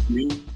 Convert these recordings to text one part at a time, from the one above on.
You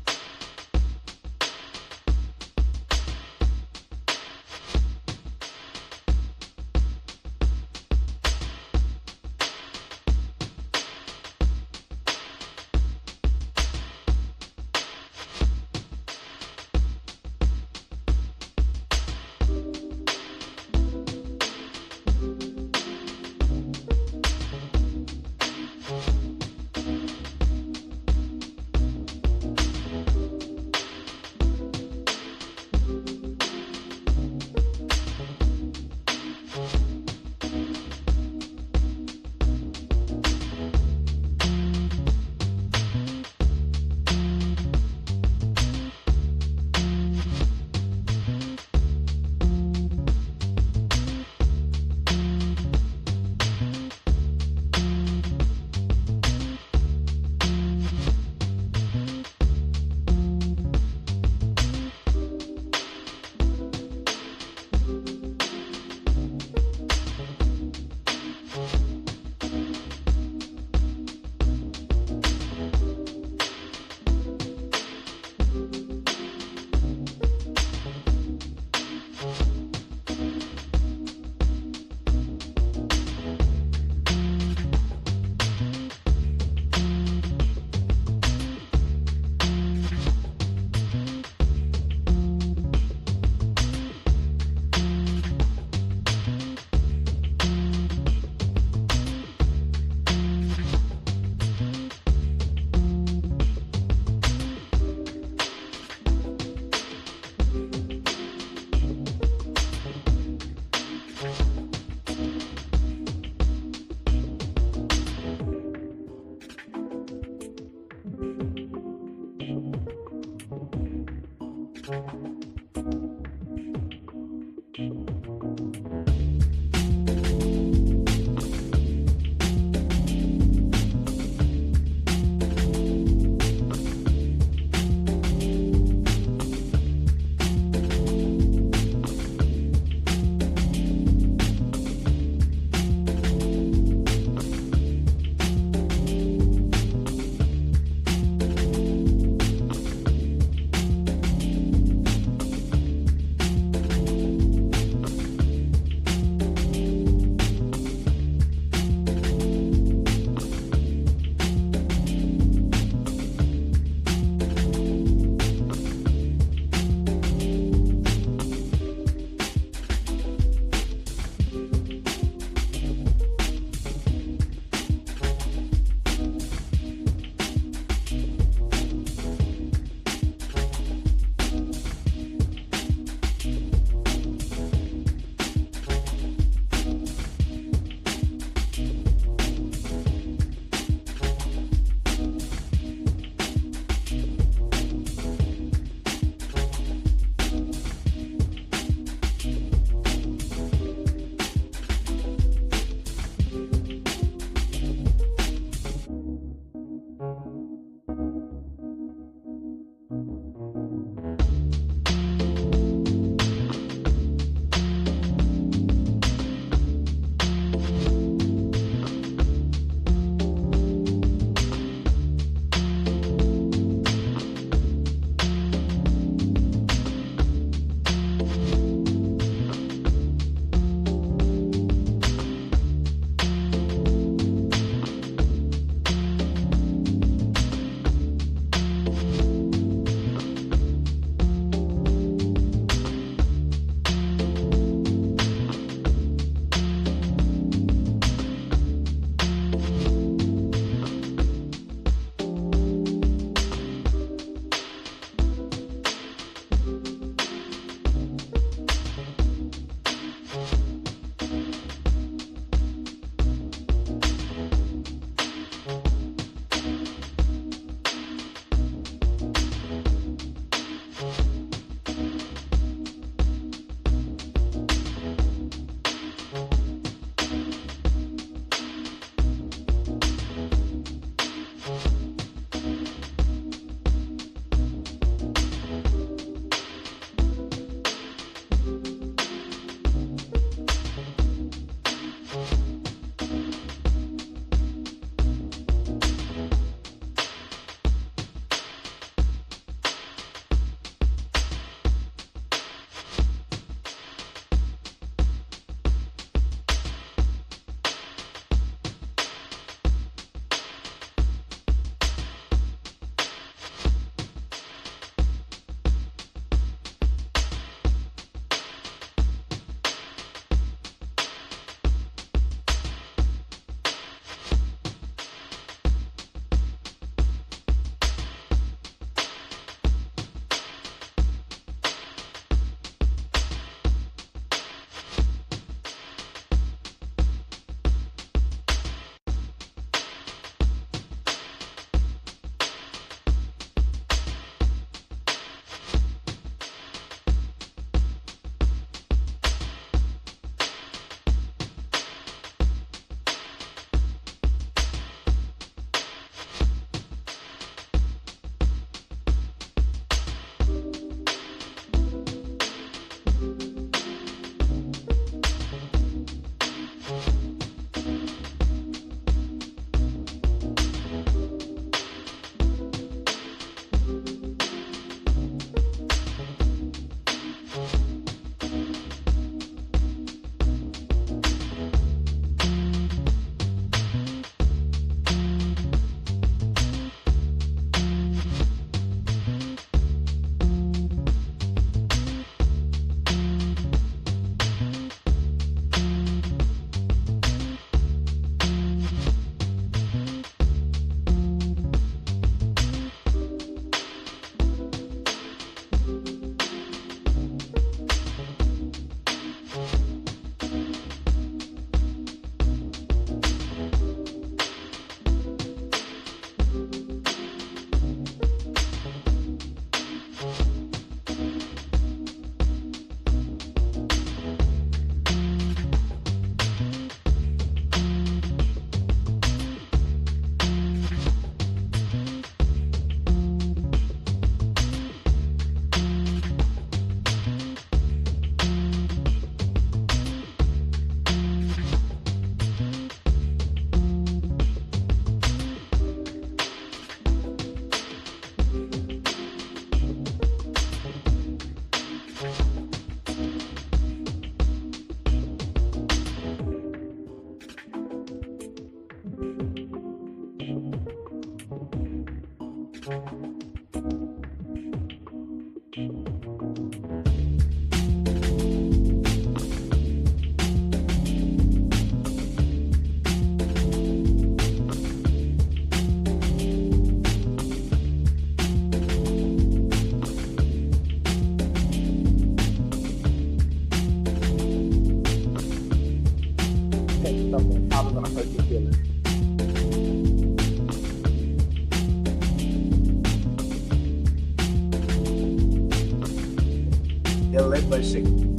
Something probably gonna hurt your feelings. Deliberation.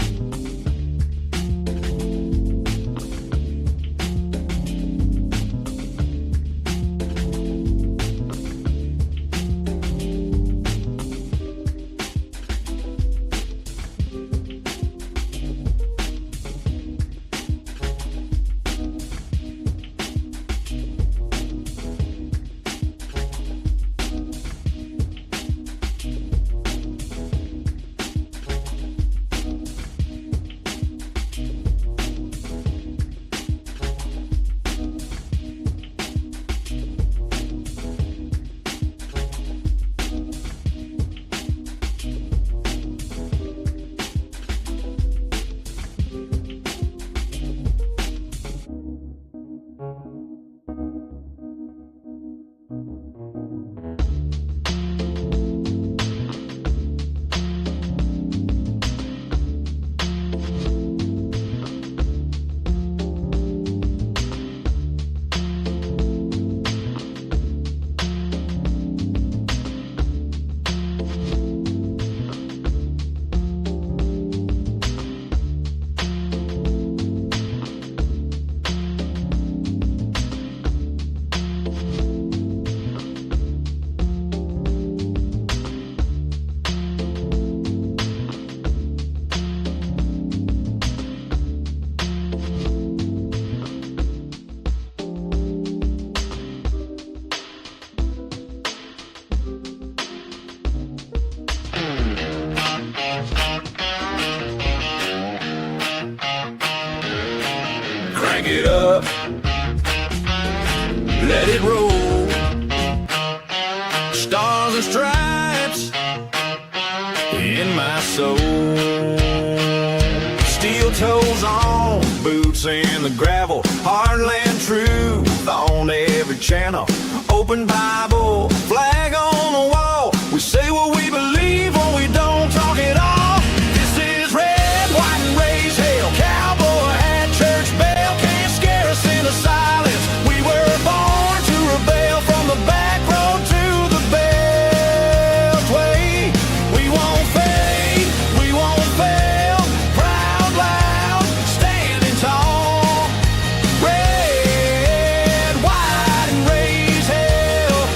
Crank it up, let it roll. Stars and stripes in my soul. Steel toes on, boots in the gravel. Heartland truth on every channel. Open Bible, flag on the wall. We say what we believe when we don't talk at all. This is red, white, and raise hell. Cowboy hat, church bell can't scare us into silence. We were born to rebel from the back road to the beltway. We won't fade, we won't fail. Proud, loud, standing tall. Red, white, and raise hell.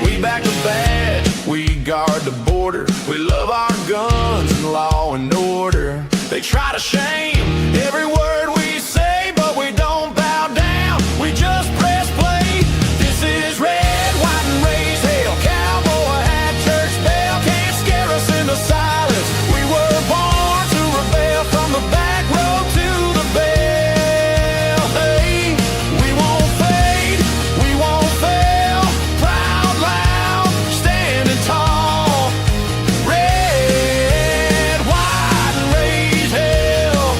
We back the badge, we guard the border. We love our guns and law and order. They try to shame every word we say, but we don't bow down, we just press play. This is red, white, and raise hell. Cowboy hat, church bell can't scare us into silence. We were born to rebel from the back road to the bell. Hey, we won't fade, we won't fail. Proud, loud, standing tall. Red, white, and raise hell.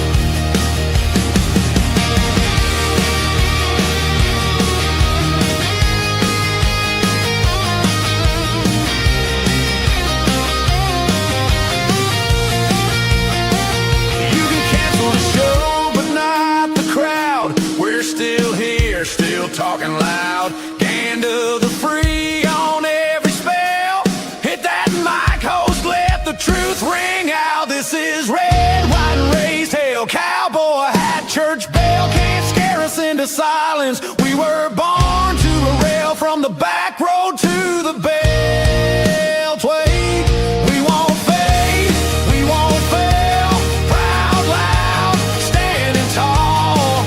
You can cancel the show, but not the crowd. We're still here, still talking loud. Hand of the free on every spell. Hit that mic, host, let the truth ring out. This is red, white, and raised hell. Cowboy hat, church bell can't scare us into silence. We were born to rail from the back road to the beltway. We won't fade, we won't fail. Proud, loud, standing tall.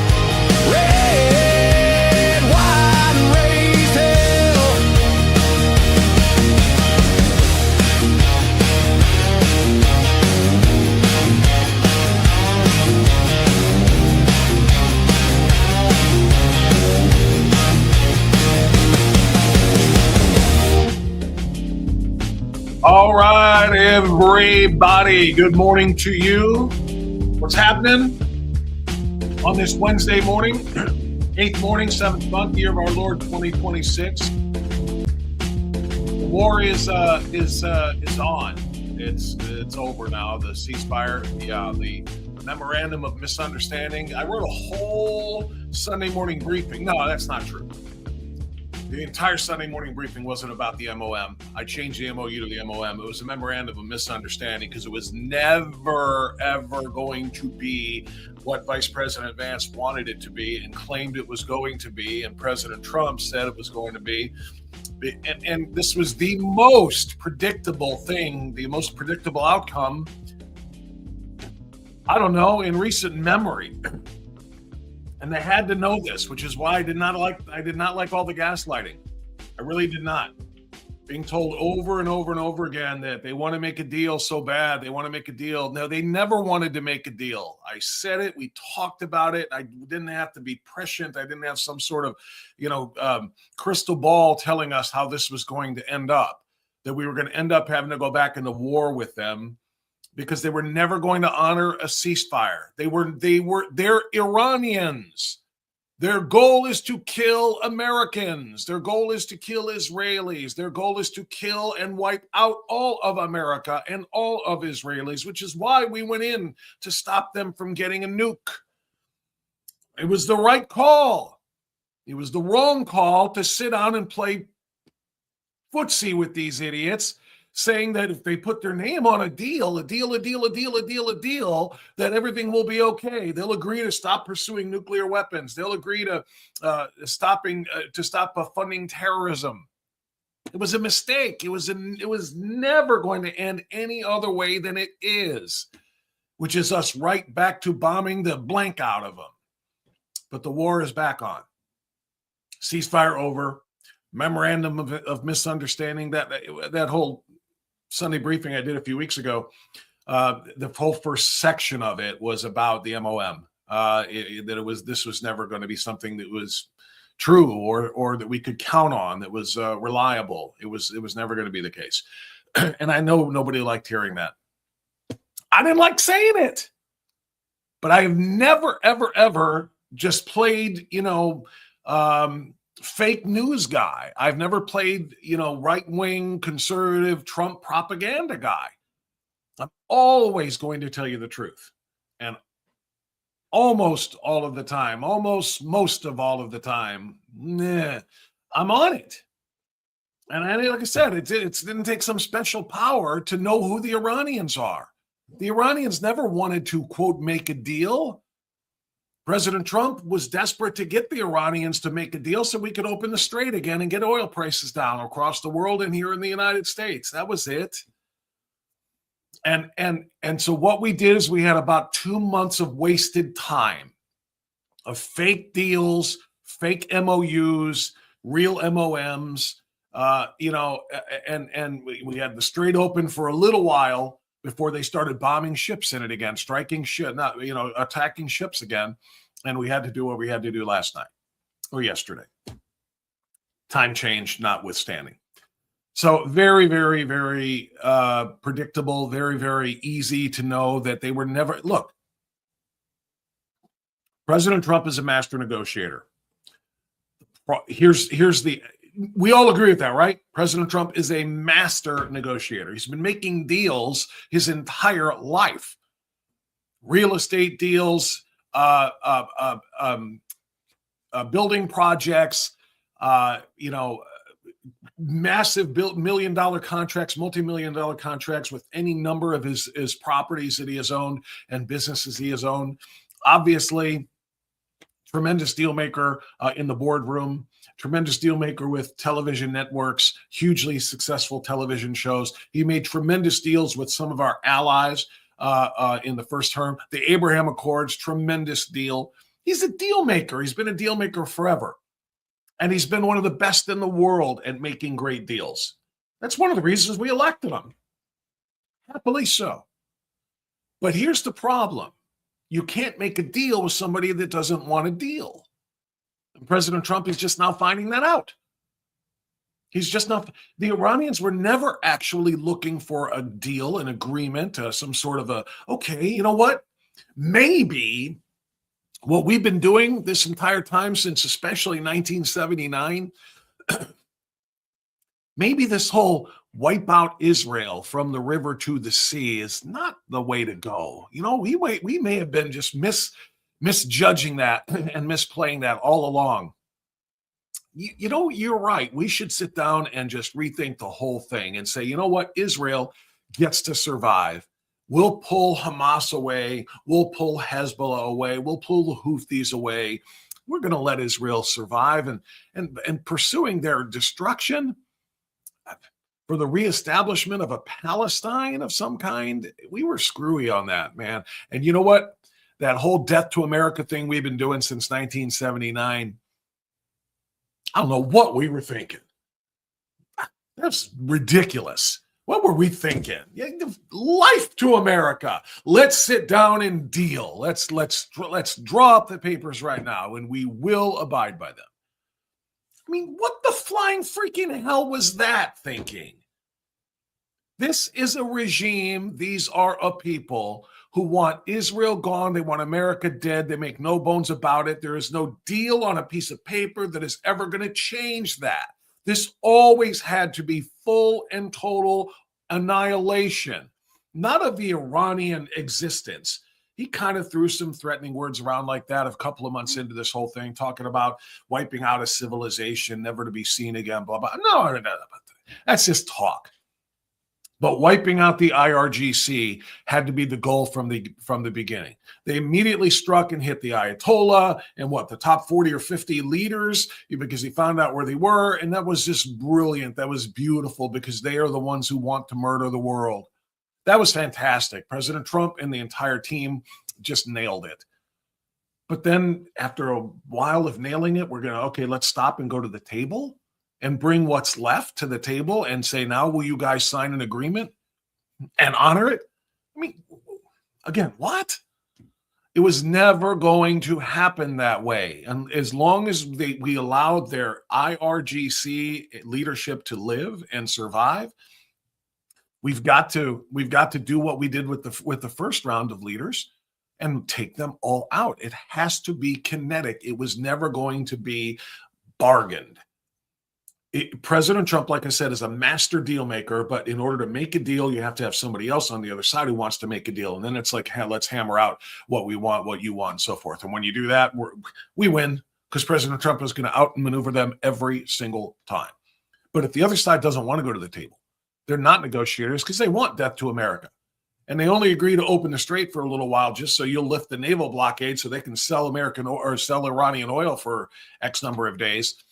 Red, white, and raised hell. everybody. Good morning to you. What's happening on this Wednesday morning? 8th morning, 7th month, year of our Lord 2026. The war is on. It's over now. The ceasefire, the memorandum of misunderstanding. I wrote a whole Sunday morning briefing. No, that's not true. The entire Sunday morning briefing wasn't about the MOM. I changed the MOU to the MOM. It was a memorandum of misunderstanding because it was never, ever going to be what Vice President Vance wanted it to be and claimed it was going to be, and President Trump said it was going to be. And this was the most predictable thing, the most predictable outcome, I don't know, in recent memory. And they had to know this, which is why I did not like all the gaslighting. I really did not. Being told over and over and over again that they want to make a deal so bad, they want to make a deal. No, they never wanted to make a deal. I said it. We talked about it. I didn't have to be prescient. I didn't have some sort of, crystal ball telling us how this was going to end up, that we were going to end up having to go back into war with them, because they were never going to honor a ceasefire. They're Iranians. Their goal is to kill Americans. Their goal is to kill Israelis. Their goal is to kill and wipe out all of America and all of Israelis, which is why we went in to stop them from getting a nuke. It was the right call. It was the wrong call to sit down and play footsie with these idiots, saying that if they put their name on a deal, that everything will be okay. They'll agree to stop pursuing nuclear weapons. They'll agree to stop funding terrorism. It was a mistake. It was never going to end any other way than it is, which is us right back to bombing the blank out of them. But the war is back on. Ceasefire over. Memorandum of misunderstanding. That whole Sunday briefing I did a few weeks ago, the whole first section of it was about the MOM, this was never going to be something that was true or that we could count on, that was reliable. It was never going to be the case. And I know nobody liked hearing that. I didn't like saying it, but I have never, ever, ever just played, fake news guy. I've never played, right-wing conservative Trump propaganda guy. I'm always going to tell you the truth. And almost all of the time, most of all of the time, I'm on it. And like I said, it didn't take some special power to know who the Iranians are. The Iranians never wanted to, quote, make a deal. President Trump was desperate to get the Iranians to make a deal so we could open the strait again and get oil prices down across the world and here in the United States. That was it. And so what we did is we had about 2 months of wasted time, of fake deals, fake MOUs, real MOMs, and we had the strait open for a little while before they started bombing ships in it again, attacking ships again. And we had to do what we had to do last night or yesterday. Time change notwithstanding. So very, very, very predictable, very, very easy to know that they were never. Look, President Trump is a master negotiator. We all agree with that, right? President Trump is a master negotiator. He's been making deals his entire life. Real estate deals, building projects, massive million-dollar contracts, multi-million-dollar contracts with any number of his properties that he has owned and businesses he has owned. Obviously, tremendous deal maker in the boardroom. Tremendous deal maker with television networks, hugely successful television shows. He made tremendous deals with some of our allies in the first term. The Abraham Accords, tremendous deal. He's a deal maker. He's been a deal maker forever. And he's been one of the best in the world at making great deals. That's one of the reasons we elected him. Happily so. But here's the problem. You can't make a deal with somebody that doesn't want a deal. And President Trump is just now finding that out. He's just not. The Iranians were never actually looking for a deal, an agreement, some sort of okay, you know what? Maybe what we've been doing this entire time since especially 1979, maybe this whole wipe out Israel from the river to the sea is not the way to go. We may have been just misjudging that and misplaying that all along. You're right. We should sit down and just rethink the whole thing and say, you know what? Israel gets to survive. We'll pull Hamas away. We'll pull Hezbollah away. We'll pull the Houthis away. We're going to let Israel survive and pursuing their destruction for the reestablishment of a Palestine of some kind. We were screwy on that, man. And you know what? That whole death to America thing we've been doing since 1979, I don't know what we were thinking. That's ridiculous. What were we thinking? Life to America. Let's sit down and deal. Let's draw up the papers right now, and we will abide by them. I mean, what the flying freaking hell was that thinking? This is a regime. These are a people who want Israel gone. They want America dead. They make no bones about it. There is no deal on a piece of paper that is ever going to change that. This always had to be full and total annihilation, not of the Iranian existence. He kind of threw some threatening words around like that a couple of months into this whole thing, talking about wiping out a civilization, never to be seen again, blah, blah. No, that's just talk. But wiping out the IRGC had to be the goal from the beginning. They immediately struck and hit the Ayatollah and the top 40 or 50 leaders, because he found out where they were. And that was just brilliant. That was beautiful, because they are the ones who want to murder the world. That was fantastic. President Trump and the entire team just nailed it. But then after a while of nailing it, we're going to, let's stop and go to the table and bring what's left to the table and say, now, will you guys sign an agreement and honor it? I mean, again, what? It was never going to happen that way. And as long as we allowed their IRGC leadership to live and survive, we've got to do what we did with the first round of leaders and take them all out. It has to be kinetic. It was never going to be bargained. President Trump, like I said, is a master deal maker, but in order to make a deal, you have to have somebody else on the other side who wants to make a deal. And then it's like, hey, let's hammer out what we want, what you want, and so forth. And when you do that, we win, because President Trump is going to outmaneuver them every single time. But if the other side doesn't want to go to the table, they're not negotiators, because they want death to America. And they only agree to open the strait for a little while just so you'll lift the naval blockade so they can sell sell Iranian oil for X number of days.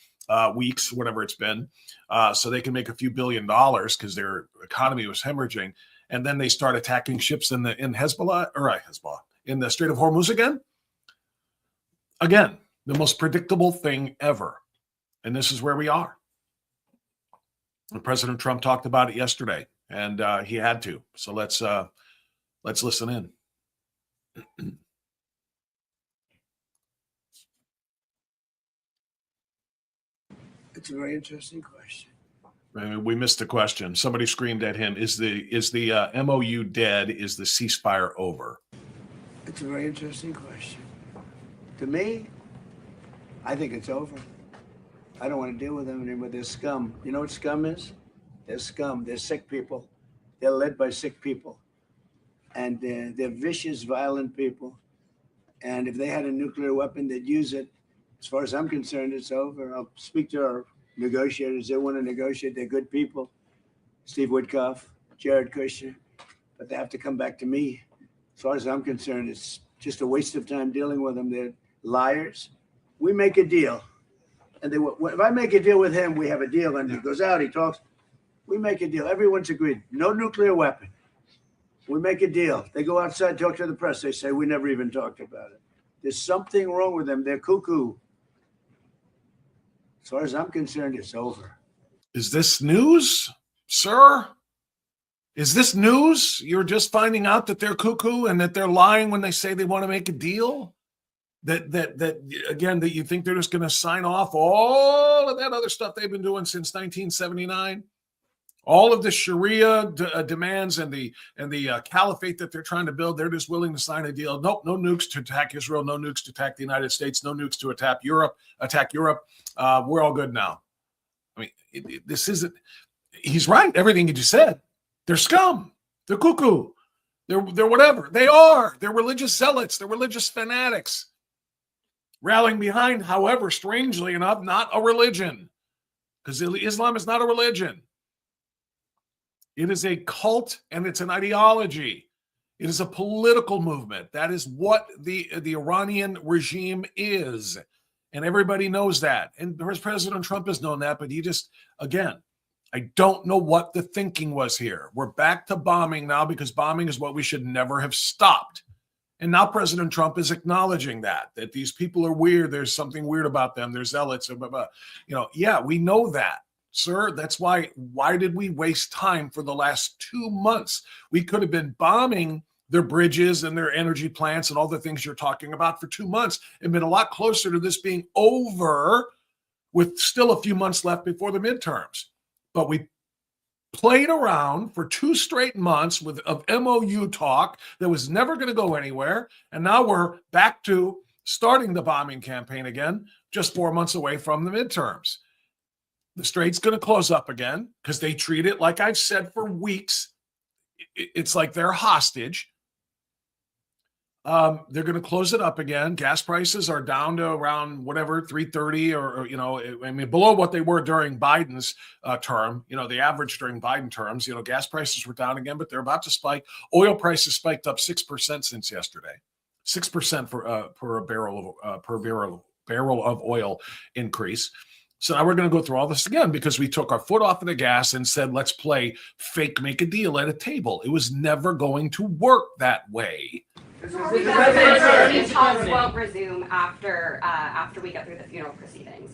Weeks, whatever it's been, so they can make a few $1 billion because their economy was hemorrhaging. And then they start attacking ships in Hezbollah, in the Strait of Hormuz again. Again, the most predictable thing ever. And this is where we are. And President Trump talked about it yesterday, and he had to. So let's listen in. It's a very interesting question. We missed the question. Somebody screamed at him, is the MOU dead? Is the ceasefire over? It's a very interesting question. To me, I think it's over. I don't want to deal with them anymore. They're scum. You know what scum is? They're scum. They're sick people. They're led by sick people. And they're vicious, violent people. And if they had a nuclear weapon, they'd use it. As far as I'm concerned, it's over. I'll speak to our negotiators. They want to negotiate. They're good people. Steve Witkoff, Jared Kushner. But they have to come back to me. As far as I'm concerned, it's just a waste of time dealing with them. They're liars. We make a deal. And if I make a deal with him, we have a deal. And he goes out, he talks. We make a deal. Everyone's agreed. No nuclear weapon. We make a deal. They go outside, talk to the press. They say, we never even talked about it. There's something wrong with them. They're cuckoo. As far as I'm concerned, it's over. Is this news, sir? Is this news? You're just finding out that they're cuckoo and that they're lying when they say they want to make a deal? that again, that you think they're just going to sign off all of that other stuff they've been doing since 1979, all of the Sharia demands and the caliphate that they're trying to build. They're just willing to sign a deal. Nope, no nukes to attack Israel, no nukes to attack the United States, no nukes to attack Europe. We're all good now. I mean, this isn't. He's right. Everything he just said. They're scum. They're cuckoo. They're whatever. They are. They're religious zealots. They're religious fanatics. Rallying behind, however, strangely enough, not a religion. Because Islam is not a religion. It is a cult and it's an ideology. It is a political movement. That is what the Iranian regime is. And everybody knows that. And President Trump has known that, but he just, again, I don't know what the thinking was here. We're back to bombing now because bombing is what we should never have stopped. And now President Trump is acknowledging that these people are weird. There's something weird about them. They're zealots. Blah, blah, blah. Yeah, we know that, sir. That's why did we waste time for the last 2 months? We could have been bombing their bridges and their energy plants and all the things you're talking about for 2 months and been a lot closer to this being over with still a few months left before the midterms. But we played around for 2 straight months of MOU talk that was never going to go anywhere. And now we're back to starting the bombing campaign again, just 4 months away from the midterms. The strait's going to close up again because they treat it, like I've said for weeks, it's like they're hostage. They're going to close it up again. Gas prices are down to around whatever, 330 or I mean, below what they were during Biden's term, the average during Biden terms, gas prices were down again, but they're about to spike. Oil prices spiked up 6% since yesterday, 6% per barrel of oil increase. So now we're going to go through all this again because we took our foot off of the gas and said, let's play fake make a deal at a table. It was never going to work that way. Talks won't resume after we get through the funeral proceedings.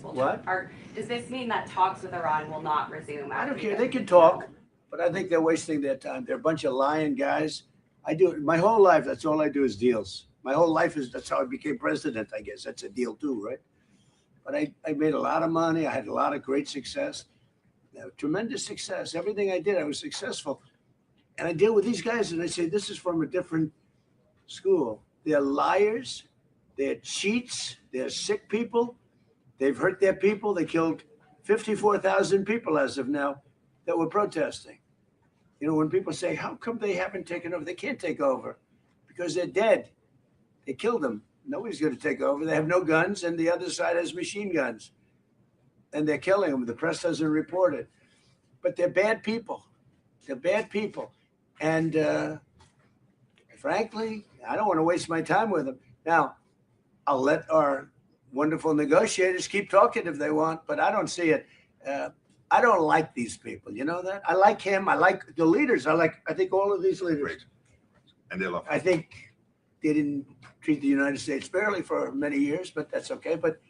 Does this mean that talks with Iran will not resume? I don't care. They can talk, but I think they're wasting their time. They're a bunch of lying guys. I do my whole life. That's all I do is deals. My whole life that's how I became president. I guess that's a deal too, right? But I made a lot of money. I had a lot of great success, tremendous success. Everything I did, I was successful. And I deal with these guys, and I say, this is from a different school. They're liars. They're cheats. They're sick people. They've hurt their people. They killed 54,000 people as of now that were protesting. When people say, how come they haven't taken over? They can't take over because they're dead. They killed them. Nobody's going to take over. They have no guns, and the other side has machine guns. And they're killing them. The press doesn't report it. But they're bad people. They're bad people. And frankly, I don't want to waste my time with them. Now, I'll let our wonderful negotiators keep talking if they want, but I don't see it. I don't like these people. You know that? I like him. I like the leaders. I think all of these leaders. Great. And they love. I think they didn't treat the United States fairly for many years, but that's okay. But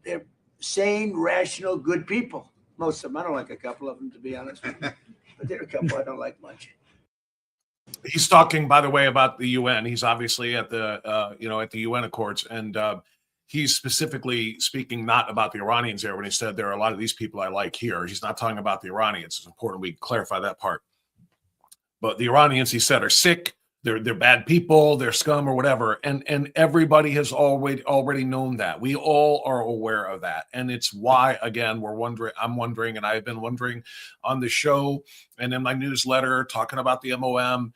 they're sane, rational, good people. Most of them. I don't like a couple of them, to be honest with you. But there are a couple I don't like much. He's talking, by the way, about the UN. He's obviously at the at the UN Accords, and he's specifically speaking not about the Iranians there when he said there are a lot of these people I like here. He's not talking about the Iranians. It's important we clarify that part. But the Iranians, he said, are sick. They're bad people, they're scum or whatever. And everybody has already known that. We all are aware of that. And it's why, again, I'm wondering, and I've been wondering on the show and in my newsletter talking about the MOM,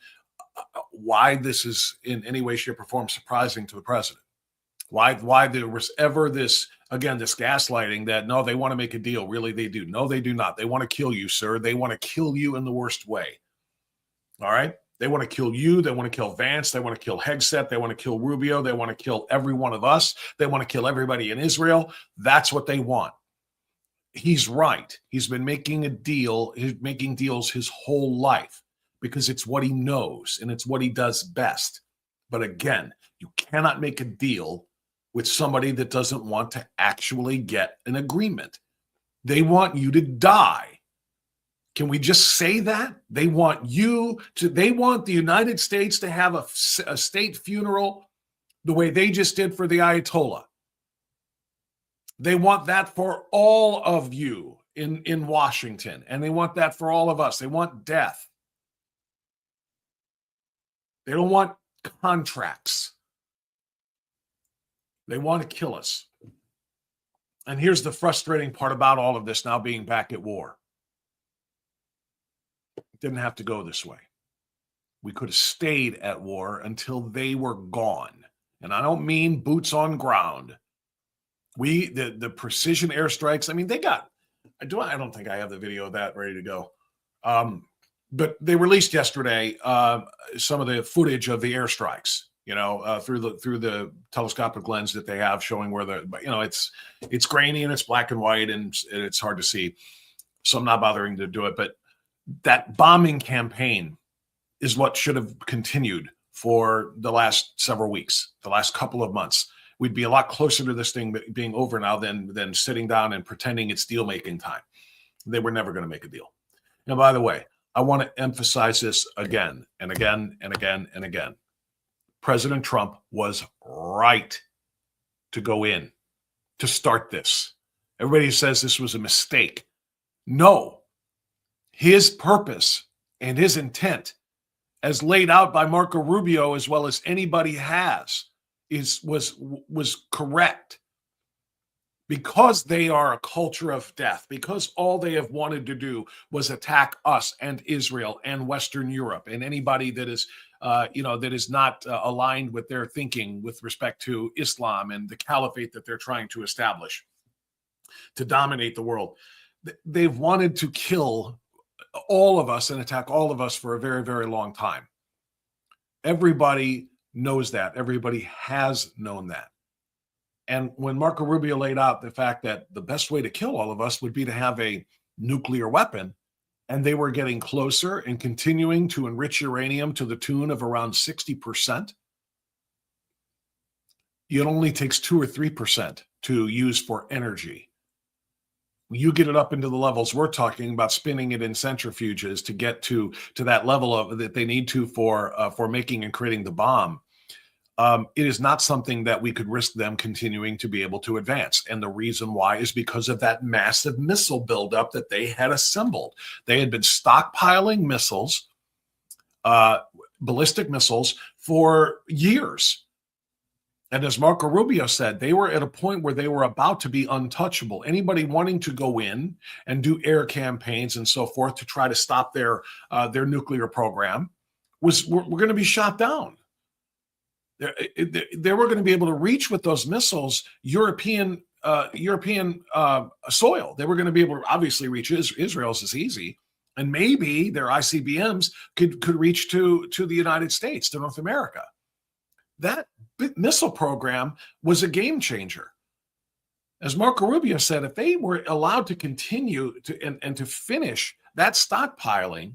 why this is in any way, shape, or form surprising to the president. Why there was ever this gaslighting that, no, they want to make a deal. Really, they do. No, they do not. They want to kill you, sir. They want to kill you in the worst way. All right? They want to kill you. They want to kill Vance. They want to kill Hegseth. They want to kill Rubio. They want to kill every one of us. They want to kill everybody in Israel. That's what they want. He's right. He's been making a deal. He's making deals his whole life because it's what he knows and it's what he does best. But again, you cannot make a deal with somebody that doesn't want to actually get an agreement. They want you to die. Can we just say that? They want the United States to have a state funeral the way they just did for the Ayatollah. They want that for all of you in Washington, and they want that for all of us. They want death. They don't want contracts. They want to kill us. And here's the frustrating part about all of this now being back at war. It didn't have to go this way. We could have stayed at war until they were gone. And I don't mean boots on ground. The precision airstrikes, I mean, they got, I don't think I have the video of that ready to go. But they released yesterday some of the footage of the airstrikes, through the telescopic lens that they have showing where it's grainy and it's black and white and it's hard to see. So I'm not bothering to do it. But that bombing campaign is what should have continued for the last several weeks, the last couple of months. We'd be a lot closer to this thing being over now than sitting down and pretending it's deal-making time. They were never going to make a deal. Now, by the way, I want to emphasize this again and again and again and again. President Trump was right to go in, to start this. Everybody says this was a mistake. No. His purpose and his intent, as laid out by Marco Rubio as well as anybody has, was correct. Because they are a culture of death, because all they have wanted to do was attack us and Israel and Western Europe and anybody that is, that is not aligned with their thinking with respect to Islam and the caliphate that they're trying to establish to dominate the world. They've wanted to kill all of us and attack all of us for a very, very long time. Everybody knows that. Everybody has known that. And when Marco Rubio laid out the fact that the best way to kill all of us would be to have a nuclear weapon, and they were getting closer and continuing to enrich uranium to the tune of around 60%, it only takes 2 or 3% to use for energy. You get it up into the levels we're talking about, spinning it in centrifuges to get to that level of that they need to for making and creating the bomb. It is not something that we could risk them continuing to be able to advance. And the reason why is because of that massive missile buildup that they had assembled. They had been stockpiling missiles, ballistic missiles, for years. And as Marco Rubio said, they were at a point where they were about to be untouchable. Anybody wanting to go in and do air campaigns and so forth to try to stop their nuclear program were going to be shot down. They were going to be able to reach with those missiles European soil. They were going to be able to obviously reach Israel's is easy, and maybe their ICBMs could reach to the United States, to North America. That missile program was a game changer. As Marco Rubio said, if they were allowed to continue and to finish that stockpiling,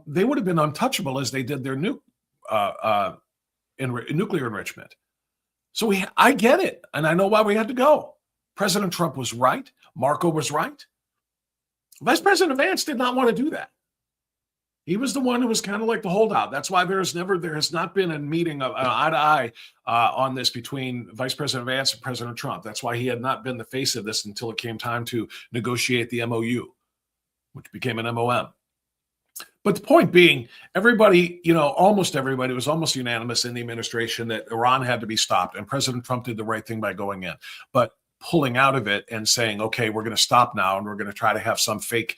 they would have been untouchable as they did their nuclear enrichment. So I get it, and I know why we had to go. President Trump was right. Marco was right. Vice President Vance did not want to do that. He was the one who was kind of like the holdout. That's why there has not been a meeting of eye to eye on this between Vice President Vance and President Trump. That's why he had not been the face of this until it came time to negotiate the MOU, which became an MOM. But the point being, everybody, almost everybody, was almost unanimous in the administration that Iran had to be stopped, and President Trump did the right thing by going in. But pulling out of it and saying, okay, we're going to stop now, and we're going to try to have some fake,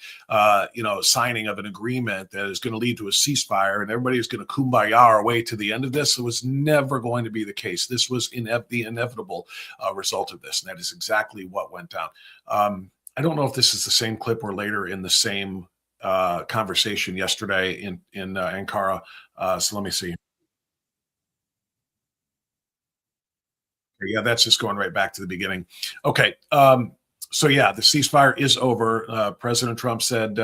signing of an agreement that is going to lead to a ceasefire, and everybody is going to kumbaya our way to the end of this. It was never going to be the case. This was the inevitable result of this, and that is exactly what went down. I don't know if this is the same clip or later in the same conversation yesterday in Ankara. So let me see. Yeah, that's just going right back to the beginning. Okay. So yeah, the ceasefire is over. President Trump said,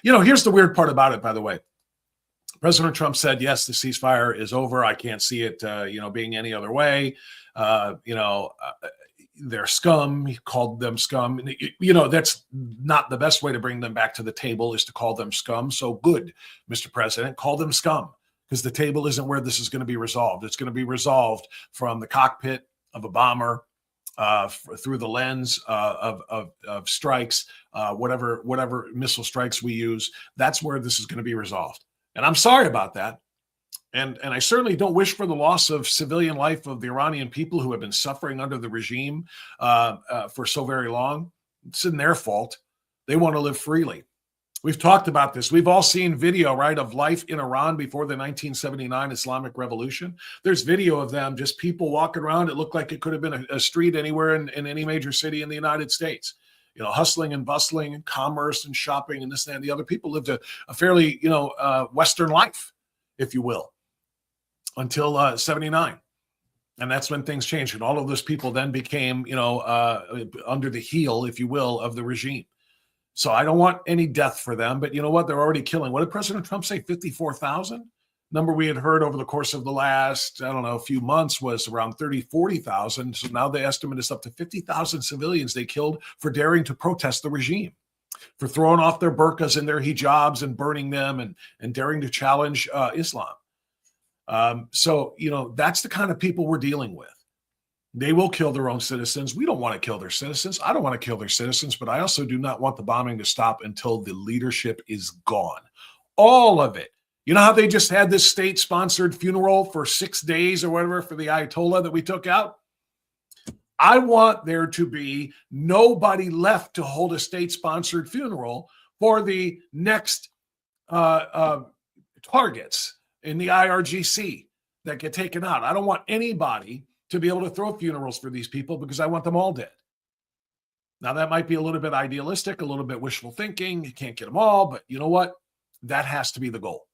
here's the weird part about it, by the way. President Trump said, yes, the ceasefire is over. I can't see it, being any other way. They're scum. He called them scum. That's not the best way to bring them back to the table, is to call them scum. So good, Mr. President, call them scum, because the table isn't where this is going to be resolved. It's going to be resolved from the cockpit of a bomber, through the lens of strikes, whatever missile strikes we use. That's where this is going to be resolved. And I'm sorry about that. And I certainly don't wish for the loss of civilian life of the Iranian people who have been suffering under the regime for so very long. It's in their fault. They want to live freely. We've talked about this. We've all seen video, right, of life in Iran before the 1979 Islamic Revolution. There's video of them, just people walking around. It looked like it could have been a street anywhere in any major city in the United States. You know, hustling and bustling and commerce and shopping and this and that and the other. People lived a fairly, Western life, if you will, until 79. And that's when things changed. And all of those people then became, under the heel, if you will, of the regime. So I don't want any death for them, but you know what? They're already killing. What did President Trump say? 54,000? Number we had heard over the course of the last, few months was around 30, 40,000. So now the estimate is up to 50,000 civilians they killed for daring to protest the regime, for throwing off their burqas and their hijabs and burning them and daring to challenge Islam. So that's the kind of people we're dealing with. They will kill their own citizens. We don't want to kill their citizens. I don't want to kill their citizens, but I also do not want the bombing to stop until the leadership is gone. All of it. You know how they just had this state-sponsored funeral for 6 days or whatever for the Ayatollah that we took out? I want there to be nobody left to hold a state-sponsored funeral for the next targets in the IRGC that get taken out. I don't want anybody to be able to throw funerals for these people because I want them all dead. Now, that might be a little bit idealistic, a little bit wishful thinking. You can't get them all, but you know what? That has to be the goal,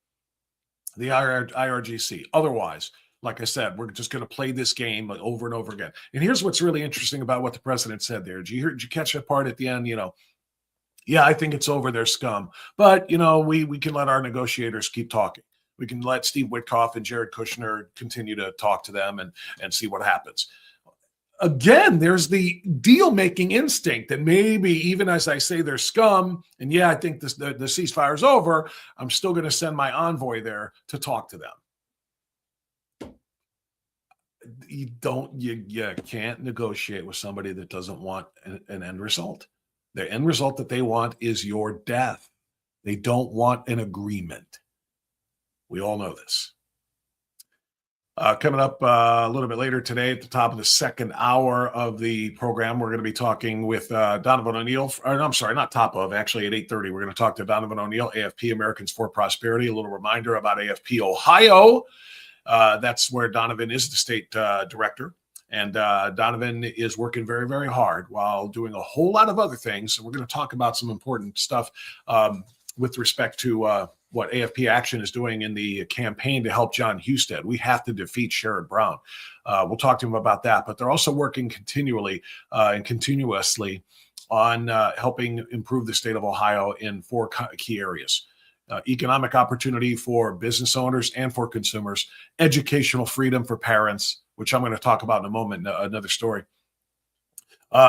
the IRGC. Otherwise, like I said, we're just going to play this game over and over again. And here's what's really interesting about what the president said there. Did you catch that part at the end? Yeah, I think it's over. They're scum. But, we can let our negotiators keep talking. We can let Steve Witkoff and Jared Kushner continue to talk to them and see what happens. Again, there's the deal-making instinct that maybe even as I say they're scum, and yeah, I think the ceasefire is over, I'm still going to send my envoy there to talk to them. You can't negotiate with somebody that doesn't want an end result. The end result that they want is your death. They don't want an agreement. We all know this. Coming up a little bit later today at the top of the second hour of the program, we're going to be talking with Donovan O'Neill. I'm sorry, not top of, actually at 8:30. We're going to talk to Donovan O'Neill, AFP, Americans for Prosperity. A little reminder about AFP Ohio. That's where Donovan is the state director. And Donovan is working very, very hard while doing a whole lot of other things. So we're going to talk about some important stuff with respect to what AFP Action is doing in the campaign to help John Husted. We have to defeat Sherrod Brown. We'll talk to him about that, but they're also working continuously on helping improve the state of Ohio in 4 key areas. Economic opportunity for business owners and for consumers, educational freedom for parents, which I'm going to talk about in a moment, another story.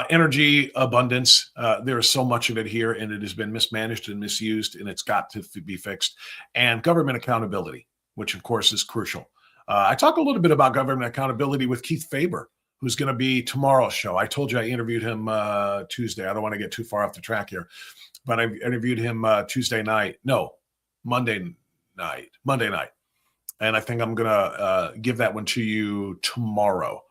Energy abundance. There is so much of it here, and it has been mismanaged and misused, and it's got to be fixed. And government accountability, which of course is crucial. I talk a little bit about government accountability with Keith Faber, who's going to be tomorrow's show. I told you I interviewed him Tuesday. I don't want to get too far off the track here, but I interviewed him Monday night. And I think I'm going to give that one to you tomorrow.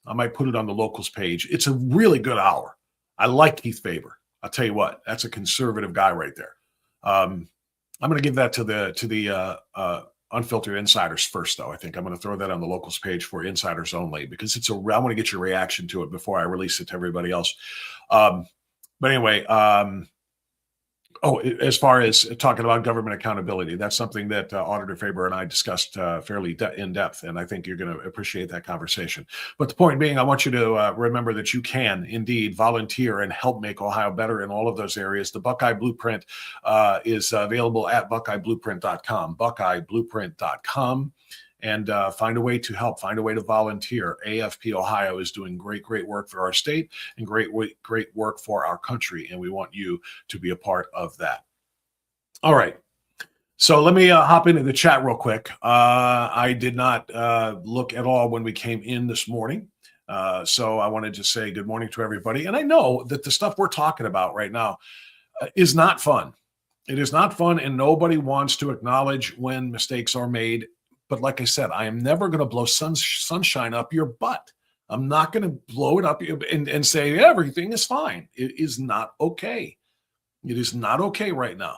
I might put it on the locals page. It's a really good hour. I like Keith Faber. I'll tell you what, that's a conservative guy right there. I'm going to give that to the Unfiltered Insiders first, though. I think I'm going to throw that on the locals page for insiders only because I want to get your reaction to it before I release it to everybody else. But anyway, as far as talking about government accountability, that's something that Auditor Faber and I discussed fairly in depth, and I think you're going to appreciate that conversation. But the point being, I want you to remember that you can indeed volunteer and help make Ohio better in all of those areas. The Buckeye Blueprint is available at buckeyeblueprint.com, buckeyeblueprint.com. And find a way to help, find a way to volunteer. AFP Ohio is doing great work for our state and great work for our country, and we want you to be a part of that. All right. So let me hop into the chat real quick. I did not look at all when we came in this morning. So I wanted to say good morning to everybody. And I know that the stuff we're talking about right now is not fun. It is not fun, and nobody wants to acknowledge when mistakes are made. But like I said, I am never going to blow sunshine up your butt. I'm not going to blow it up and say everything is fine. It is not okay. It is not okay right now.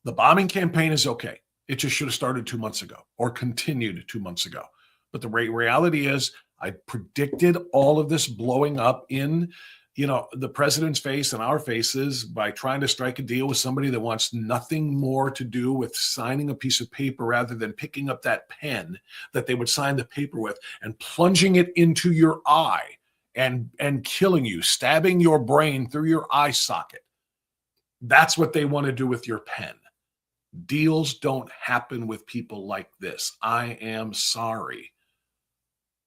The bombing campaign is okay. It just should have started 2 months ago or continued 2 months ago. But the reality is I predicted all of this blowing up in, the president's face and our faces by trying to strike a deal with somebody that wants nothing more to do with signing a piece of paper rather than picking up that pen that they would sign the paper with and plunging it into your eye and killing you, stabbing your brain through your eye socket. That's what they want to do with your pen. Deals don't happen with people like this. I am sorry,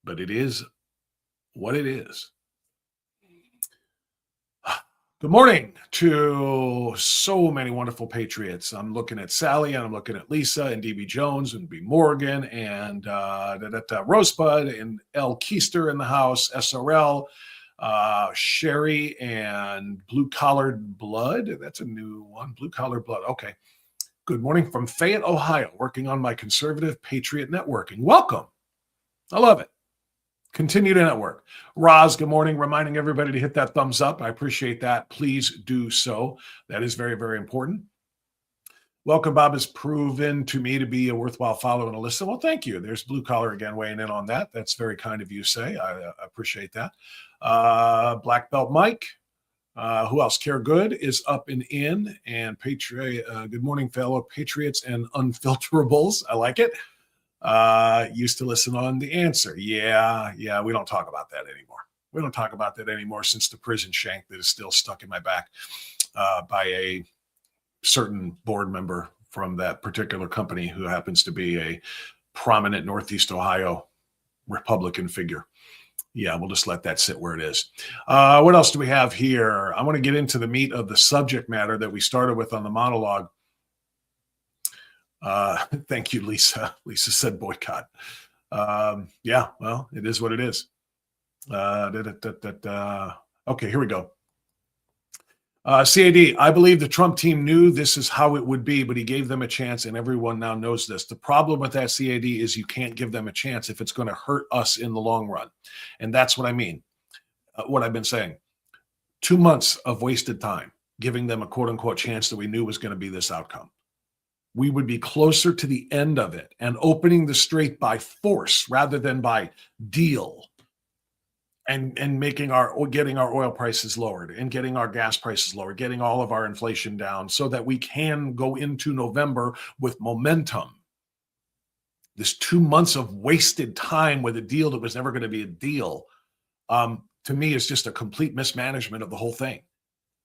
but it is what it is. Good morning to so many wonderful patriots. I'm looking at Sally, and I'm looking at Lisa, and DB Jones, and B Morgan, and Rosebud, and L Keister in the house, SRL, Sherry, and Blue Collared Blood. That's a new one. Blue Collared Blood. Okay. Good morning from Fayette, Ohio, working on my conservative patriot networking. Welcome. I love it. Continue to network. Roz, good morning. Reminding everybody to hit that thumbs up. I appreciate that. Please do so. That is very, very important. Welcome, Bob, has proven to me to be a worthwhile follow and a listen. Well, thank you. There's Blue Collar again weighing in on that. That's very kind of you, say. I appreciate that. Black Belt Mike. Who else? Care Good is up and in. And good morning, fellow patriots and unfilterables. I like it. Used to listen on The Answer. Yeah, we don't talk about that anymore. We don't talk about that anymore since the prison shank that is still stuck in my back by a certain board member from that particular company who happens to be a prominent Northeast Ohio Republican figure. Yeah, we'll just let that sit where it is. What else do we have here? I want to get into the meat of the subject matter that we started with on the monologue. Thank you, Lisa. Lisa said boycott. Yeah, well, it is what it is. Okay, here we go. CAD, I believe the Trump team knew this is how it would be, but he gave them a chance, and everyone now knows this. The problem with that, CAD, is you can't give them a chance if it's going to hurt us in the long run. And that's what I mean, what I've been saying. 2 months of wasted time, giving them a quote-unquote chance that we knew was going to be this outcome. We would be closer to the end of it and opening the strait by force rather than by deal. And getting our oil prices lowered and getting our gas prices lowered, getting all of our inflation down so that we can go into November with momentum. This 2 months of wasted time with a deal that was never going to be a deal, to me, is just a complete mismanagement of the whole thing.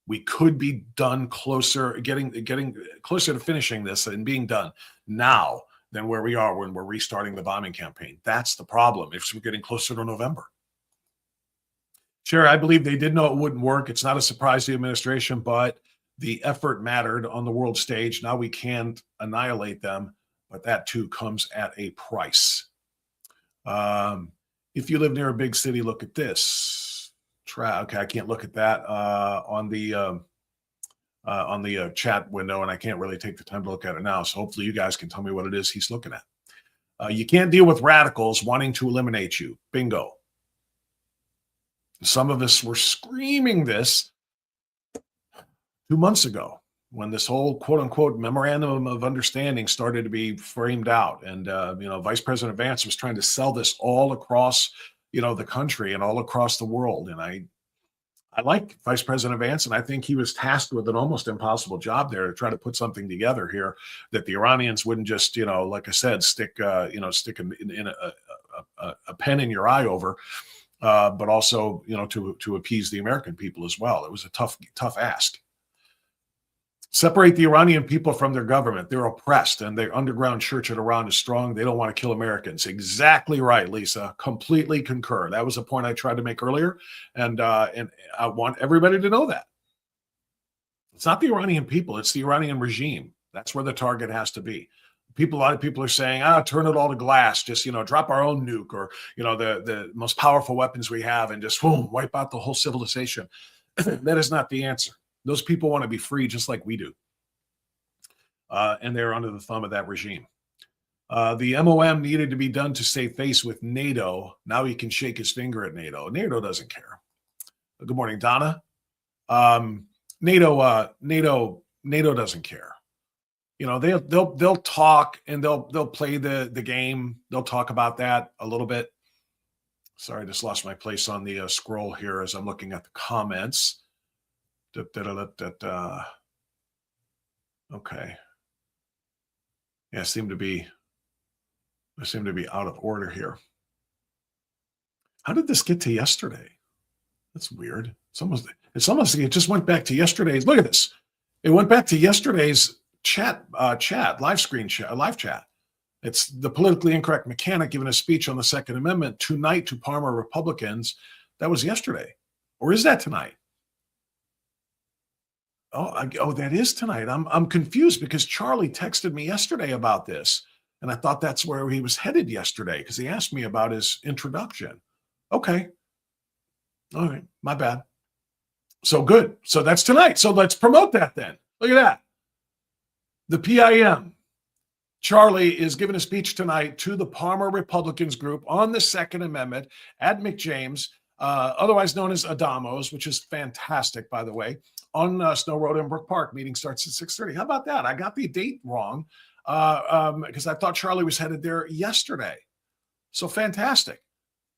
We could be done closer, getting closer to finishing this and being done now than where we are when we're restarting the bombing campaign. That's the problem if we're getting closer to November. Sure, I believe they did know it wouldn't work. It's not a surprise to the administration, but the effort mattered on the world stage. Now we can't annihilate them, but that too comes at a price. If you live near a big city, look at this. Okay, I can't look at that on the chat window, and I can't really take the time to look at it now. So hopefully you guys can tell me what it is he's looking at. You can't deal with radicals wanting to eliminate you. Bingo. Some of us were screaming this 2 months ago when this whole quote unquote memorandum of understanding started to be framed out. And, Vice President Vance was trying to sell this all across, the country and all across the world. And I like Vice President Vance, and I think he was tasked with an almost impossible job there to try to put something together here that the Iranians wouldn't just, like I said, stick a pen in your eye over. But also, to appease the American people as well. It was a tough ask. Separate the Iranian people from their government. They're oppressed, and the underground church at Iran is strong. They don't want to kill Americans. Exactly right, Lisa. Completely concur. That was a point I tried to make earlier, and I want everybody to know that. It's not the Iranian people. It's the Iranian regime. That's where the target has to be. A lot of people are saying, turn it all to glass, just, drop our own nuke or, the most powerful weapons we have and just boom, wipe out the whole civilization. That is not the answer. Those people want to be free just like we do. And they're under the thumb of that regime. The MOM needed to be done to save face with NATO. Now he can shake his finger at NATO. NATO doesn't care. Good morning, Donna. NATO doesn't care. They'll talk and they'll play the game. They'll talk about that a little bit. Sorry, I just lost my place on the scroll here as I'm looking at the comments. Okay. Yeah, I seem to be out of order here. How did this get to yesterday? That's weird. It's almost like it just went back to yesterday's. Look at this. It went back to yesterday's live chat. It's the politically incorrect mechanic giving a speech on the Second Amendment tonight to Parma Republicans. That was yesterday. Or is that tonight? Oh, that is tonight. I'm confused because Charlie texted me yesterday about this. And I thought that's where he was headed yesterday because he asked me about his introduction. Okay. All right. My bad. So good. So that's tonight. So let's promote that then. Look at that. The PIM. Charlie is giving a speech tonight to the Parma Republicans group on the Second Amendment at McJames, otherwise known as Adamos, which is fantastic, by the way, on Snow Road in Brook Park. Meeting starts at 6:30. How about that? I got the date wrong because I thought Charlie was headed there yesterday. So fantastic.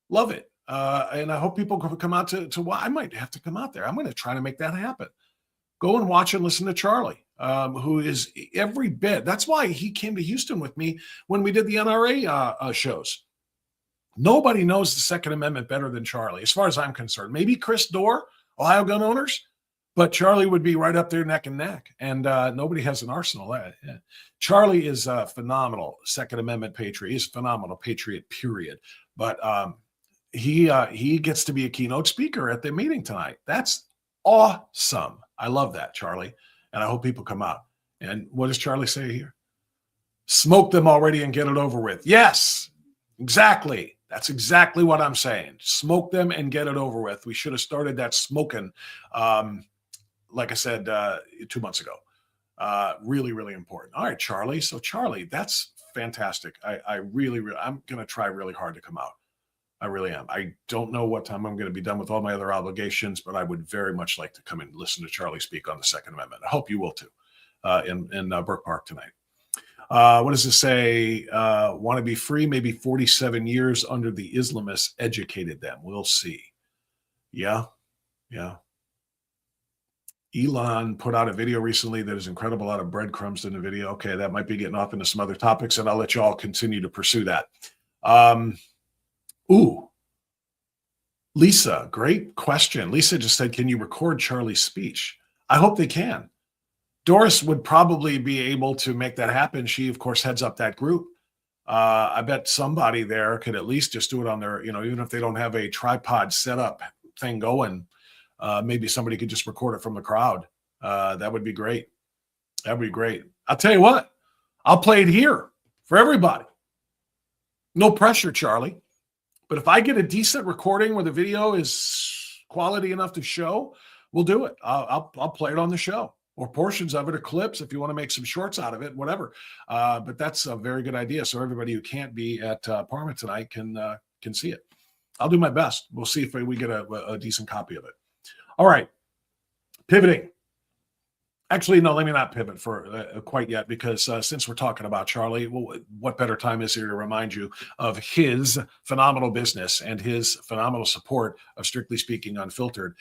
Love it. And I hope people come out to I might have to come out there. I'm going to try to make that happen. Go and watch and listen to Charlie, who is every bit. That's why he came to Houston with me when we did the NRA shows. Nobody knows the Second Amendment better than Charlie, as far as I'm concerned. Maybe Chris Dorr, Ohio gun owners, but Charlie would be right up there neck and neck. And nobody has an arsenal. Charlie is a phenomenal Second Amendment patriot. He's a phenomenal patriot, period. But he gets to be a keynote speaker at the meeting tonight. That's awesome. I love that, Charlie. And I hope people come out. And what does Charlie say here? Smoke them already and get it over with. Yes, exactly. That's exactly what I'm saying. Smoke them and get it over with. We should have started that smoking, like I said, 2 months ago. Really, really important. All right, Charlie. So Charlie, that's fantastic. I'm going to try really hard to come out. I really am. I don't know what time I'm going to be done with all my other obligations, but I would very much like to come and listen to Charlie speak on the Second Amendment. I hope you will too, in Brook Park tonight. What does it say? Want to be free? Maybe 47 years under the Islamists educated them. We'll see. Yeah. Elon put out a video recently that is incredible. A lot of breadcrumbs in the video. Okay, that might be getting off into some other topics, and I'll let you all continue to pursue that. Lisa, great question. Lisa just said, can you record Charlie's speech? I hope they can. Doris would probably be able to make that happen. She, of course, heads up that group. I bet somebody there could at least just do it on their, even if they don't have a tripod setup thing going, maybe somebody could just record it from the crowd. That would be great. That'd be great. I'll tell you what, I'll play it here for everybody. No pressure, Charlie. But if I get a decent recording where the video is quality enough to show, we'll do it. I'll play it on the show, or portions of it, or clips if you want to make some shorts out of it, whatever. But that's a very good idea. So everybody who can't be at Parma tonight can see it. I'll do my best. We'll see if we get a decent copy of it. All right. Pivoting. Actually, no, let me not pivot for quite yet, because since we're talking about Charlie, well, what better time is here to remind you of his phenomenal business and his phenomenal support of Strictly Speaking Unfiltered.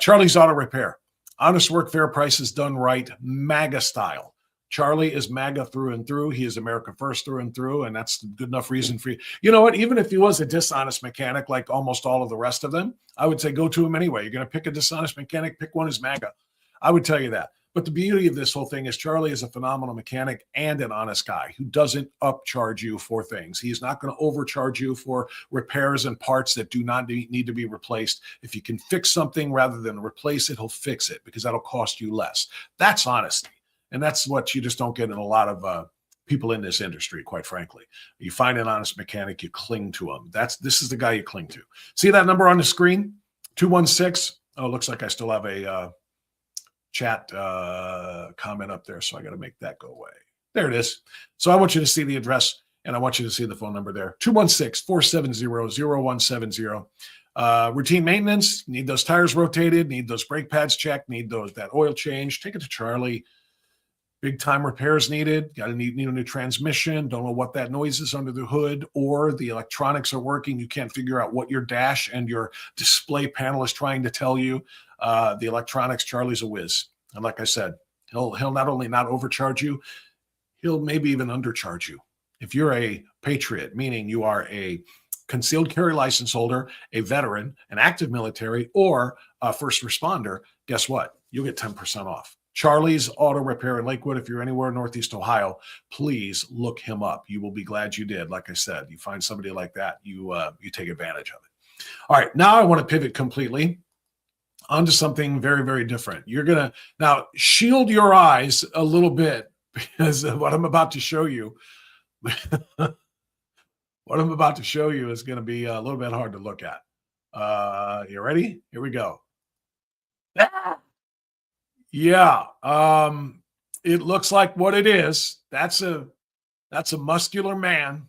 Charlie's Auto Repair. Honest work, fair prices, done right, MAGA style. Charlie is MAGA through and through. He is America First through and through, and that's good enough reason for you. You know what? Even if he was a dishonest mechanic like almost all of the rest of them, I would say go to him anyway. You're going to pick a dishonest mechanic, pick one who's MAGA. I would tell you that. But the beauty of this whole thing is Charlie is a phenomenal mechanic and an honest guy who doesn't upcharge you for things. He's not going to overcharge you for repairs and parts that do not need to be replaced. If you can fix something rather than replace it, he'll fix it because that'll cost you less. That's honesty. And that's what you just don't get in a lot of people in this industry, quite frankly. You find an honest mechanic, you cling to them. This is the guy you cling to. See that number on the screen? 216. Oh, looks like I still have a chat comment up there, so I got to make that go away. There it is. So I want you to see the address, and I want you to see the phone number there. 216-470-0170. Routine maintenance, need those tires rotated, need those brake pads checked, need that oil change. Take it to Charlie. Big time repairs needed. Got to need a new transmission. Don't know what that noise is under the hood, or the electronics are working. You can't figure out what your dash and your display panel is trying to tell you. The electronics, Charlie's a whiz. And like I said, he'll not only not overcharge you, he'll maybe even undercharge you. If you're a patriot, meaning you are a concealed carry license holder, a veteran, an active military, or a first responder, guess what? You'll get 10% off. Charlie's Auto Repair in Lakewood. If you're anywhere in Northeast Ohio, please look him up. You will be glad you did. Like I said, you find somebody like that, you take advantage of it. All right, now I want to pivot completely onto something very, very different. You're going to now shield your eyes a little bit, because what I'm about to show you, what I'm about to show you is going to be a little bit hard to look at. You ready? Here we go. Yeah. It looks like what it is. That's a muscular man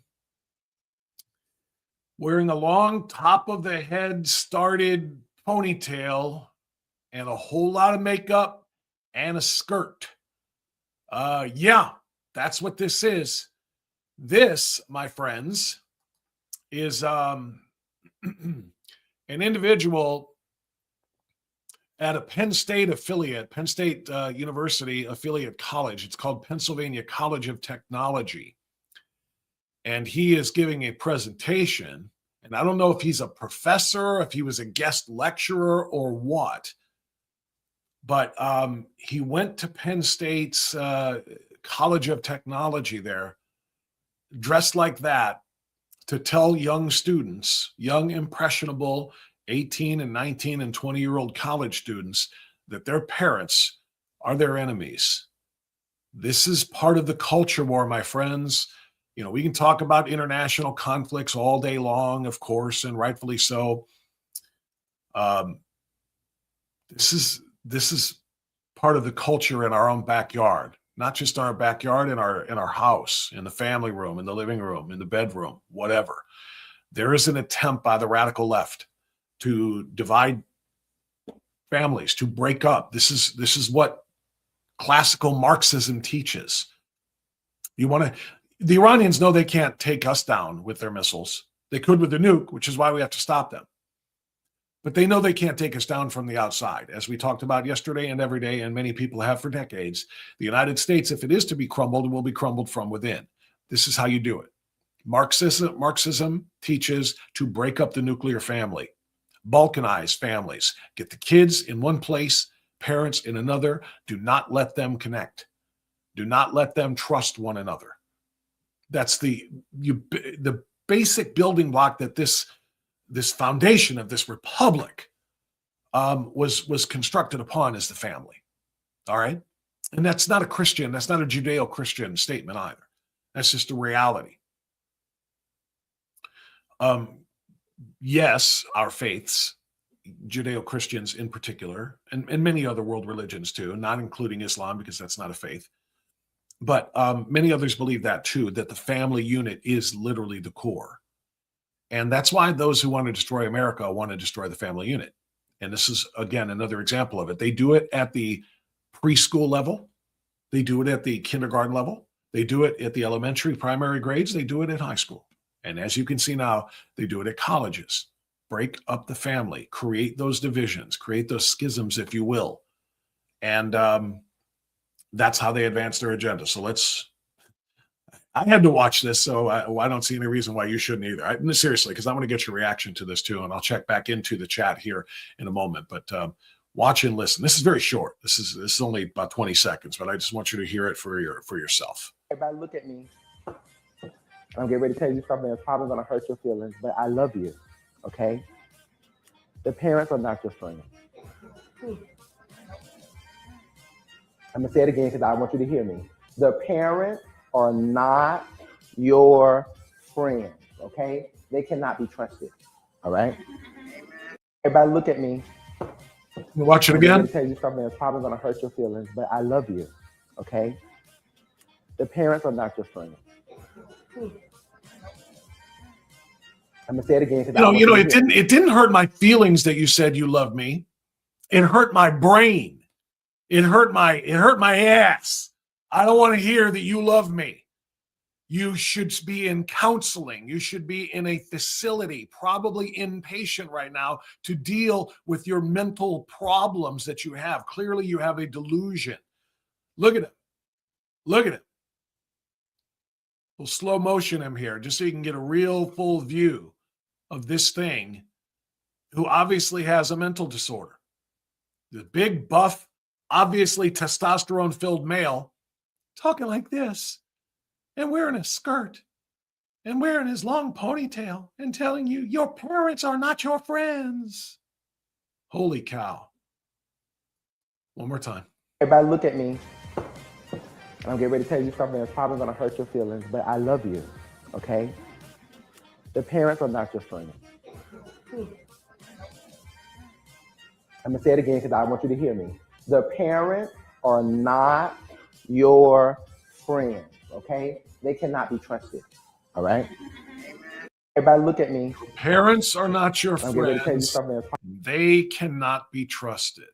wearing a long top of the head started ponytail and a whole lot of makeup and a skirt. Yeah, that's what this is. This, my friends, is an individual at a Penn State University affiliate college. It's called Pennsylvania College of Technology. And he is giving a presentation. And I don't know if he's a professor, if he was a guest lecturer or what. But he went to Penn State's College of Technology there, dressed like that, to tell young students, young, impressionable 18 and 19 and 20-year-old college students, that their parents are their enemies. This is part of the culture war, my friends. You know, we can talk about international conflicts all day long, of course, and rightfully so. This is part of the culture in our own backyard, not just our backyard, in our house, in the family room, in the living room, in the bedroom, whatever. There is an attempt by the radical left to divide families, to break up. This is what classical Marxism teaches. The Iranians know they can't take us down with their missiles. They could with the nuke, which is why we have to stop them. But they know they can't take us down from the outside. As we talked about yesterday and every day, and many people have for decades, the United States, if it is to be crumbled, will be crumbled from within. This is how you do it. Marxism teaches to break up the nuclear family, balkanize families, get the kids in one place, parents in another. Do not let them connect. Do not let them trust one another. That's the basic building block that this foundation of this republic was constructed upon, is the family. All right? And that's not a Christian, that's not a Judeo-Christian statement either. That's just a reality. Yes, our faiths, Judeo-Christians in particular, and many other world religions too, not including Islam, because that's not a faith. But many others believe that too, that the family unit is literally the core. And that's why those who want to destroy America want to destroy the family unit. And this is, again, another example of it. They do it at the preschool level. They do it at the kindergarten level. They do it at the elementary, primary grades. They do it at high school. And as you can see now, they do it at colleges. Break up the family, create those divisions, create those schisms, if you will. And that's how they advance their agenda. So I had to watch this, so I don't see any reason why you shouldn't either. Seriously, because I want to get your reaction to this too, and I'll check back into the chat here in a moment. But watch and listen. This is very short. This is only about 20 seconds, but I just want you to hear it for yourself. Everybody look at me. I'm getting ready to tell you something that's probably going to hurt your feelings, but I love you, okay? The parents are not your friends. I'm gonna say it again because I want you to hear me. The parents are not your friends, okay? They cannot be trusted. All right? Everybody look at me. You watch it I'm going again? to tell you something that's probably gonna hurt your feelings, but I love you. Okay? The parents are not your friends. I'm gonna say it again because It didn't hurt my feelings that you said you love me. It hurt my brain. It hurt my ass. I don't want to hear that you love me. You should be in counseling. You should be in a facility, probably inpatient right now, to deal with your mental problems that you have. Clearly, you have a delusion. Look at it. Look at it. We'll slow motion him here just so you can get a real full view of this thing who obviously has a mental disorder. The big, buff, obviously testosterone-filled male talking like this and wearing a skirt and wearing his long ponytail and telling you your parents are not your friends. Holy cow. One more time. Everybody look at me. I'm getting ready to tell you something that's probably gonna hurt your feelings, but I love you. Okay? The parents are not your friends. I'm gonna say it again because I want you to hear me. The parents are not your friends, okay? They cannot be trusted, all right? Everybody look at me. Parents are not your I'm getting ready to tell you friends. something They cannot be trusted.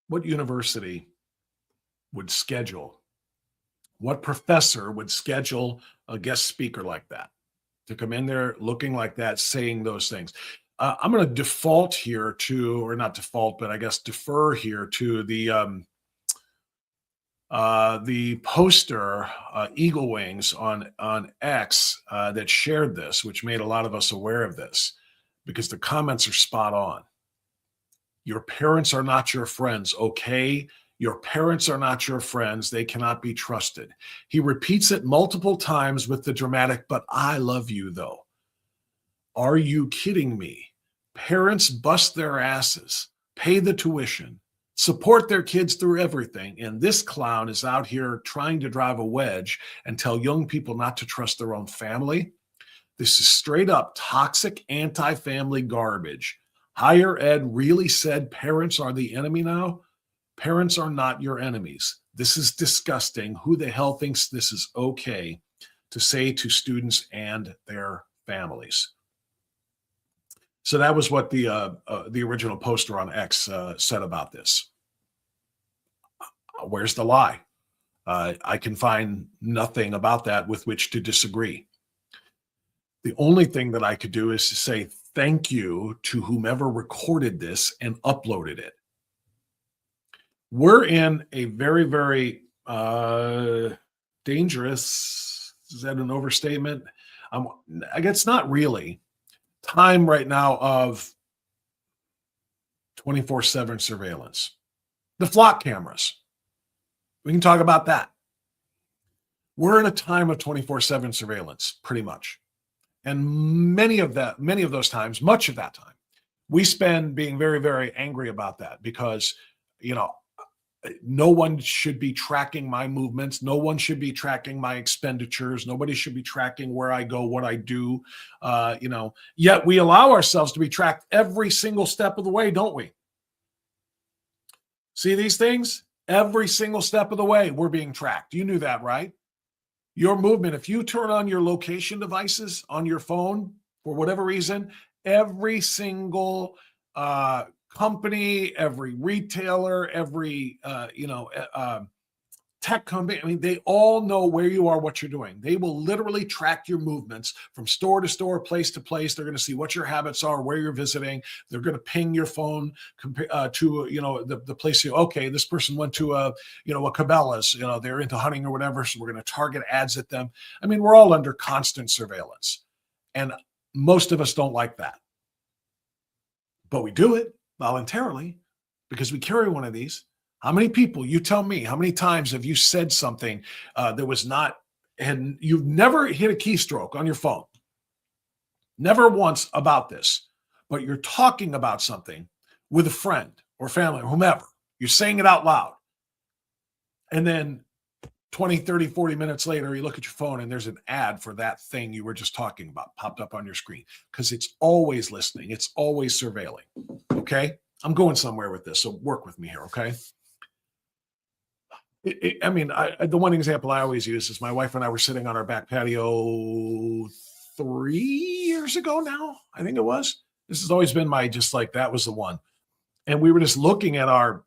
What university would schedule? What professor would schedule a guest speaker like that to come in there looking like that, saying those things? I'm going to default here to, or not default, but I guess defer here to the poster Eagle Wings on X that shared this, which made a lot of us aware of this, because the comments are spot on. Your parents are not your friends, okay? Your parents are not your friends. They cannot be trusted. He repeats it multiple times with the dramatic, but I love you, though. Are you kidding me? Parents bust their asses, pay the tuition, support their kids through everything, and this clown is out here trying to drive a wedge and tell young people not to trust their own family. This is straight up toxic anti-family garbage. Higher ed really said parents are the enemy now? Parents are not your enemies. This is disgusting. Who the hell thinks this is okay to say to students and their families? So that was what the original poster on X said about this. Where's the lie? I can find nothing about that with which to disagree. The only thing that I could do is to say thank you to whomever recorded this and uploaded it. We're in a very, very dangerous, is that an overstatement? I guess not really, time right now of 24/7 surveillance. The flock cameras. We can talk about that. We're in a time of 24/7 surveillance, pretty much. And much of that time, we spend being very, very angry about that because, no one should be tracking my movements. No one should be tracking my expenditures. Nobody should be tracking where I go, what I do. Yet we allow ourselves to be tracked every single step of the way, don't we? See these things? Every single step of the way, we're being tracked. You knew that, right? Your movement, if you turn on your location devices on your phone, for whatever reason, every single company, every retailer, every tech company, they all know where you are, what you're doing. They will literally track your movements from store to store, place to place. They're going to see what your habits are, where you're visiting. They're going to ping your phone to the place. Okay, this person went to a Cabela's. They're into hunting or whatever, so we're going to target ads at them. I mean, we're all under constant surveillance, and most of us don't like that, but we do it voluntarily because we carry one of these. How many people, you tell me, how many times have you said something that was not, and you've never hit a keystroke on your phone? Never once about this. but you're talking about something with a friend or family or whomever. You're saying it out loud. And then 20, 30, 40 minutes later, you look at your phone and there's an ad for that thing you were just talking about popped up on your screen, because it's always listening. It's always surveilling. Okay. I'm going somewhere with this, so work with me here. Okay. The one example I always use is my wife and I were sitting on our back patio 3 years ago now. I think it was. This has always been that was the one. And we were just looking at our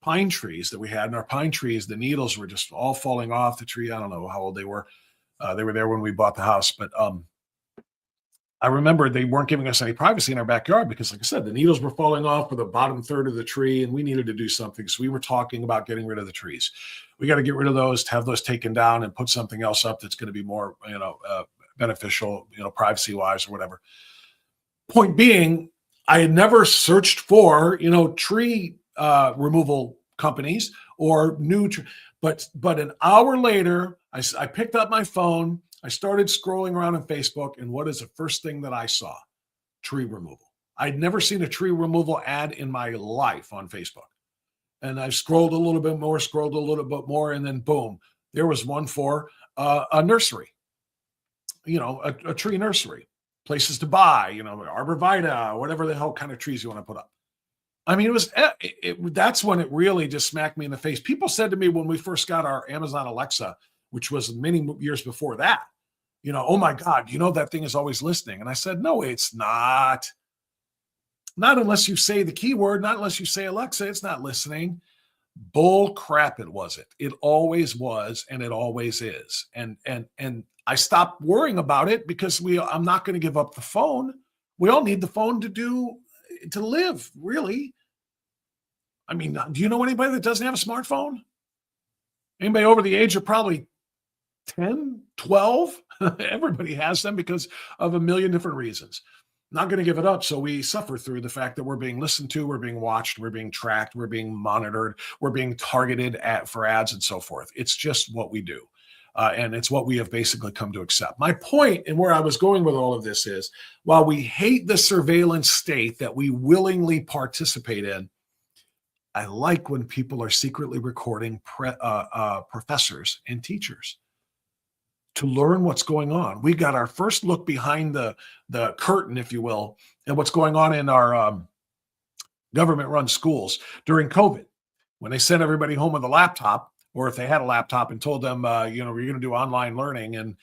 pine trees that we had. And our pine trees, the needles were just all falling off the tree. I don't know how old they were. They were there when we bought the house. But I remember they weren't giving us any privacy in our backyard because, like I said, the needles were falling off for the bottom third of the tree, and we needed to do something. So we were talking about getting rid of the trees. We got to get rid of those, to have those taken down and put something else up that's going to be more, beneficial, privacy-wise or whatever. Point being, I had never searched for, tree removal companies or new, but an hour later, I picked up my phone. I started scrolling around on Facebook, and what is the first thing that I saw? Tree removal. I'd never seen a tree removal ad in my life on Facebook. And I scrolled a little bit more, and then boom, there was one for a nursery, a tree nursery, places to buy, arborvitae, whatever the hell kind of trees you want to put up. I mean, that's when it really just smacked me in the face. People said to me when we first got our Amazon Alexa, which was many years before that, oh my God, that thing is always listening. And I said, no, it's not. Not unless you say the keyword, not unless you say Alexa, it's not listening. Bull crap, it wasn't. It always was, and it always is. And I stopped worrying about it because I'm not going to give up the phone. We all need the phone to live, really. I mean, do you know anybody that doesn't have a smartphone? Anybody over the age of probably 10, 12? Everybody has them because of a million different reasons. Not going to give it up. So we suffer through the fact that we're being listened to, we're being watched, we're being tracked, we're being monitored, we're being targeted for ads and so forth. It's just what we do. And it's what we have basically come to accept. My point, and where I was going with all of this, is while we hate the surveillance state that we willingly participate in, I like when people are secretly recording professors and teachers to learn what's going on. We got our first look behind the curtain, if you will, and what's going on in our government-run schools during COVID, when they sent everybody home with a laptop, or if they had a laptop and told them, we're going to do online learning, and,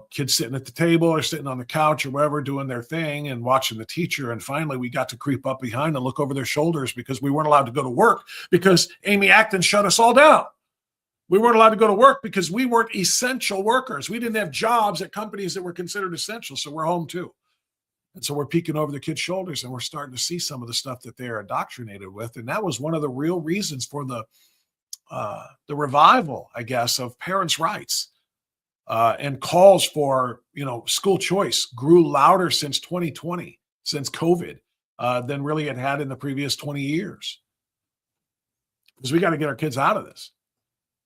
kids sitting at the table or sitting on the couch or wherever doing their thing and watching the teacher. And finally, we got to creep up behind and look over their shoulders because we weren't allowed to go to work because Amy Acton shut us all down. We weren't allowed to go to work because we weren't essential workers. We didn't have jobs at companies that were considered essential, so we're home too. And so we're peeking over the kids' shoulders, and we're starting to see some of the stuff that they're indoctrinated with. And that was one of the real reasons for the revival, I guess, of parents' rights and calls for, school choice grew louder since 2020, since COVID, than really it had in the previous 20 years. Because we got to get our kids out of this.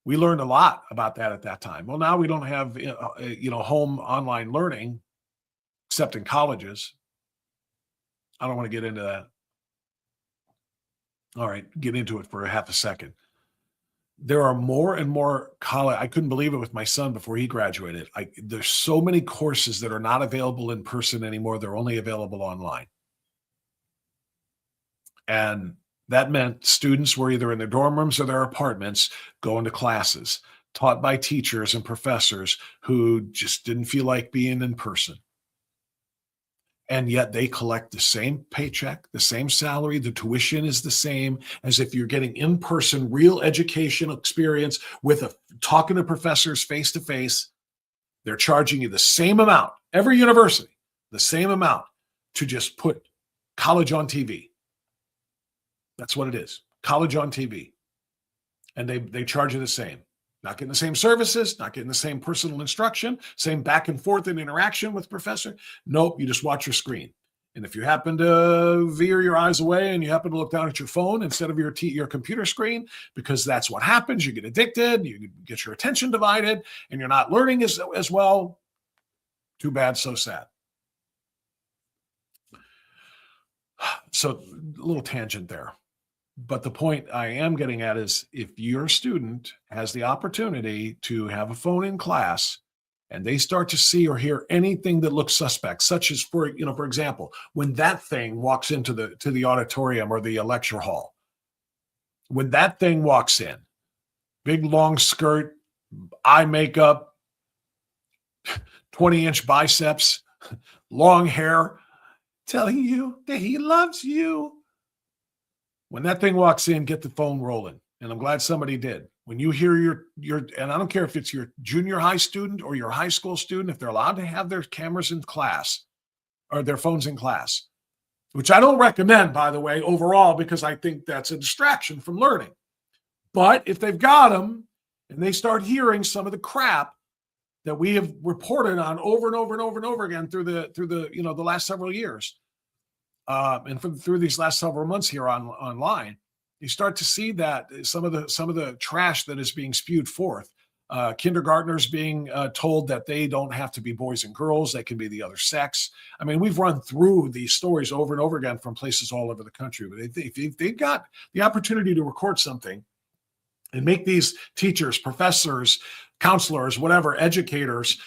We learned a lot about that at that time. Well, now we don't have, home online learning, except in colleges. I don't want to get into that. All right, get into it for a half a second. There are more and more college. I couldn't believe it with my son before he graduated. There's so many courses that are not available in person anymore. They're only available online. And that meant students were either in their dorm rooms or their apartments going to classes taught by teachers and professors who just didn't feel like being in person. And yet they collect the same paycheck, the same salary. The tuition is the same as if you're getting in-person, real educational experience with talking to professors face to face. They're charging you the same amount, every university, the same amount to just put college on TV. That's what it is. College on TV. And they charge you the same. Not getting the same services, not getting the same personal instruction, same back and forth and interaction with professor. Nope, you just watch your screen. And if you happen to veer your eyes away and you happen to look down at your phone instead of your computer screen, because that's what happens, you get addicted, you get your attention divided, and you're not learning as well. Too bad, so sad. So a little tangent there. But the point I am getting at is if your student has the opportunity to have a phone in class and they start to see or hear anything that looks suspect, such as, for example, when that thing walks into the auditorium or the lecture hall, when that thing walks in, big long skirt, eye makeup, 20-inch biceps, long hair, telling you that he loves you. When that thing walks in, get the phone rolling. And I'm glad somebody did. When you hear your, and I don't care if it's your junior high student or your high school student, if they're allowed to have their cameras in class or their phones in class, which I don't recommend, by the way, overall, because I think that's a distraction from learning. But if they've got them and they start hearing some of the crap that we have reported on over and over and over and over again through the last several years, and through these last several months here online, you start to see that some of the trash that is being spewed forth. Kindergartners being told that they don't have to be boys and girls; they can be the other sex. I mean, we've run through these stories over and over again from places all over the country. But if they've got the opportunity to record something and make these teachers, professors, counselors, whatever, educators,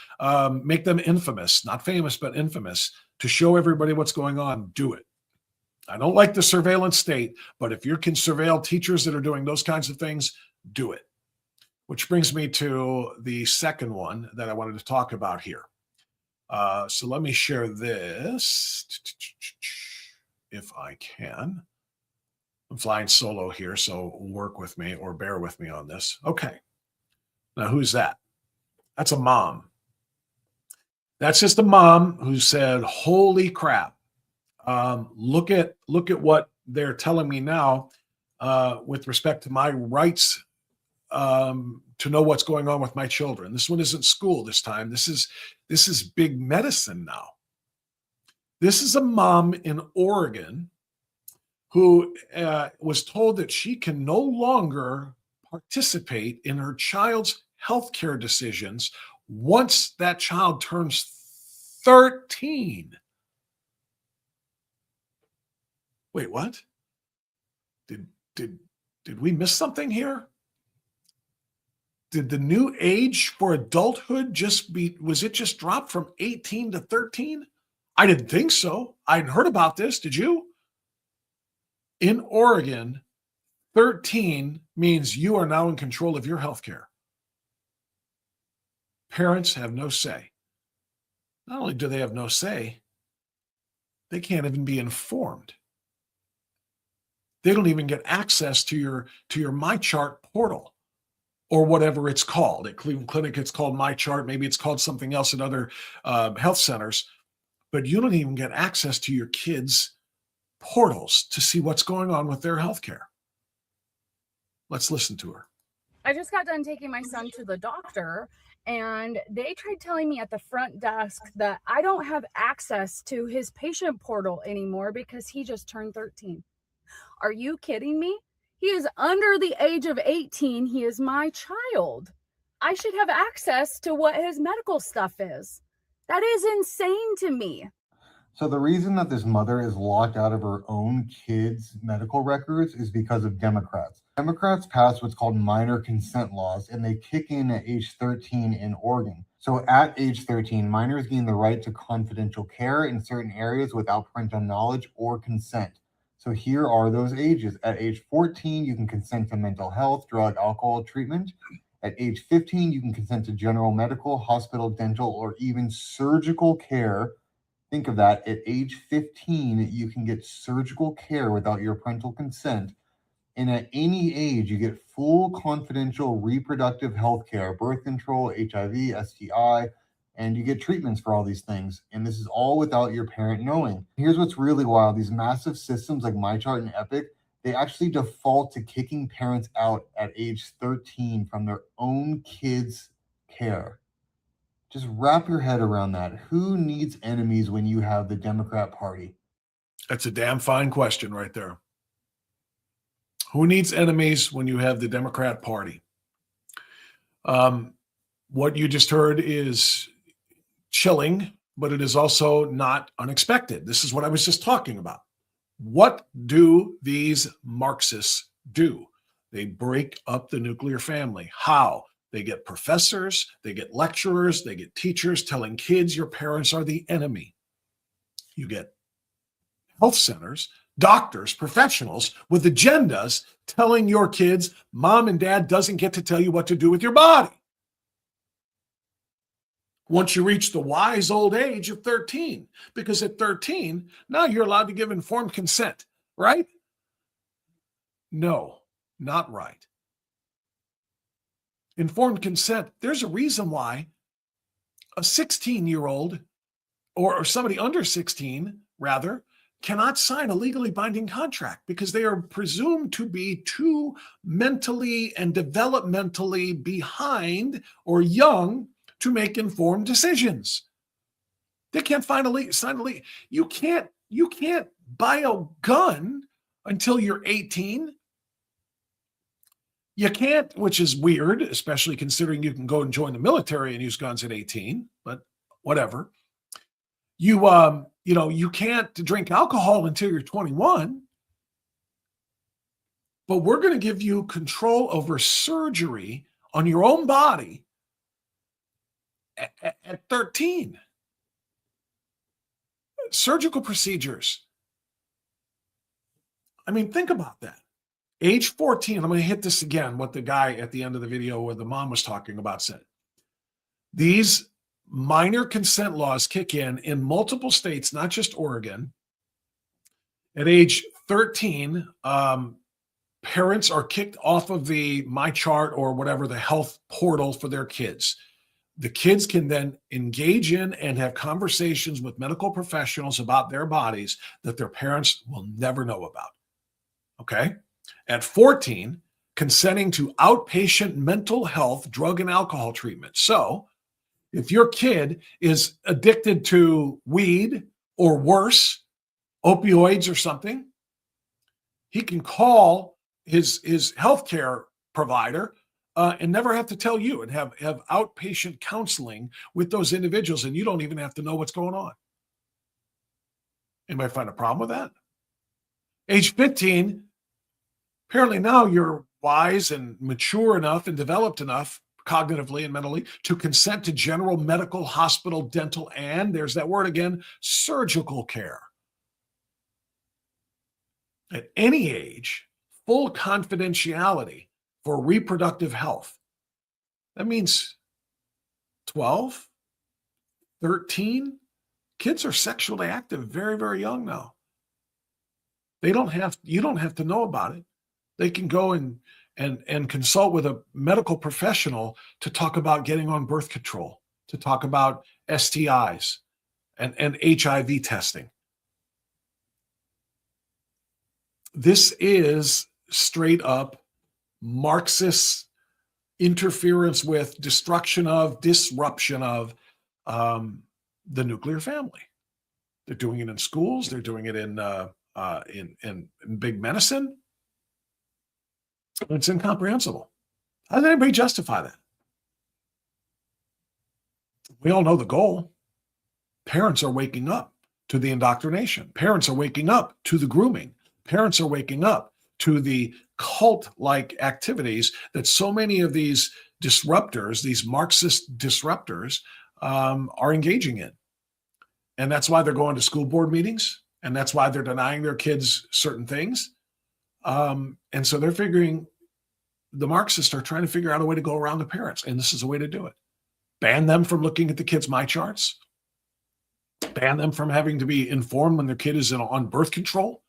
make them infamous, not famous, but infamous, to show everybody what's going on, do it. I don't like the surveillance state, but if you can surveil teachers that are doing those kinds of things, do it. Which brings me to the second one that I wanted to talk about here. So let me share this if I can. I'm flying solo here, so work with me or bear with me on this. Okay. Now, who's that? That's a mom. That's just a mom who said, holy crap. Look at what they're telling me now with respect to my rights to know what's going on with my children. This one isn't school this time. This is big medicine now. This is a mom in Oregon who was told that she can no longer participate in her child's healthcare decisions once that child turns 13. Wait, what? Did we miss something here? Did the new age for adulthood was it just dropped from 18 to 13? I didn't think so. I hadn't heard about this. Did you? In Oregon, 13 means you are now in control of your health care. Parents have no say. Not only do they have no say, they can't even be informed. They don't even get access to your MyChart portal or whatever it's called. At Cleveland Clinic, it's called MyChart. Maybe it's called something else at other health centers. But you don't even get access to your kids' portals to see what's going on with their health care. Let's listen to her. I just got done taking my son to the doctor, and they tried telling me at the front desk that I don't have access to his patient portal anymore because he just turned 13. Are you kidding me? He is under the age of 18. He is my child. I should have access to what his medical stuff is. That is insane to me. So the reason that this mother is locked out of her own kids' medical records is because of Democrats. Democrats passed what's called minor consent laws, and they kick in at age 13 in Oregon. So at age 13, minors gain the right to confidential care in certain areas without parental knowledge or consent. So here are those ages. At age 14, you can consent to mental health, drug, alcohol treatment. At age 15, you can consent to general medical, hospital, dental, or even surgical care. Think of that. At age 15, you can get surgical care without your parental consent. And at any age, you get full confidential reproductive health care, birth control, HIV, STI, and you get treatments for all these things. And this is all without your parent knowing. Here's what's really wild. These massive systems like MyChart and Epic, they actually default to kicking parents out at age 13 from their own kids' care. Just wrap your head around that. Who needs enemies when you have the Democrat Party? That's a damn fine question right there. Who needs enemies when you have the Democrat Party? What you just heard is chilling, but it is also not unexpected. This is what I was just talking about. What do these Marxists do? They break up the nuclear family. How? They get professors, they get lecturers, they get teachers telling kids your parents are the enemy. You get health centers, doctors, professionals with agendas telling your kids mom and dad doesn't get to tell you what to do with your body. Once you reach the wise old age of 13, because at 13, now you're allowed to give informed consent, right? No, not right. Informed consent, there's a reason why a 16-year-old or somebody under 16, rather, cannot sign a legally binding contract because they are presumed to be too mentally and developmentally behind or young to make informed decisions. They can't sign a legal. You can't buy a gun until you're 18. You can't, which is weird, especially considering you can go and join the military and use guns at 18, but whatever. You can't drink alcohol until you're 21. But we're going to give you control over surgery on your own body at 13. Surgical procedures. I mean, think about that. Age 14, I'm going to hit this again, what the guy at the end of the video where the mom was talking about said. These minor consent laws kick in multiple states, not just Oregon. At age 13, parents are kicked off of the MyChart or whatever, the health portal for their kids. The kids can then engage in and have conversations with medical professionals about their bodies that their parents will never know about. Okay? At 14, consenting to outpatient mental health, drug and alcohol treatment. So if your kid is addicted to weed or worse, opioids or something, he can call his healthcare provider and never have to tell you and have outpatient counseling with those individuals, and you don't even have to know what's going on. Anybody find a problem with that? Age 15, apparently now you're wise and mature enough and developed enough cognitively and mentally to consent to general medical, hospital, dental, and there's that word again, surgical care. At any age, full confidentiality for reproductive health. That means 12, 13. Kids are sexually active very, very young now. You don't have to know about it. They can go and consult with a medical professional to talk about getting on birth control, to talk about STIs and HIV testing. This is straight up Marxist interference with, destruction of, disruption of the nuclear family. They're doing it in schools. They're doing it in big medicine. It's incomprehensible. How does anybody justify that? We all know the goal. Parents are waking up to the indoctrination. Parents are waking up to the grooming. Parents are waking up to the cult-like activities that so many of these disruptors, these Marxist disruptors, are engaging in. And that's why they're going to school board meetings, and that's why they're denying their kids certain things. And so they're figuring, the Marxists are trying to figure out a way to go around the parents, and this is a way to do it. Ban them from looking at the kids' MyCharts. Ban them from having to be informed when their kid is on birth control.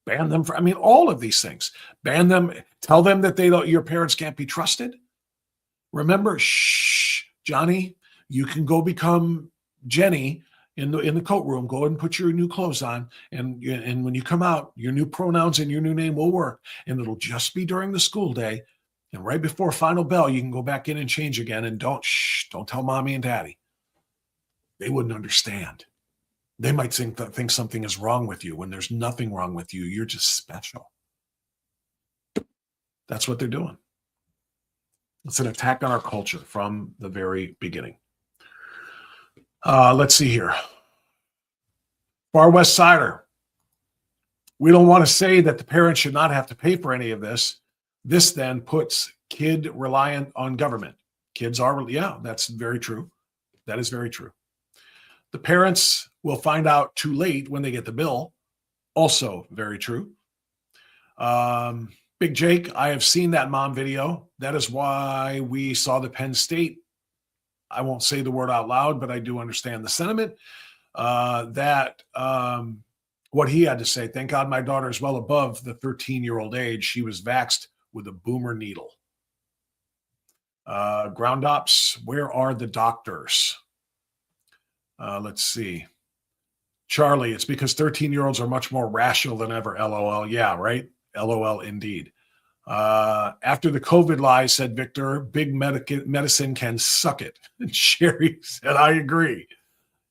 Ban them from, all of these things. Ban them, tell them that your parents can't be trusted. Remember, shh, Johnny, you can go become Jenny in the coat room. Go ahead and put your new clothes on, and when you come out, your new pronouns and your new name will work, and it'll just be during the school day, and right before final bell, you can go back in and change again, and don't tell mommy and daddy. They wouldn't understand. They might think something is wrong with you when there's nothing wrong with you. You're just special. That's what they're doing. It's an attack on our culture from the very beginning. Let's see here. Far West Sider. We don't want to say that the parents should not have to pay for any of this. This then puts kid reliant on government. Kids are, yeah, that's very true. That is very true. The parents will find out too late when they get the bill. Also very true. Big Jake, I have seen that mom video. That is why we saw the Penn State. I won't say the word out loud, but I do understand the sentiment. What he had to say, thank God my daughter is well above the 13-year-old age. She was vaxxed with a boomer needle. Ground ops, where are the doctors? Let's see. Charlie, it's because 13-year-olds are much more rational than ever. LOL. Yeah, right? LOL indeed. After the COVID lies, said Victor, big medicine can suck it. And Sherry said, I agree.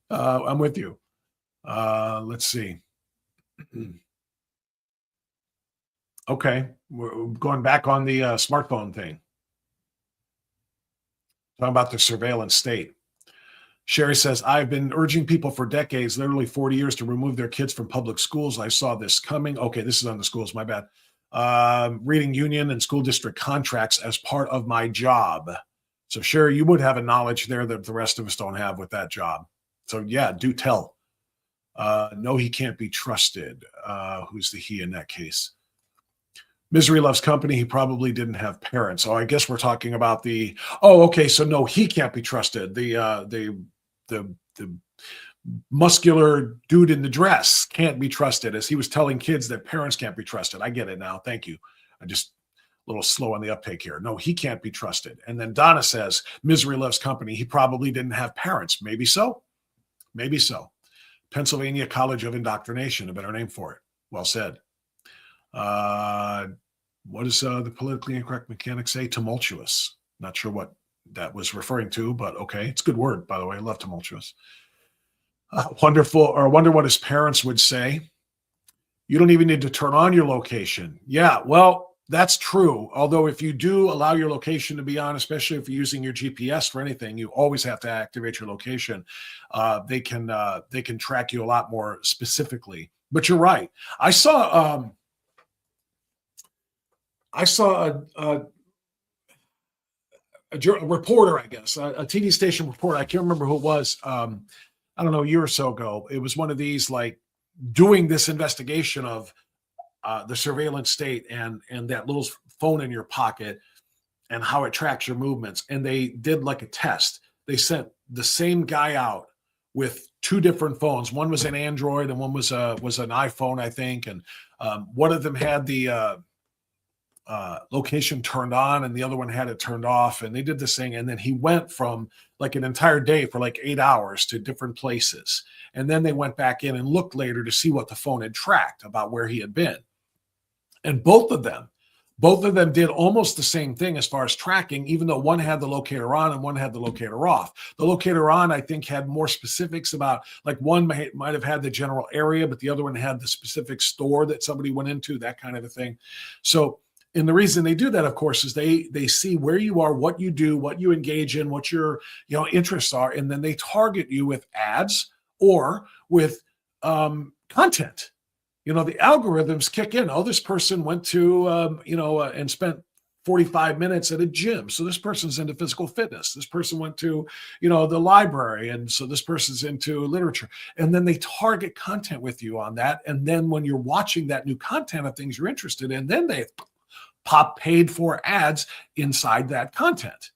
I'm with you. Let's see. Okay, we're going back on the smartphone thing. Talking about the surveillance state. Sherry says, I've been urging people for decades, literally 40 years, to remove their kids from public schools. I saw this coming. Okay, this is on the schools, my bad. Reading union and school district contracts as part of my job. So Sherry, you would have a knowledge there that the rest of us don't have with that job. So yeah, do tell. No, he can't be trusted. Who's the he in that case? Misery loves company. He probably didn't have parents. Oh, I guess we're talking about the. Oh, okay. So no, he can't be trusted. The muscular dude in the dress can't be trusted, as he was telling kids that parents can't be trusted. I get it now. Thank you. I just a little slow on the uptake here. No, he can't be trusted. And then Donna says, misery loves company. He probably didn't have parents. Maybe so. Maybe so. Pennsylvania College of Indoctrination, a better name for it. Well said. What does the politically incorrect mechanic say? Tumultuous. Not sure what that was referring to, but okay. It's a good word, by the way. I love tumultuous. Wonderful, or I wonder what his parents would say. You don't even need to turn on your location. Yeah, well, that's true. Although if you do allow your location to be on, especially if you're using your GPS for anything, you always have to activate your location. They can track you a lot more specifically. But you're right. I saw a reporter, I guess, a TV station reporter. I can't remember who it was. I don't know, a year or so ago. It was one of these, like, doing this investigation of the surveillance state and that little phone in your pocket and how it tracks your movements. And they did like a test. They sent the same guy out with two different phones. One was an Android and one was an iPhone, I think. And one of them had the location turned on and the other one had it turned off, and they did this thing. And then he went from like an entire day for like 8 hours to different places. And then they went back in and looked later to see what the phone had tracked about where he had been. And both of them did almost the same thing as far as tracking, even though one had the locator on and one had the locator off. The locator on, I think, had more specifics about, like, one might have had the general area, but the other one had the specific store that somebody went into, that kind of a thing. So, and the reason they do that, of course, is they see where you are, what you do, what you engage in, what your interests are, and then they target you with ads or with content. The algorithms kick in. Oh, this person went to and spent 45 minutes at a gym, so this person's into physical fitness. This person went to the library, and so this person's into literature. And then they target content with you on that. And then when you're watching that new content of things you're interested in, then they pop paid for ads inside that content.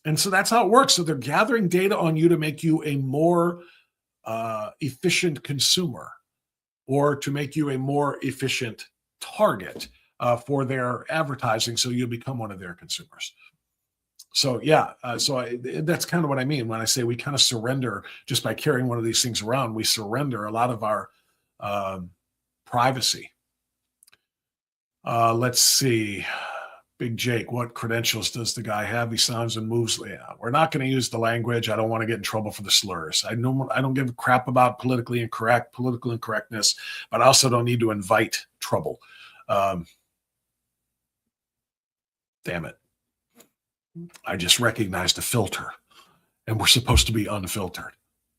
And so that's how it works. So they're gathering data on you to make you a more efficient consumer, or to make you a more efficient target for their advertising, so you become one of their consumers. So yeah, that's kind of what I mean when I say we kind of surrender just by carrying one of these things around. We surrender a lot of our privacy. Let's see. Big Jake, what credentials does the guy have? He sounds and moves. Yeah, we're not going to use the language. I don't want to get in trouble for the slurs. I don't give a crap about political incorrectness, but I also don't need to invite trouble. Damn it. I just recognized a filter, and we're supposed to be unfiltered.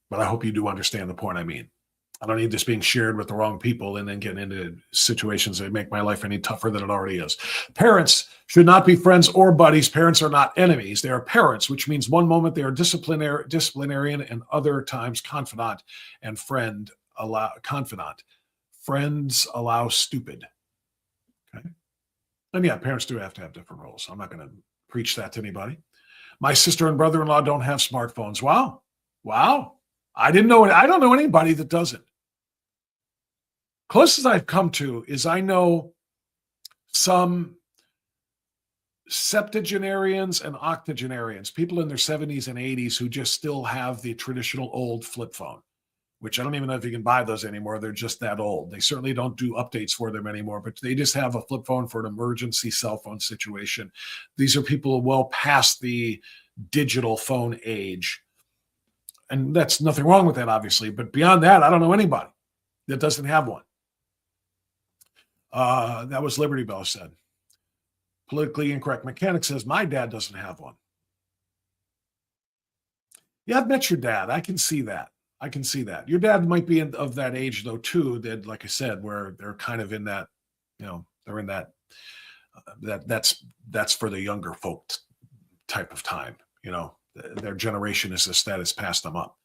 But I hope you do understand the point I mean. I don't need this being shared with the wrong people and then getting into situations that make my life any tougher than it already is. Parents should not be friends or buddies. Parents are not enemies. They are parents, which means one moment they are disciplinarian and other times confidant and friend allow confidant. Friends allow stupid. Okay. And yeah, parents do have to have different roles. I'm not going to preach that to anybody. My sister and brother-in-law don't have smartphones. Wow. I don't know anybody that doesn't. Closest I've come to is I know some septuagenarians and octogenarians, people in their 70s and 80s who just still have the traditional old flip phone, which I don't even know if you can buy those anymore. They're just that old. They certainly don't do updates for them anymore, but they just have a flip phone for an emergency cell phone situation. These are people well past the digital phone age. And that's nothing wrong with that, obviously. But beyond that, I don't know anybody that doesn't have one. That was Liberty Bell said. Politically incorrect mechanic says, my dad doesn't have one. Yeah, I've met your dad. I can see that. Your dad might be of that age, though, too, that, like I said, where they're kind of in that, they're in that, that's for the younger folk type of time. Their generation is this that has passed them up.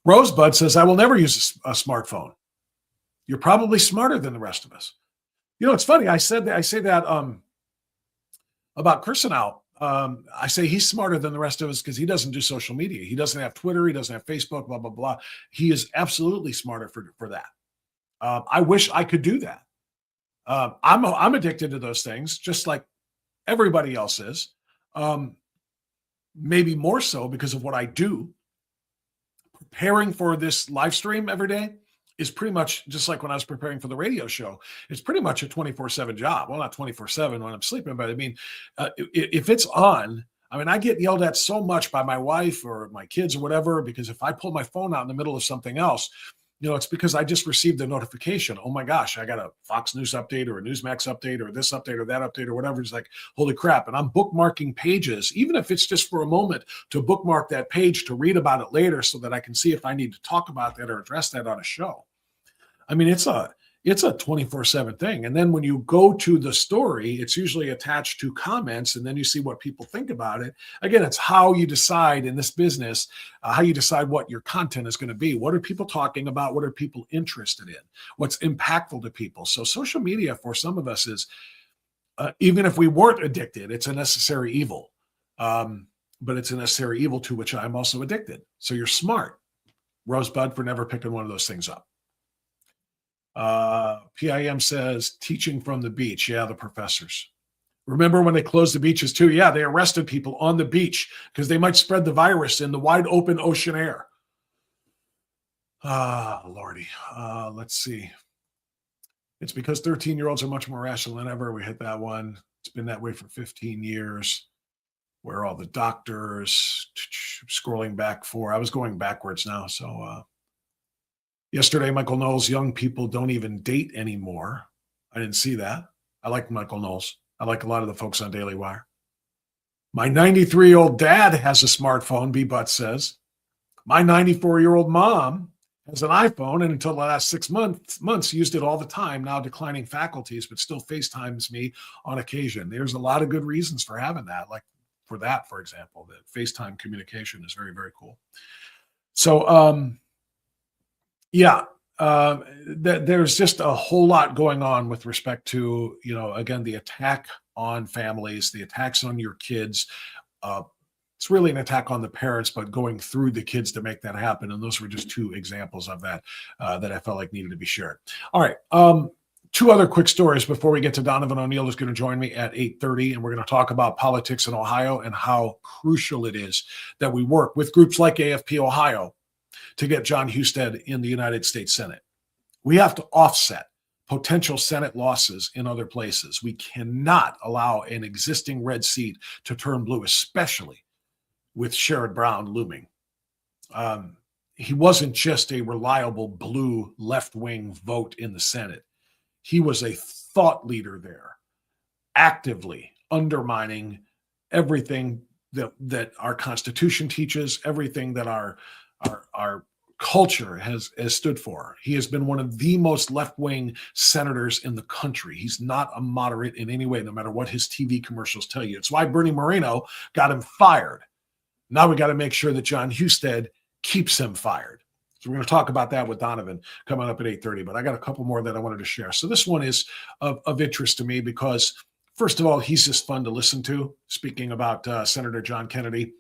Rosebud says, I will never use a smartphone. You're probably smarter than the rest of us. It's funny. I say that about Kirstenau. I say he's smarter than the rest of us because he doesn't do social media. He doesn't have Twitter. He doesn't have Facebook, blah, blah, blah. He is absolutely smarter for that. I wish I could do that. I'm addicted to those things, just like everybody else is. Maybe more so because of what I do. Preparing for this live stream every day is pretty much just like when I was preparing for the radio show. It's pretty much a 24/7 job. Well, not 24/7 when I'm sleeping, but I mean, if it's on, I get yelled at so much by my wife or my kids or whatever, because if I pull my phone out in the middle of something else, it's because I just received a notification. Oh my gosh, I got a Fox News update or a Newsmax update or this update or that update or whatever. It's like, holy crap. And I'm bookmarking pages, even if it's just for a moment, to bookmark that page to read about it later so that I can see if I need to talk about that or address that on a show. It's a 24/7 thing. And then when you go to the story, it's usually attached to comments, and then you see what people think about it. Again, it's how you decide in this business, how you decide what your content is going to be. What are people talking about? What are people interested in? What's impactful to people? So social media for some of us is, even if we weren't addicted, it's a necessary evil. But it's a necessary evil to which I'm also addicted. So you're smart, Rosebud, for never picking one of those things up. PIM says teaching from the beach. Yeah, the professors. Remember when they closed the beaches too? Yeah, they arrested people on the beach because they might spread the virus in the wide open ocean air. Lordy. Let's see. It's because 13-year-olds are much more rational than ever. We hit that one. It's been that way for 15 years. Where are all the doctors? Scrolling back I was going backwards now. So, yesterday, Michael Knowles, young people don't even date anymore. I didn't see that. I like Michael Knowles. I like a lot of the folks on Daily Wire. My 93-year-old dad has a smartphone, B-Butt says. My 94-year-old mom has an iPhone, and until the last 6 months used it all the time, now declining faculties, but still FaceTimes me on occasion. There's a lot of good reasons for having that. Like for that, for example, that FaceTime communication is very, very cool. So, there's just a whole lot going on with respect to, again, the attack on families, the attacks on your kids. It's really an attack on the parents, but going through the kids to make that happen. And those were just two examples of that that I felt like needed to be shared. All right. Two other quick stories before we get to Donovan O'Neill, who's going to join me at 8:30. And we're going to talk about politics in Ohio and how crucial it is that we work with groups like AFP Ohio to get John Husted in the United States Senate. We have to offset potential Senate losses in other places. We cannot allow an existing red seat to turn blue, especially with Sherrod Brown looming. He wasn't just a reliable blue left-wing vote in the Senate. He was a thought leader there, actively undermining everything that our Constitution teaches, everything that our culture has stood for. He has been one of the most left-wing senators in the country. He's not a moderate in any way, no matter what his TV commercials tell you. It's why Bernie Moreno got him fired. Now we got to make sure that John Husted keeps him fired. So we're going to talk about that with Donovan coming up at 8:30, but I got a couple more that I wanted to share. So this one is of interest to me because, first of all, he's just fun to listen to, speaking about Senator John Kennedy.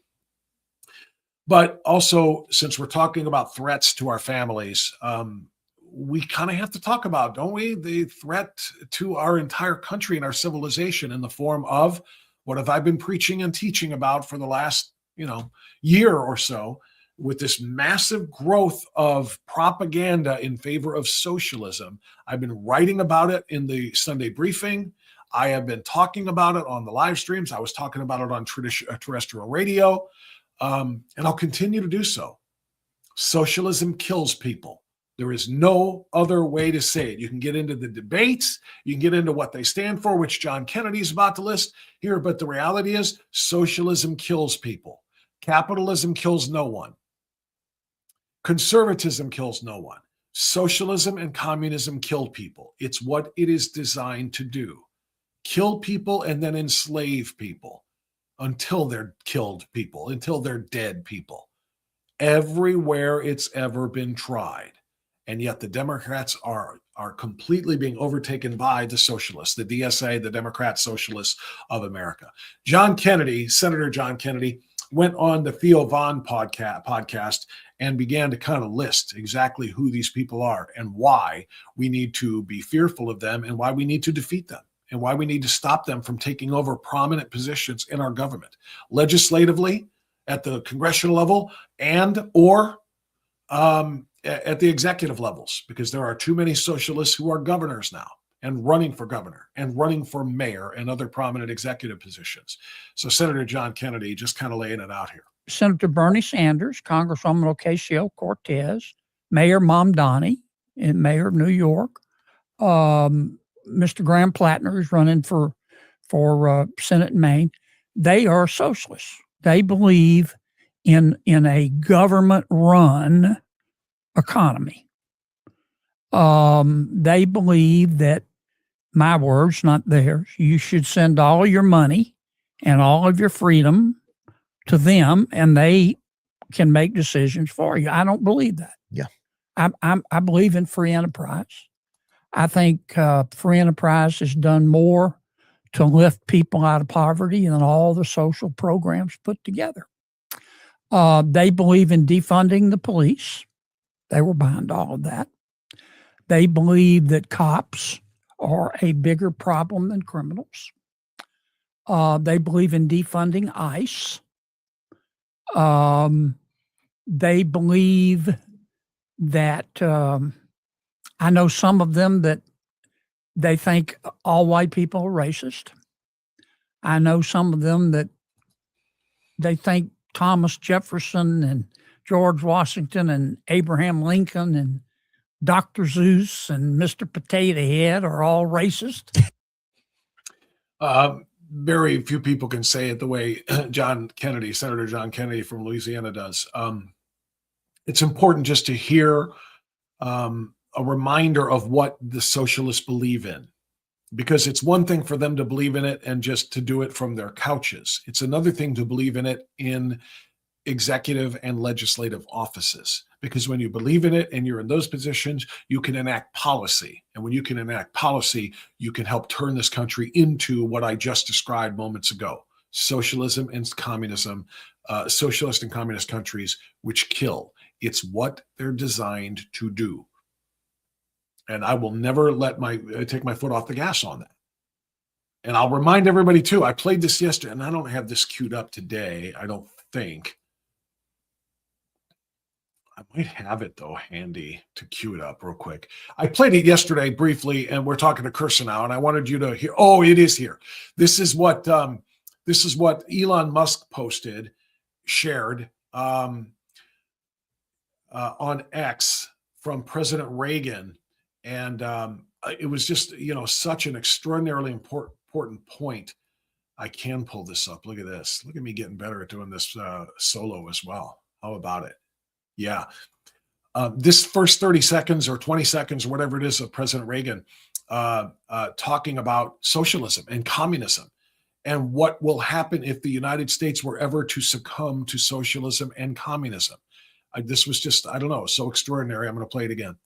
But also, since we're talking about threats to our families, we kind of have to talk about, don't we, the threat to our entire country and our civilization in the form of what have I been preaching and teaching about for the last, year or so, with this massive growth of propaganda in favor of socialism. I've been writing about it in the Sunday briefing. I have been talking about it on the live streams. I was talking about it on terrestrial radio, and I'll continue to do so. Socialism kills people. There is no other way to say it. You can get into the debates. You can get into what they stand for, which John Kennedy is about to list here. But the reality is socialism kills people. Capitalism kills no one. Conservatism kills no one. Socialism and communism kill people. It's what it is designed to do. Kill people and then enslave people until they're killed people, until they're dead people. Everywhere it's ever been tried. And yet the Democrats are completely being overtaken by the socialists, the DSA, the Democrat Socialists of America. John Kennedy, Senator John Kennedy, went on the Theo Von podcast and began to kind of list exactly who these people are and why we need to be fearful of them and why we need to defeat them and why we need to stop them from taking over prominent positions in our government, legislatively, at the congressional level, and or at the executive levels, because there are too many socialists who are governors now and running for governor and running for mayor and other prominent executive positions. So Senator John Kennedy just kind of laying it out here. Senator Bernie Sanders, Congresswoman Ocasio-Cortez, Mayor Mamdani, and Mayor of New York. Mr. Graham Plattner is running for Senate in Maine. They are socialists. They believe in a government-run economy. They believe that, my words, not theirs, you should send all your money and all of your freedom to them, and they can make decisions for you. I don't believe that. Yeah. I believe in free enterprise. I think free enterprise has done more to lift people out of poverty than all the social programs put together. They believe in defunding the police. They were behind all of that. They believe that cops are a bigger problem than criminals. They believe in defunding ICE. They believe that, I know some of them that they think all white people are racist. I know some of them that they think Thomas Jefferson and George Washington and Abraham Lincoln and Dr. Zeus and Mr. Potato Head are all racist. Very few people can say it the way John Kennedy, Senator John Kennedy from Louisiana does. It's important just to hear a reminder of what the socialists believe in, because it's one thing for them to believe in it and just to do it from their couches. It's another thing to believe in it in executive and legislative offices, because when you believe in it and you're in those positions, you can enact policy. And when you can enact policy, you can help turn this country into what I just described moments ago: socialism and communism, socialist and communist countries which kill. It's what they're designed to do. And I will never let take my foot off the gas on that. And I'll remind everybody too, I played this yesterday, and I don't have this queued up today, I don't think. I might have it though handy to queue it up real quick. I played it yesterday briefly, and we're talking to Cursor now, and I wanted you to hear. Oh, it is here. This is what Elon Musk shared on X from President Reagan. And it was just, such an extraordinarily important point. I can pull this up. Look at this. Look at me getting better at doing this solo as well. How about it? Yeah. This first 30 seconds or 20 seconds or whatever it is of President Reagan talking about socialism and communism and what will happen if the United States were ever to succumb to socialism and communism. This was just, I don't know, so extraordinary. I'm going to play it again.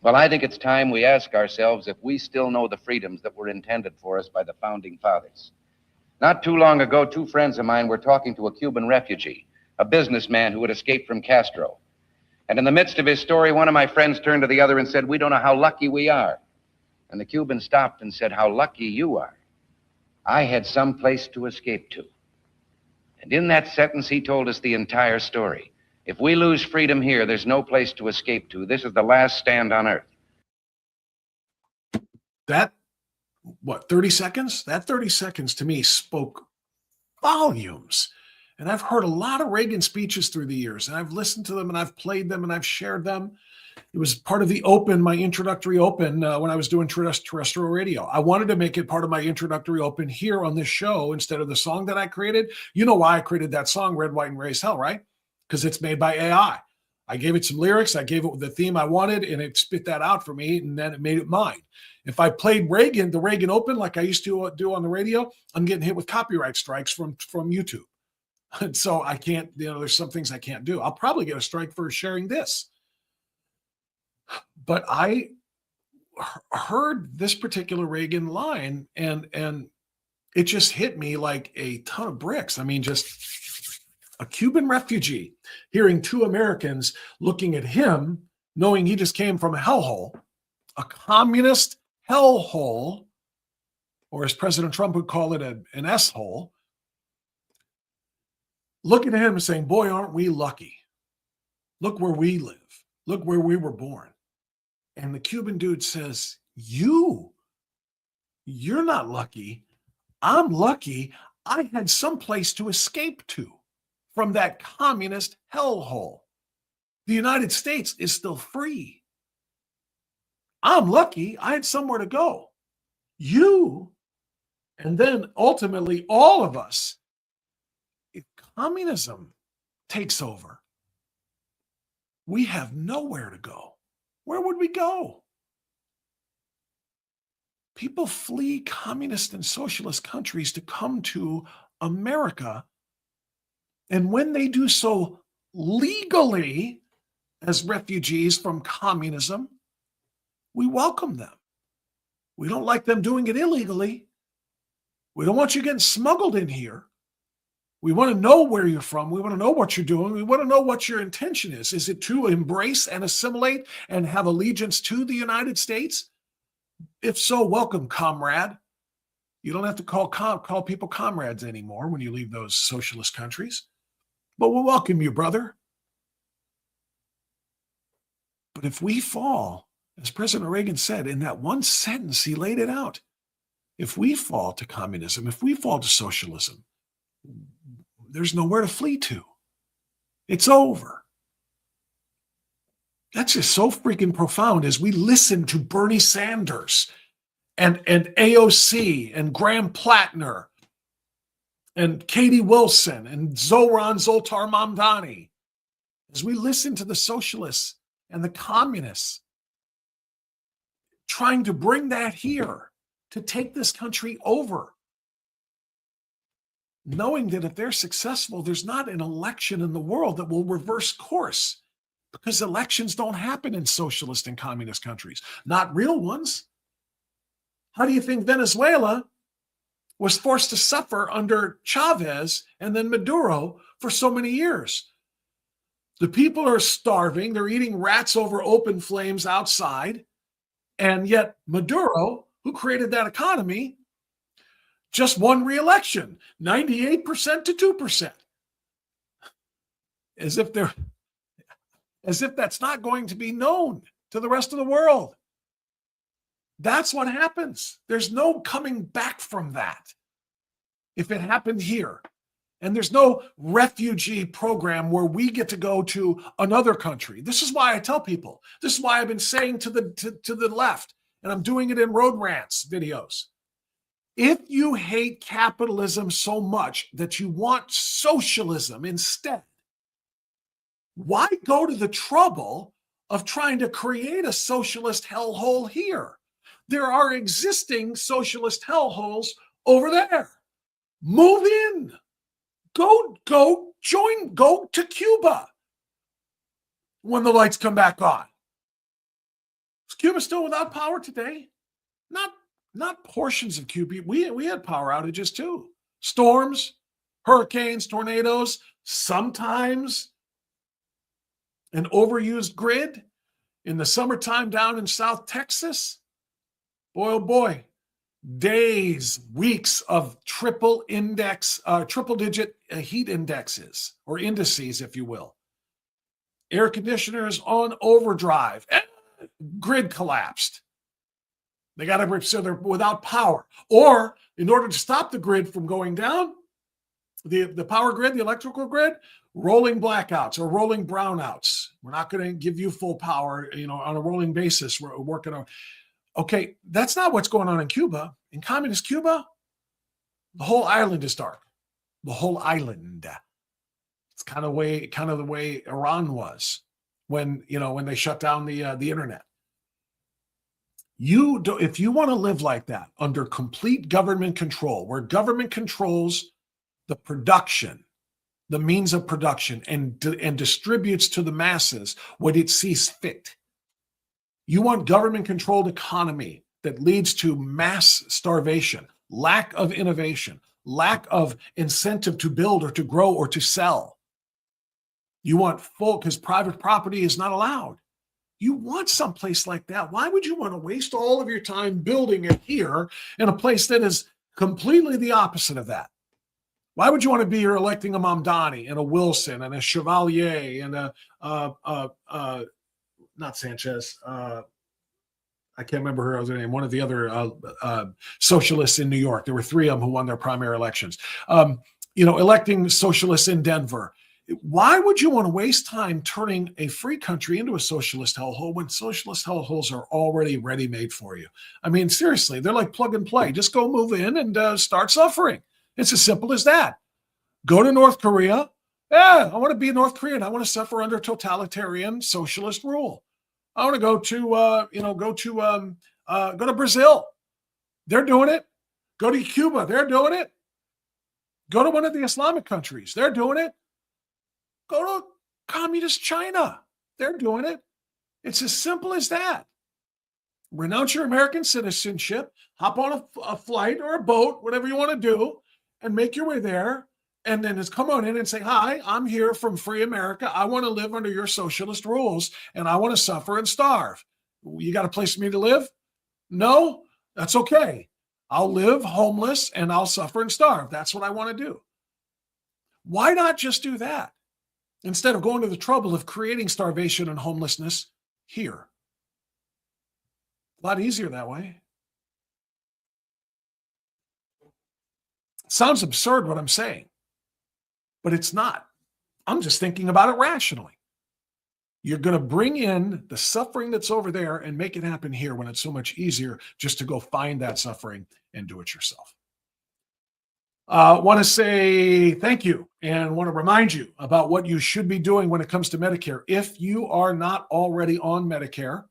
Well, I think it's time we ask ourselves if we still know the freedoms that were intended for us by the founding fathers. Not too long ago, two friends of mine were talking to a Cuban refugee, a businessman who had escaped from Castro. And in the midst of his story, one of my friends turned to the other and said, "We don't know how lucky we are." And the Cuban stopped and said, "How lucky you are. I had some place to escape to." And in that sentence, he told us the entire story. If we lose freedom here, there's no place to escape to. This is the last stand on earth. That, 30 seconds? That 30 seconds to me spoke volumes. And I've heard a lot of Reagan speeches through the years, and I've listened to them, and I've played them, and I've shared them. It was part of the open, my introductory open, when I was doing terrestrial radio. I wanted to make it part of my introductory open here on this show instead of the song that I created. You know why I created that song, Red, White, and Raise Hell, right? Because it's made by AI. I gave it some lyrics, I gave it the theme I wanted, and it spit that out for me, and then it made it mine. If I played Reagan, the Reagan Open, like I used to do on the radio, I'm getting hit with copyright strikes from YouTube. And so I can't, there's some things I can't do. I'll probably get a strike for sharing this. But I heard this particular Reagan line, and it just hit me like a ton of bricks. I mean, just a Cuban refugee hearing two Americans looking at him, knowing he just came from a hellhole, a communist hellhole, or as President Trump would call it, an S-hole, looking at him and saying, "Boy, aren't we lucky. Look where we live. Look where we were born." And the Cuban dude says, you're not lucky. I'm lucky. I had some place to escape to from that communist hellhole. The United States is still free. I'm lucky. I had somewhere to go. You, and then ultimately all of us, if communism takes over, we have nowhere to go. Where would we go? People flee communist and socialist countries to come to America. And when they do so legally as refugees from communism, we welcome them. We don't like them doing it illegally. We don't want you getting smuggled in here. We want to know where you're from. We want to know what you're doing. We want to know what your intention is. Is it to embrace and assimilate and have allegiance to the United States? If so, welcome, comrade. You don't have to call people comrades anymore when you leave those socialist countries. But we'll welcome you, brother. But if we fall, as President Reagan said in that one sentence, he laid it out. If we fall to communism, if we fall to socialism, there's nowhere to flee to. It's over. That's just so freaking profound as we listen to Bernie Sanders and AOC and Graham Plattner and Katie Wilson and Zoran Zoltar Mamdani. As we listen to the socialists and the communists trying to bring that here to take this country over, knowing that if they're successful, there's not an election in the world that will reverse course, because elections don't happen in socialist and communist countries, not real ones. How do you think Venezuela was forced to suffer under Chavez and then Maduro for so many years? The people are starving. They're eating rats over open flames outside. And yet Maduro, who created that economy, just won re-election, 98% to 2%. As if that's not going to be known to the rest of the world. That's what happens. There's no coming back from that if it happened here. And there's no refugee program where we get to go to another country. This is why I tell people, this is why I've been saying to the left, and I'm doing it in Road Rants videos. If you hate capitalism so much that you want socialism instead, Why go to the trouble of trying to create a socialist hellhole here? There are existing socialist hellholes over there. Move in. Go join, go to Cuba when the lights come back on. Is Cuba still without power today? Not portions of Cuba. We had power outages too. Storms, hurricanes, tornadoes, sometimes an overused grid in the summertime down in South Texas. Boy, oh boy, days, weeks of triple-digit heat indexes, or indices, if you will. Air conditioners on overdrive. Grid collapsed. They got to, so they're without power. Or in order to stop the grid from going down, the power grid, the electrical grid, rolling blackouts or rolling brownouts. We're not going to give you full power, on a rolling basis. We're working on. Okay, that's not what's going on in Cuba. In communist Cuba, the whole island is dark. The whole island. It's kind of the way Iran was when they shut down the internet. If you want to live like that under complete government control, where government controls the production, the means of production, and distributes to the masses what it sees fit. You want government-controlled economy that leads to mass starvation, lack of innovation, lack of incentive to build or to grow or to sell. You want because private property is not allowed. You want someplace like that. Why would you want to waste all of your time building it here in a place that is completely the opposite of that? Why would you want to be here electing a Mamdani and a Wilson and a Chevalier and not Sanchez. I can't remember her other name. One of the other socialists in New York. There were three of them who won their primary elections. Electing socialists in Denver. Why would you want to waste time turning a free country into a socialist hellhole when socialist hellholes are already ready-made for you? I mean, seriously, they're like plug and play. Just go move in and start suffering. It's as simple as that. Go to North Korea. Yeah, I want to be North Korean. I want to suffer under totalitarian socialist rule. I want to go to Brazil. They're doing it. Go to Cuba. They're doing it. Go to one of the Islamic countries. They're doing it. Go to communist China. They're doing it. It's as simple as that. Renounce your American citizenship, hop on a flight or a boat, whatever you want to do, and make your way there. And then just come on in and say, hi, I'm here from free America. I want to live under your socialist rules, and I want to suffer and starve. You got a place for me to live? No? That's okay. I'll live homeless, and I'll suffer and starve. That's what I want to do. Why not just do that instead of going to the trouble of creating starvation and homelessness here? A lot easier that way. It sounds absurd what I'm saying, but it's not. I'm just thinking about it rationally. You're going to bring in the suffering that's over there and make it happen here when it's so much easier just to go find that suffering and do it yourself. Want to say thank you and want to remind you about what you should be doing when it comes to Medicare. If you are not already on Medicare,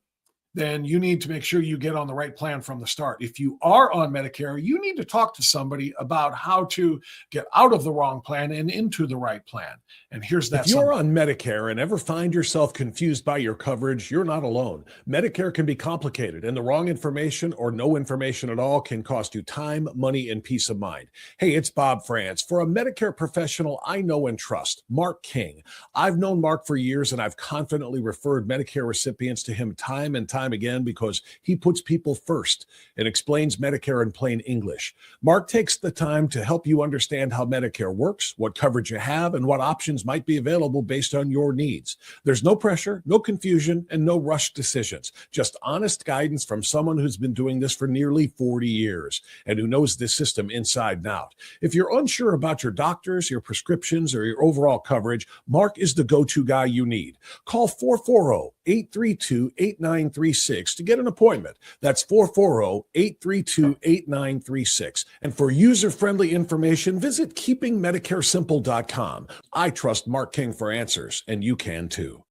then you need to make sure you get on the right plan from the start. If you are on Medicare, you need to talk to somebody about how to get out of the wrong plan and into the right plan. And here's that. If you're on Medicare and ever find yourself confused by your coverage, you're not alone. Medicare can be complicated, and the wrong information or no information at all can cost you time, money, and peace of mind. Hey, it's Bob France. For a Medicare professional I know and trust, Mark King. I've known Mark for years, and I've confidently referred Medicare recipients to him time and time again because he puts people first and explains Medicare in plain English. Mark takes the time to help you understand how Medicare works, what coverage you have, and what options might be available based on your needs. There's no pressure, no confusion, and no rushed decisions. Just honest guidance from someone who's been doing this for nearly 40 years and who knows this system inside and out. If you're unsure about your doctors, your prescriptions, or your overall coverage, Mark is the go-to guy you need. Call 440-832-8933 8936 to get an appointment. That's 440-832-8936. And for user-friendly information, visit keepingmedicaresimple.com. I trust Mark King for answers, and you can too.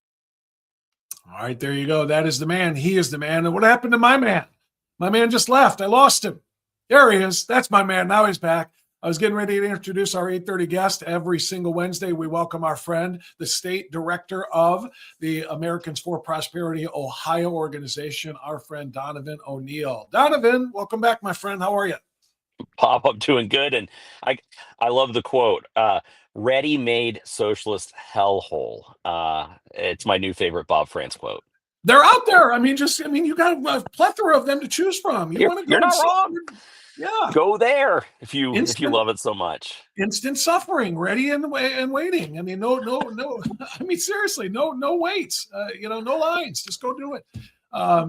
All right, there you go. That is the man. He is the man. And what happened to my man? My man just left. I lost him. There he is. That's my man. Now he's back. I was getting ready to introduce our 8:30 guest. Every single Wednesday, we welcome our friend, the state director of the Americans for Prosperity Ohio organization, our friend Donovan O'Neill. Donovan, welcome back, my friend. How are you? Pop, I'm doing good. And I love the quote, ready-made socialist hellhole. It's my new favorite Bob France quote. They're out there. You got a plethora of them to choose from. You're not wrong. Yeah. Go there if you love it so much. Instant suffering, ready and waiting. No. Seriously, no waits. No lines. Just go do it.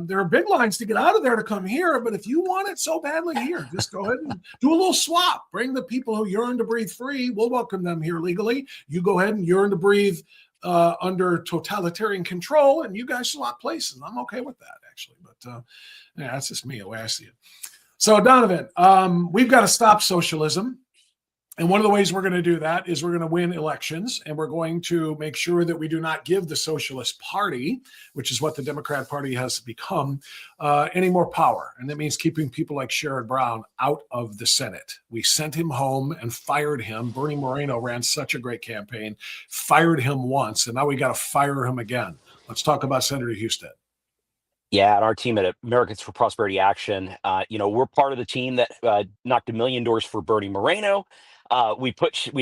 There are big lines to get out of there to come here, but if you want it so badly here, just go ahead and do a little swap. Bring the people who yearn to breathe free. We'll welcome them here legally. You go ahead and yearn to breathe under totalitarian control, and you guys swap places. I'm okay with that, actually. But that's just me, the way I see it. So, Donovan, we've got to stop socialism. And one of the ways we're going to do that is we're going to win elections, and we're going to make sure that we do not give the Socialist Party, which is what the Democrat Party has become, any more power. And that means keeping people like Sherrod Brown out of the Senate. We sent him home and fired him. Bernie Moreno ran such a great campaign, fired him once, and now we got to fire him again. Let's talk about Senator Husted. Yeah, and our team at Americans for Prosperity Action, we're part of the team that knocked $1 million doors for Bernie Moreno. We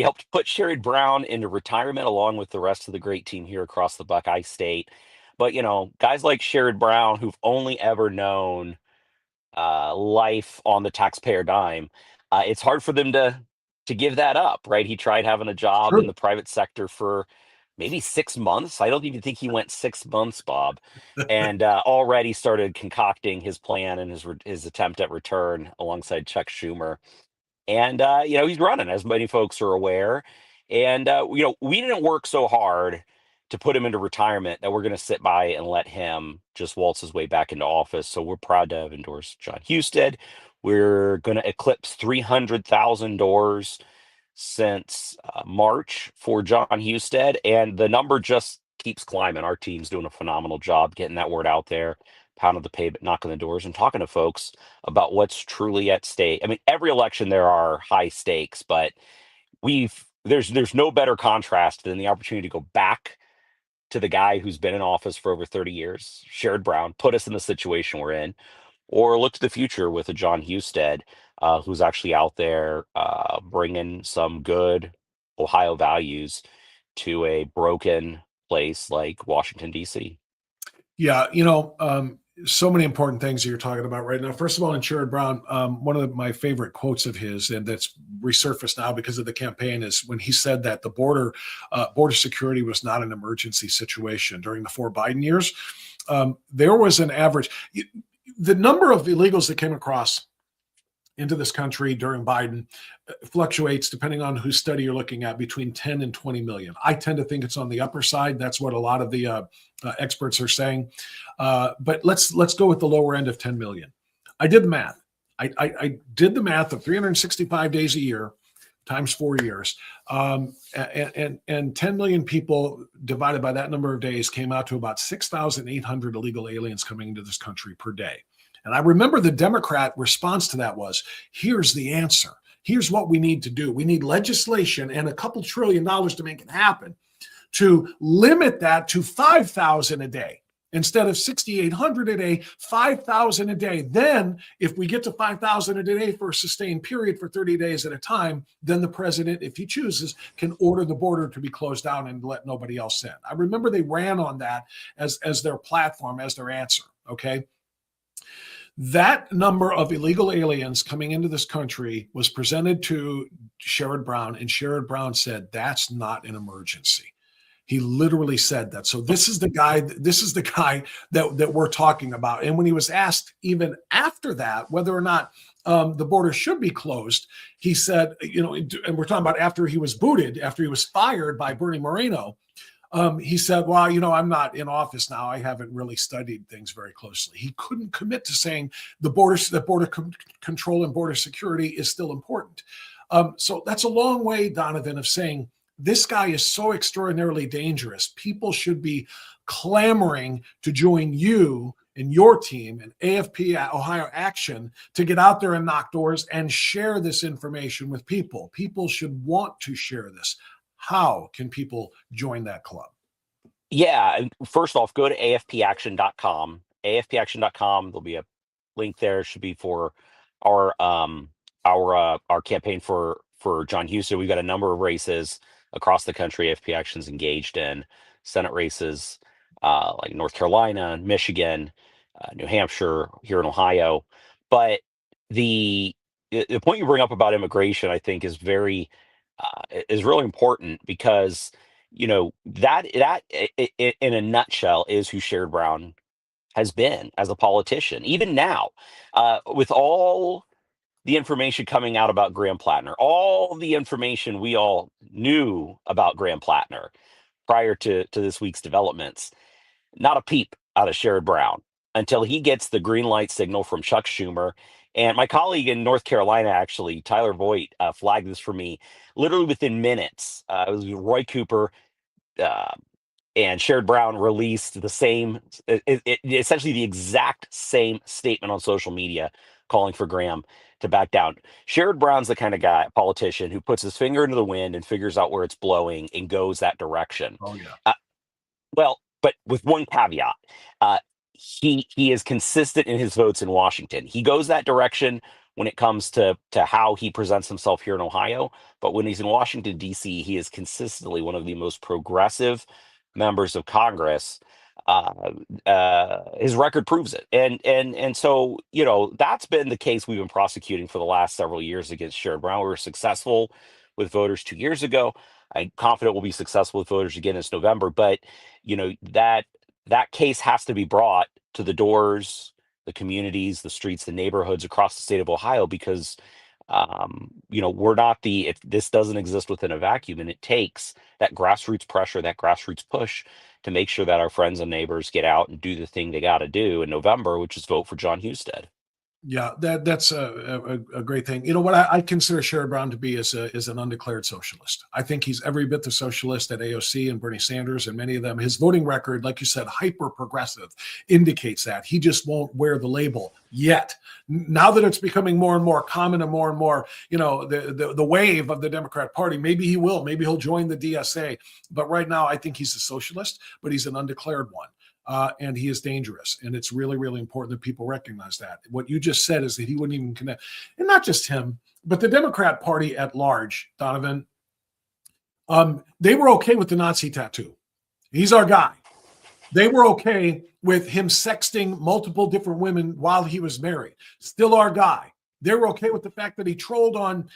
helped put Sherrod Brown into retirement along with the rest of the great team here across the Buckeye State. But, guys like Sherrod Brown who've only ever known life on the taxpayer dime, it's hard for them to give that up, right? He tried having a job in the private sector for maybe 6 months. I don't even think he went 6 months, Bob, and already started concocting his plan and his attempt at return alongside Chuck Schumer. And, he's running, as many folks are aware. And, we didn't work so hard to put him into retirement that we're going to sit by and let him just waltz his way back into office. So we're proud to have endorsed John Husted. We're going to eclipse 300,000 doors since March for John Husted, and the number just keeps climbing. Our team's doing a phenomenal job getting that word out there, pounding the pavement, knocking the doors, and talking to folks about what's truly at stake. Every election there are high stakes, but there's no better contrast than the opportunity to go back to the guy who's been in office for over 30 years, Sherrod Brown, put us in the situation we're in, or look to the future with a John Husted, who's actually out there bringing some good Ohio values to a broken place like Washington, D.C. Yeah, so many important things that you're talking about right now. First of all, in Sherrod Brown, one of my favorite quotes of his, and that's resurfaced now because of the campaign, is when he said that the border security was not an emergency situation during the 4 Biden years. There was an average. The number of illegals that came across into this country during Biden fluctuates depending on whose study you're looking at, between 10 and 20 million. I tend to think it's on the upper side. That's what a lot of the experts are saying. But let's go with the lower end of 10 million. I did the math. I did the math of 365 days a year times 4 years. And 10 million people divided by that number of days came out to about 6,800 illegal aliens coming into this country per day. And I remember the Democrat response to that was, here's the answer. Here's what we need to do. We need legislation and a couple $1 trillion to make it happen, to limit that to 5,000 a day. Instead of 6,800 a day, 5,000 a day. Then if we get to 5,000 a day for a sustained period for 30 days at a time, then the president, if he chooses, can order the border to be closed down and let nobody else in. I remember they ran on that as their platform, as their answer, okay? That number of illegal aliens coming into this country was presented to Sherrod Brown, and Sherrod Brown said, that's not an emergency. He literally said that. So this is the guy that we're talking about. And when he was asked even after that whether or not the border should be closed, he said, and we're talking about after he was booted, after he was fired by Bernie Moreno, He said, well, you know, I'm not in office now. I haven't really studied things very closely. He couldn't commit to saying the border control and border security is still important. So that's a long way, Donovan, of saying this guy is so extraordinarily dangerous. People should be clamoring to join you and your team and AFP Ohio Action to get out there and knock doors and share this information with people. People should want to share this. How can people join that club? Yeah, and first off, go to afpaction.com. afpaction.com. There'll be a link there. It should be for our campaign for John Husted. We've got a number of races across the country. AFP Action's engaged in Senate races like North Carolina, Michigan, New Hampshire, here in Ohio. But the point you bring up about immigration, I think, is really important because that in a nutshell is who Sherrod Brown has been as a politician. Even now, with all the information coming out about Graham Plattner, all the information we all knew about Graham Plattner prior to this week's developments, not a peep out of Sherrod Brown until he gets the green light signal from Chuck Schumer. And my colleague in North Carolina, actually, Tyler Voigt, flagged this for me literally within minutes. It was Roy Cooper and Sherrod Brown released the same, essentially the exact same statement on social media calling for Graham to back down. Sherrod Brown's the kind of politician who puts his finger into the wind and figures out where it's blowing and goes that direction. Oh, yeah. Well, but with one caveat, he is consistent in his votes in Washington. He goes that direction when it comes to how he presents himself here in Ohio. But when he's in Washington, D.C., he is consistently one of the most progressive members of Congress. His record proves it. And so, that's been the case we've been prosecuting for the last several years against Sherrod Brown. We were successful with voters 2 years ago. I'm confident we'll be successful with voters again this November. But, that case has to be brought to the doors, the communities, the streets, the neighborhoods across the state of Ohio, because, we're not if this doesn't exist within a vacuum, and it takes that grassroots pressure, that grassroots push to make sure that our friends and neighbors get out and do the thing they got to do in November, which is vote for John Husted. Yeah, that's a great thing. You know what I consider Sherrod Brown to be is an undeclared socialist. I think he's every bit the socialist that AOC and Bernie Sanders and many of them. His voting record, like you said, hyper progressive, indicates that. He just won't wear the label yet. Now that it's becoming more and more common and more, the wave of the Democrat Party, maybe he will. Maybe he'll join the DSA. But right now, I think he's a socialist, but he's an undeclared one. And he is dangerous. And it's really, really important that people recognize that. What you just said is that he wouldn't even connect. And not just him, but the Democrat Party at large, Donovan, they were okay with the Nazi tattoo. He's our guy. They were okay with him sexting multiple different women while he was married. Still our guy. They were okay with the fact that he trolled on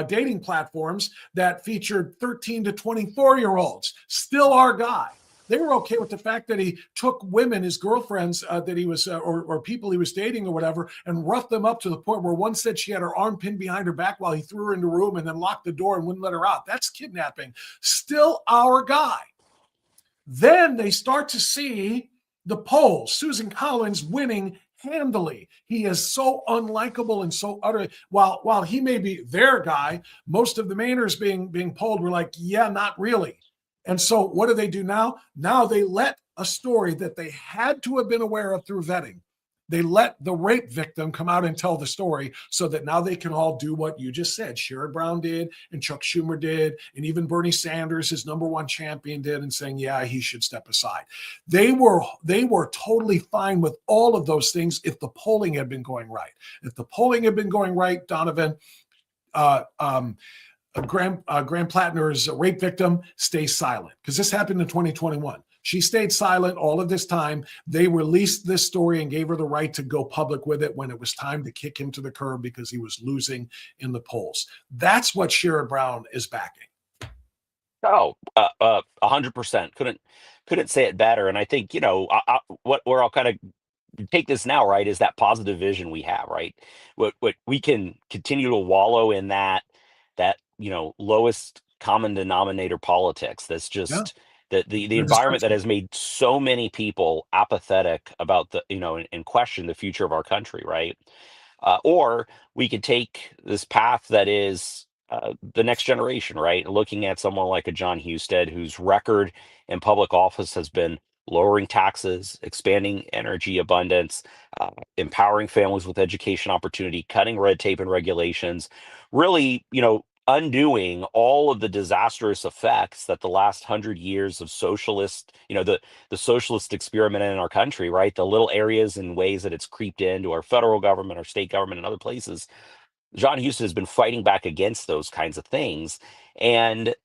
dating platforms that featured 13 to 24-year-olds. Still our guy. They were okay with the fact that he took women, his girlfriends that he was, or people he was dating or whatever, and roughed them up to the point where one said she had her arm pinned behind her back while he threw her in the room and then locked the door and wouldn't let her out. That's kidnapping. Still our guy. Then they start to see the polls. Susan Collins winning handily. He is so unlikable and so utterly, while he may be their guy, most of the Mainers being polled were like, yeah, not really. And so what do now? Now they let a story that they had to have been aware of through vetting. They let the rape victim come out and tell the story so that now they can all do what you just said. Sherrod Brown did, and Chuck Schumer did, and even Bernie Sanders, his number one champion, did, and saying, yeah, he should step aside. They were totally fine with all of those things if the polling had been going right. If the polling had been going right, Donovan, Graham Plattner's rape victim stays silent, because this happened in 2021. She stayed silent all of this time. They released this story and gave her the right to go public with it when it was time to kick him to the curb because he was losing in the polls. That's what Sherrod Brown is backing. Oh, 100%. Couldn't say it better. And I think, where I'll kind of take this now, right, is that positive vision we have, right? What we can continue to wallow in that lowest common denominator politics that's just The Your environment that description. has made so many people apathetic about and question the future of our country, right? Or we could take this path that is the next generation, right? Looking at someone like a John Husted, whose record in public office has been lowering taxes, expanding energy abundance, empowering families with education opportunity, cutting red tape and regulations, really, undoing all of the disastrous effects that the last 100 years of socialist, the socialist experiment in our country, right? The little areas and ways that it's creeped into our federal government, our state government, and other places. John Houston has been fighting back against those kinds of things. And,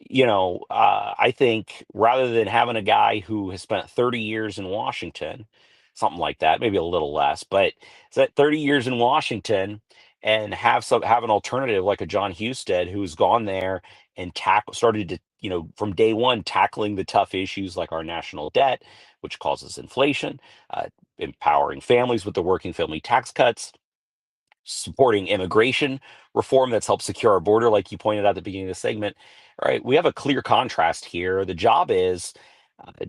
I think rather than having a guy who has spent 30 years in Washington, something like that, maybe a little less, but it's that 30 years in Washington and have an alternative like a John Husted who's gone there and started to, from day one, tackling the tough issues like our national debt, which causes inflation, empowering families with the working family tax cuts, supporting immigration reform that's helped secure our border, like you pointed out at the beginning of the segment. All right, we have a clear contrast here. The job is,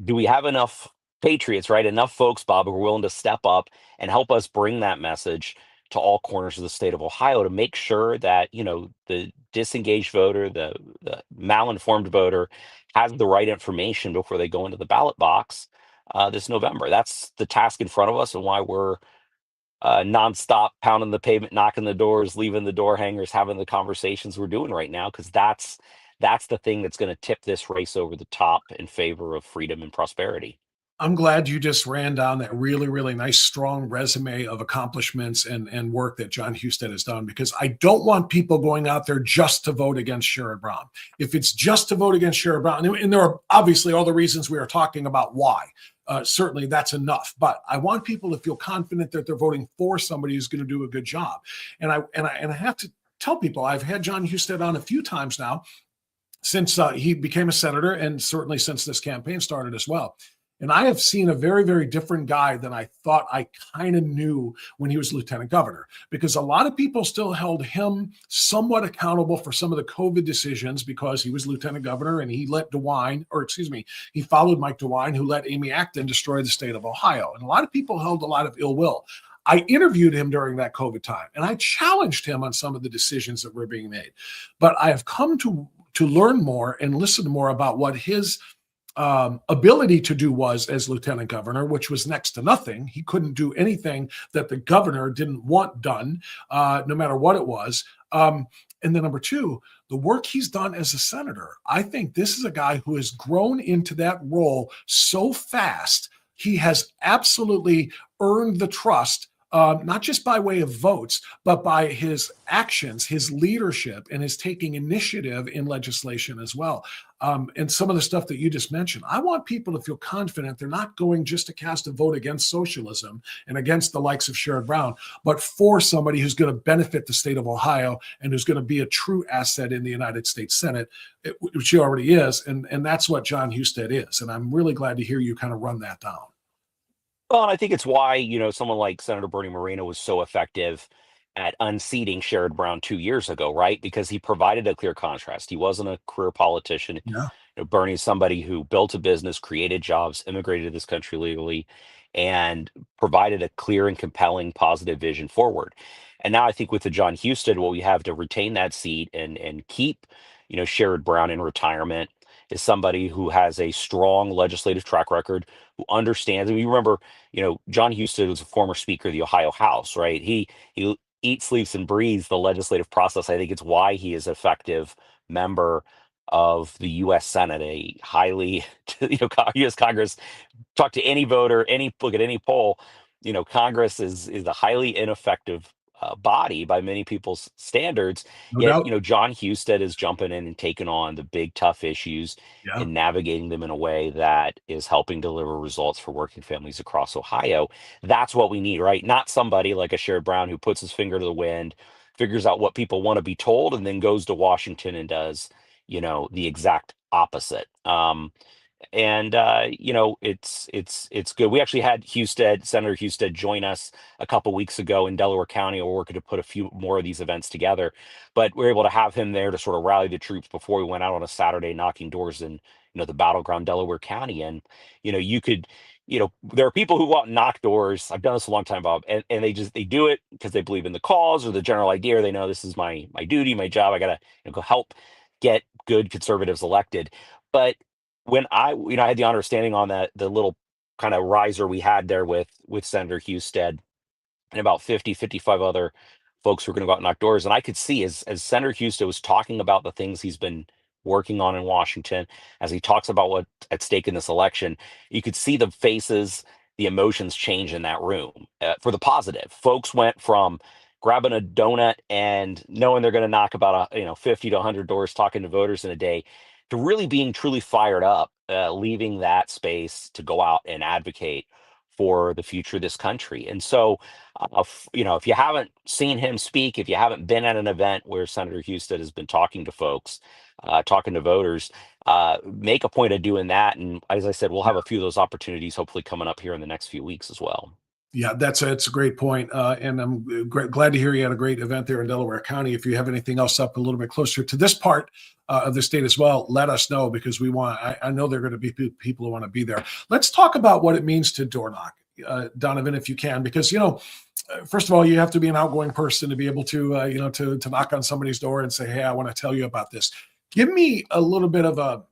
do we have enough patriots, right? Enough folks, Bob, who are willing to step up and help us bring that message to all corners of the state of Ohio to make sure that, the disengaged voter, the malinformed voter has the right information before they go into the ballot box this November. That's the task in front of us and why we're nonstop pounding the pavement, knocking the doors, leaving the door hangers, having the conversations we're doing right now, because that's the thing that's going to tip this race over the top in favor of freedom and prosperity. I'm glad you just ran down that really, really nice, strong resume of accomplishments and work that John Husted has done, because I don't want people going out there just to vote against Sherrod Brown. If it's just to vote against Sherrod Brown, and there are obviously all the reasons we are talking about why, certainly that's enough. But I want people to feel confident that they're voting for somebody who's going to do a good job. And I have to tell people, I've had John Husted on a few times now since he became a senator, and certainly since this campaign started as well. And I have seen a very, very different guy than I thought I kind of knew when he was lieutenant governor, because a lot of people still held him somewhat accountable for some of the COVID decisions because he was lieutenant governor and he he followed Mike DeWine, who let Amy Acton destroy the state of Ohio. And a lot of people held a lot of ill will. I interviewed him during that COVID time, and I challenged him on some of the decisions that were being made. But I have come to learn more and listen more about what his ability to do was as lieutenant governor, which was next to nothing. He couldn't do anything that the governor didn't want done, no matter what it was. And then number two, the work he's done as a senator. I think this is a guy who has grown into that role so fast. He has absolutely earned the trust, not just by way of votes, but by his actions, his leadership, and his taking initiative in legislation as well. And some of the stuff that you just mentioned, I want people to feel confident they're not going just to cast a vote against socialism and against the likes of Sherrod Brown, but for somebody who's going to benefit the state of Ohio and who's going to be a true asset in the United States Senate, which he already is. And that's what John Husted is. And I'm really glad to hear you kind of run that down. Well, and I think it's why, someone like Senator Bernie Moreno was so effective at unseating Sherrod Brown 2 years ago, right? Because he provided a clear contrast. He wasn't a career politician. Yeah. Bernie is somebody who built a business, created jobs, immigrated to this country legally, and provided a clear and compelling positive vision forward. And now I think with the John Husted, what we have to retain that seat and keep, Sherrod Brown in retirement is somebody who has a strong legislative track record, who understands. And you remember, John Husted was a former Speaker of the Ohio House, right? He eats, sleeps, and breathes the legislative process. I think it's why he is an effective member of the U.S. Senate, a highly, U.S. Congress. Talk to any voter, look at any poll. Congress is a highly ineffective body by many people's standards. No Yet, doubt. John Husted is jumping in and taking on the big tough issues Yeah. and navigating them in a way that is helping deliver results for working families across Ohio. That's what we need, right? Not somebody like a Sherrod Brown who puts his finger to the wind, figures out what people want to be told, and then goes to Washington and does, the exact opposite. And it's good. We actually had Senator Husted join us a couple weeks ago in Delaware County. We're working to put a few more of these events together, but we're able to have him there to sort of rally the troops before we went out on a Saturday knocking doors in the battleground Delaware County. And, you could, there are people who go out and knock doors. I've done this a long time, Bob, and they do it because they believe in the cause or the general idea, or they know this is my duty, my job. I gotta go help get good conservatives elected. But when I had the honor of standing on the little kind of riser we had there with Senator Husted and about 50, 55 other folks who were going to go out and knock doors. And I could see as Senator Husted was talking about the things he's been working on in Washington, as he talks about what's at stake in this election, you could see the faces, the emotions change in that room for the positive. Folks went from grabbing a donut and knowing they're going to knock about 50 to 100 doors talking to voters in a day to really being truly fired up, leaving that space to go out and advocate for the future of this country. And so, if you haven't seen him speak, if you haven't been at an event where Senator Husted has been talking to folks, talking to voters, make a point of doing that. And as I said, we'll have a few of those opportunities hopefully coming up here in the next few weeks as well. Yeah, that's a great point. And I'm glad to hear you had a great event there in Delaware County. If you have anything else up a little bit closer to this part of the state as well, let us know, because I know there are going to be people who want to be there. Let's talk about what it means to door knock, Donovan, if you can, because, first of all, you have to be an outgoing person to be able to, to knock on somebody's door and say, hey, I want to tell you about this. Give me a little bit of a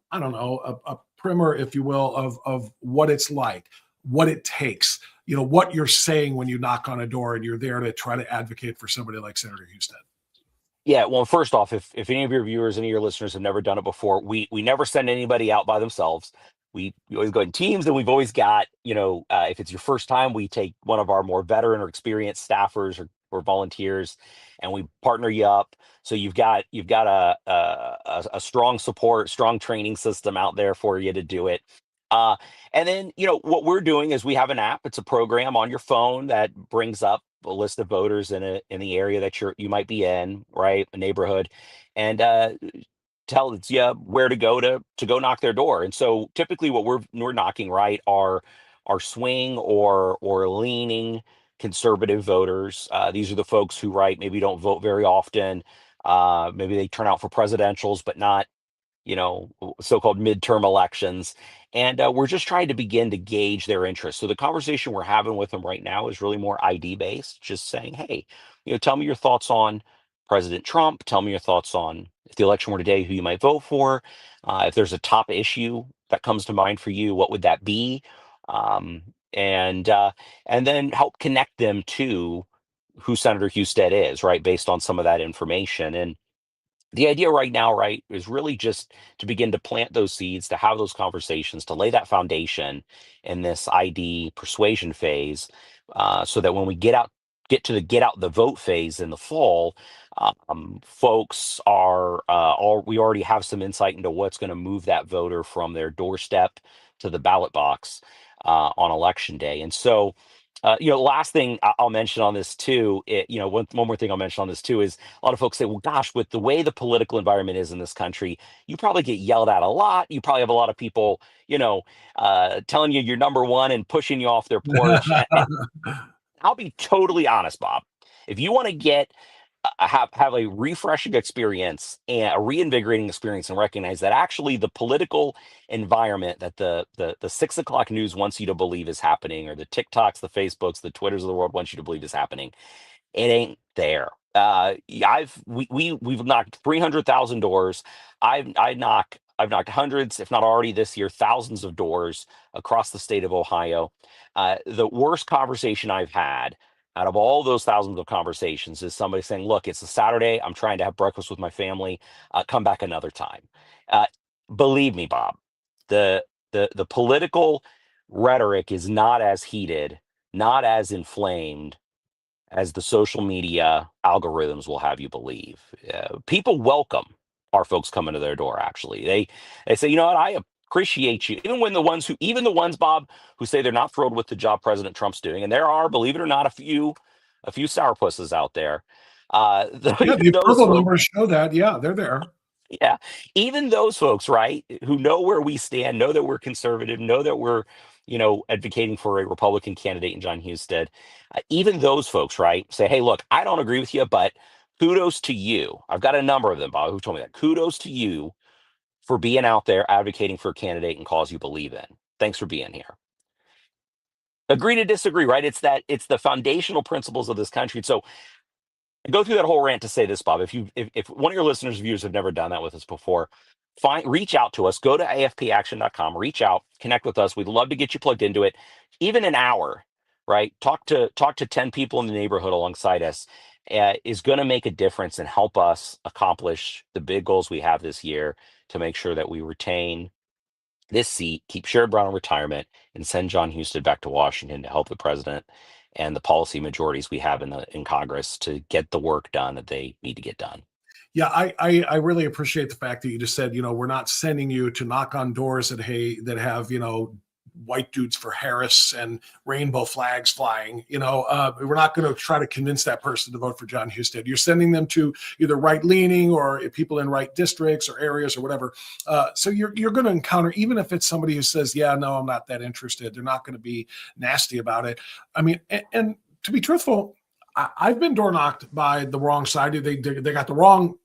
primer, if you will, of what it's like, what it takes, what you're saying when you knock on a door and you're there to try to advocate for somebody like Senator Husted. Yeah, well, first off, if any of your viewers, any of your listeners have never done it before, we never send anybody out by themselves. We always go in teams, and we've always got, if it's your first time, we take one of our more veteran or experienced staffers or volunteers, and we partner you up. So you've got a strong support, strong training system out there for you to do it. And then, what we're doing is we have an app. It's a program on your phone that brings up a list of voters in the area that you might be in, right, a neighborhood, and tells you where to go knock their door. And so typically what we're knocking, right, are swing or leaning conservative voters. These are the folks who, right, maybe don't vote very often. Maybe they turn out for presidentials, but not so-called midterm elections. And we're just trying to begin to gauge their interest. So the conversation we're having with them right now is really more ID based, just saying, hey, tell me your thoughts on President Trump. Tell me your thoughts on, if the election were today, who you might vote for. If there's a top issue that comes to mind for you, what would that be? And then help connect them to who Senator Husted is, right, based on some of that information. And the idea right now, right, is really just to begin to plant those seeds, to have those conversations, to lay that foundation in this ID persuasion phase, so that when we get to the get out the vote phase in the fall, folks we already have some insight into what's going to move that voter from their doorstep to the ballot box on election day. And so, last thing I'll mention on this too, one more thing I'll mention on this too is a lot of folks say, well, gosh, with the way the political environment is in this country, you probably get yelled at a lot. You probably have a lot of people, telling you you're number one and pushing you off their porch. And I'll be totally honest, Bob. If you want to get have a refreshing experience and a reinvigorating experience, and recognize that actually the political environment that the 6 o'clock news wants you to believe is happening, or the TikToks, the Facebooks, the Twitters of the world wants you to believe is happening, it ain't there. We've knocked 300,000 doors. I've knocked hundreds, if not already this year, thousands of doors across the state of Ohio. The worst conversation I've had out of all those thousands of conversations is somebody saying, look, it's a Saturday, I'm trying to have breakfast with my family, come back another time. Believe me, Bob, the political rhetoric is not as heated, not as inflamed as the social media algorithms will have you believe. People welcome our folks coming to their door. Actually, they say, you know what, I appreciate you. Even the ones, Bob, who say they're not thrilled with the job President Trump's doing, and there are, believe it or not, a few sourpusses out there. The approval numbers show that. Yeah, they're there. Yeah, even those folks, right, who know where we stand, know that we're conservative, know that we're, advocating for a Republican candidate in John Husted. Even those folks, right, say, hey, look, I don't agree with you, but kudos to you. I've got a number of them, Bob, who told me that. Kudos to you for being out there advocating for a candidate and cause you believe in. Thanks for being here. Agree to disagree, right? It's the foundational principles of this country. So I go through that whole rant to say this, Bob. If one of your listeners, viewers have never done that with us before, reach out to us. Go to afpaction.com, reach out, connect with us. We'd love to get you plugged into it. Even an hour, right? Talk to 10 people in the neighborhood alongside us is going to make a difference and help us accomplish the big goals we have this year to make sure that we retain this seat, keep Sherrod Brown in retirement, and send John Husted back to Washington to help the president and the policy majorities we have in Congress to get the work done that they need to get done. Yeah, I really appreciate the fact that you just said, we're not sending you to knock on doors that have, white dudes for Harris and rainbow flags flying. We're not going to try to convince that person to vote for John Husted. You're sending them to either right-leaning or people in right districts or areas or whatever. So you're going to encounter, even if it's somebody who says, yeah, no, I'm not that interested, they're not going to be nasty about it. I mean, and to be truthful, I've been door knocked by the wrong side. They got the wrong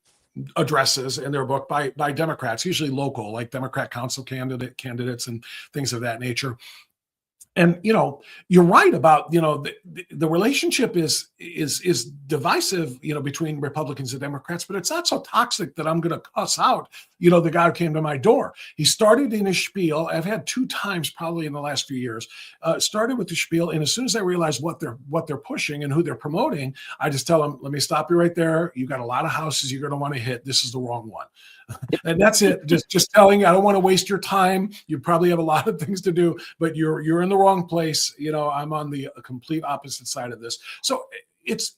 addresses in their book by Democrats, usually local, like Democrat council candidates and things of that nature. And you're right about the relationship is divisive between Republicans and Democrats, but it's not so toxic that I'm going to cuss out the guy who came to my door. He started in his spiel. I've had 2 times probably in the last few years. Started with the spiel, and as soon as I realized what they're pushing and who they're promoting, I just tell them, let me stop you right there. You got a lot of houses you're going to want to hit. This is the wrong one. And that's it. Just telling you, I don't want to waste your time. You probably have a lot of things to do, but you're in the wrong place. I'm on the complete opposite side of this. So it's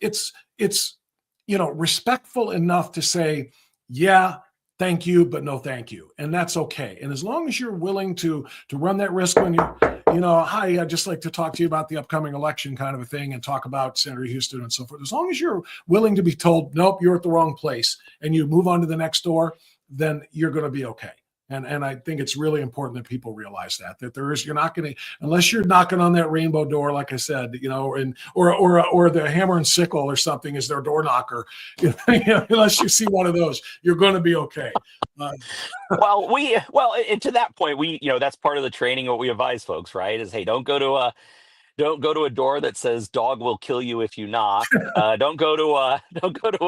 respectful enough to say, yeah, thank you, but no thank you. And that's okay. And as long as you're willing to run that risk when hi, I'd just like to talk to you about the upcoming election kind of a thing and talk about Senator Husted and so forth. As long as you're willing to be told, nope, you're at the wrong place, and you move on to the next door, then you're going to be okay. And I think it's really important that people realize that you're not going to, unless you're knocking on that rainbow door, like I said, or the hammer and sickle or something is their door knocker. Unless you see one of those, you're going to be okay. And to that point, that's part of the training. What we advise folks, right, is, hey, don't go to a door that says "dog will kill you if you knock." Don't go to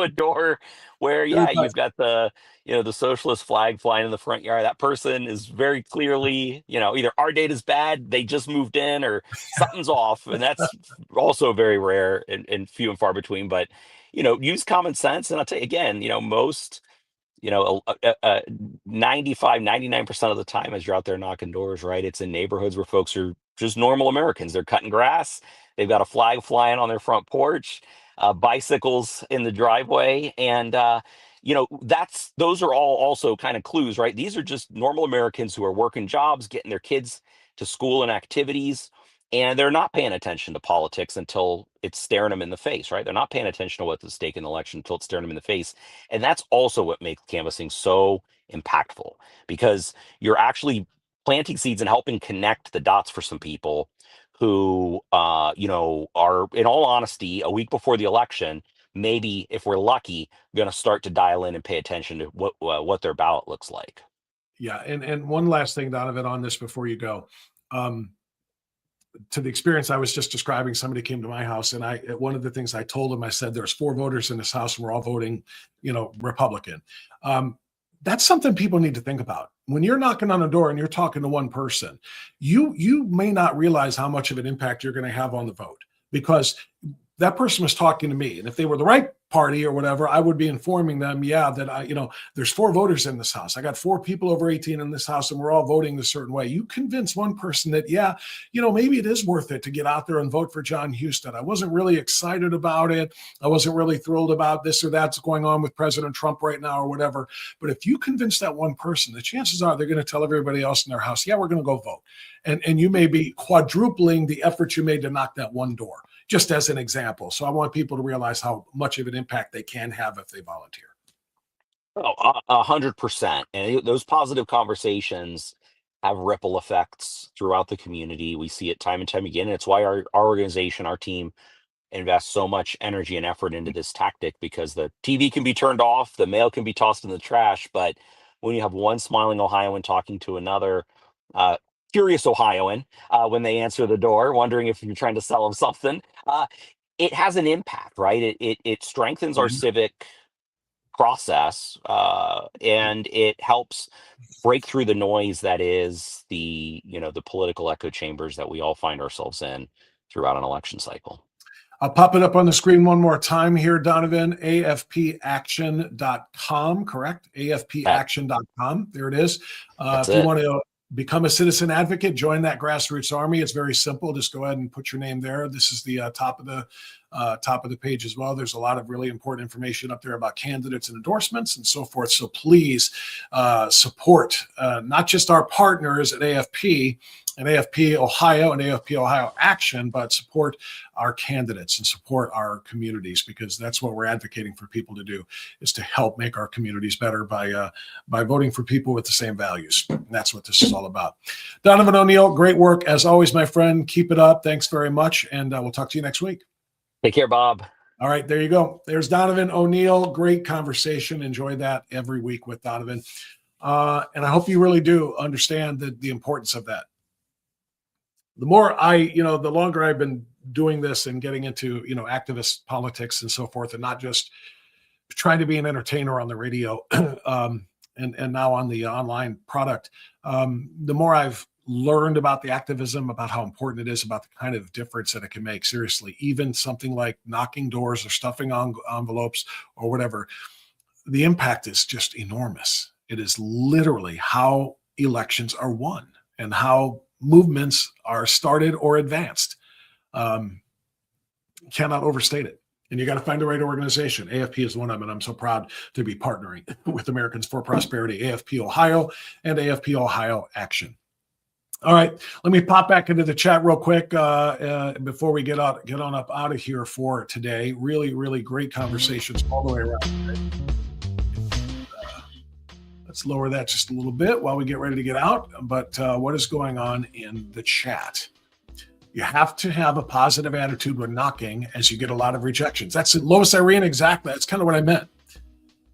a door where you've got the socialist flag flying in the front yard. That person is very clearly either our data's bad, they just moved in, or something's off, and that's also very rare and few and far between. But use common sense, and I'll tell you again, most 95, 99% of the time as you're out there knocking doors, right, it's in neighborhoods where folks are just normal Americans. They're cutting grass. They've got a flag flying on their front porch, bicycles in the driveway. And, those are all also kind of clues, right? These are just normal Americans who are working jobs, getting their kids to school and activities, and they're not paying attention to politics until it's staring them in the face, right? They're not paying attention to what's at stake in the election until it's staring them in the face. And that's also what makes canvassing so impactful, because you're actually planting seeds and helping connect the dots for some people who, are, in all honesty, a week before the election, maybe if we're lucky, going to start to dial in and pay attention to what their ballot looks like. Yeah. And one last thing, Donovan, on this before you go. To the experience I was just describing, somebody came to my house, and one of the things I told them, I said, there's 4 voters in this house and we're all voting, Republican. That's something people need to think about. When you're knocking on a door and you're talking to one person, you may not realize how much of an impact you're going to have on the vote, because that person was talking to me. And if they were the right party or whatever, I would be informing them, that there's 4 voters in this house. I got 4 people over 18 in this house, and we're all voting a certain way. You convince one person that, maybe it is worth it to get out there and vote for John Husted. I wasn't really excited about it. I wasn't really thrilled about this or that's going on with President Trump right now or whatever. But if you convince that one person, the chances are they're going to tell everybody else in their house, we're going to go vote. And you may be quadrupling the effort you made to knock that one door, just as an example. So I want people to realize how much of an impact they can have if they volunteer. 100%. And those positive conversations have ripple effects throughout the community. We see it time and time again. And it's why our organization, our team, invests so much energy and effort into this tactic, because the TV can be turned off, the mail can be tossed in the trash, but when you have one smiling Ohioan talking to another curious Ohioan when they answer the door, wondering if you're trying to sell them something. It has an impact, right? It strengthens our civic process, and it helps break through the noise that is the political echo chambers that we all find ourselves in throughout an election cycle. I'll pop it up on the screen one more time here, Donovan. AFPaction.com, correct? AFPaction.com. There it is. If you want to become a citizen advocate, join that grassroots army. It's very simple. Just go ahead and put your name there. This is the top of the page as well. There's a lot of really important information up there about candidates and endorsements and so forth. So please support not just our partners at AFP and AFP Ohio and AFP Ohio Action, but support our candidates and support our communities, because that's what we're advocating for people to do, is to help make our communities better by voting for people with the same values. And that's what this is all about. Donovan O'Neill, great work as always, my friend. Keep it up. Thanks very much. And we'll talk to you next week. Take care, Bob. All right, there you go. There's Donovan O'Neill. Great conversation. Enjoy that every week with Donovan. And I hope you really do understand the importance of that. The more the longer I've been doing this and getting into, activist politics and so forth, and not just trying to be an entertainer on the radio and now on the online product, the more I've learned about the activism, about how important it is, about the kind of difference that it can make. Seriously, even something like knocking doors or stuffing on envelopes or whatever, the impact is just enormous. It is literally how elections are won and how movements are started or advanced. Cannot overstate it. And you got to find the right organization. AFP is one of them, and I'm so proud to be partnering with Americans for Prosperity, AFP Ohio and AFP Ohio Action. All right, let me pop back into the chat real quick before we get on up out of here for today. Really, really great conversations all the way around today. Let's lower that just a little bit while we get ready to get out. But what is going on in the chat? You have to have a positive attitude when knocking, as you get a lot of rejections. That's Lois Irene, exactly. That's kind of what I meant.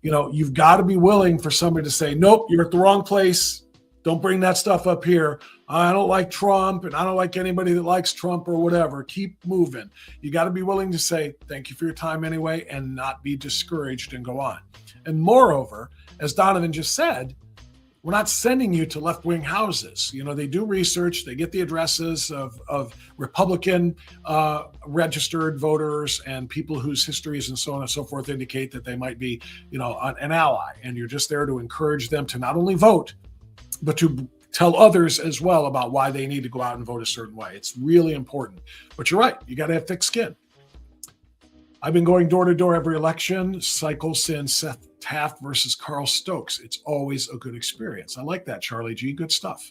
You've got to be willing for somebody to say, nope, you're at the wrong place. Don't bring that stuff up here. I don't like Trump, and I don't like anybody that likes Trump or whatever. Keep moving. You got to be willing to say, thank you for your time anyway, and not be discouraged and go on. And moreover, as Donovan just said, we're not sending you to left-wing houses. They do research. They get the addresses of Republican registered voters and people whose histories and so on and so forth indicate that they might be, an ally. And you're just there to encourage them to not only vote, but to tell others as well about why they need to go out and vote a certain way. It's really important. But you're right. You got to have thick skin. I've been going door to door every election cycle since Seth Taft versus Carl Stokes. It's always a good experience. I like that, Charlie G. Good stuff.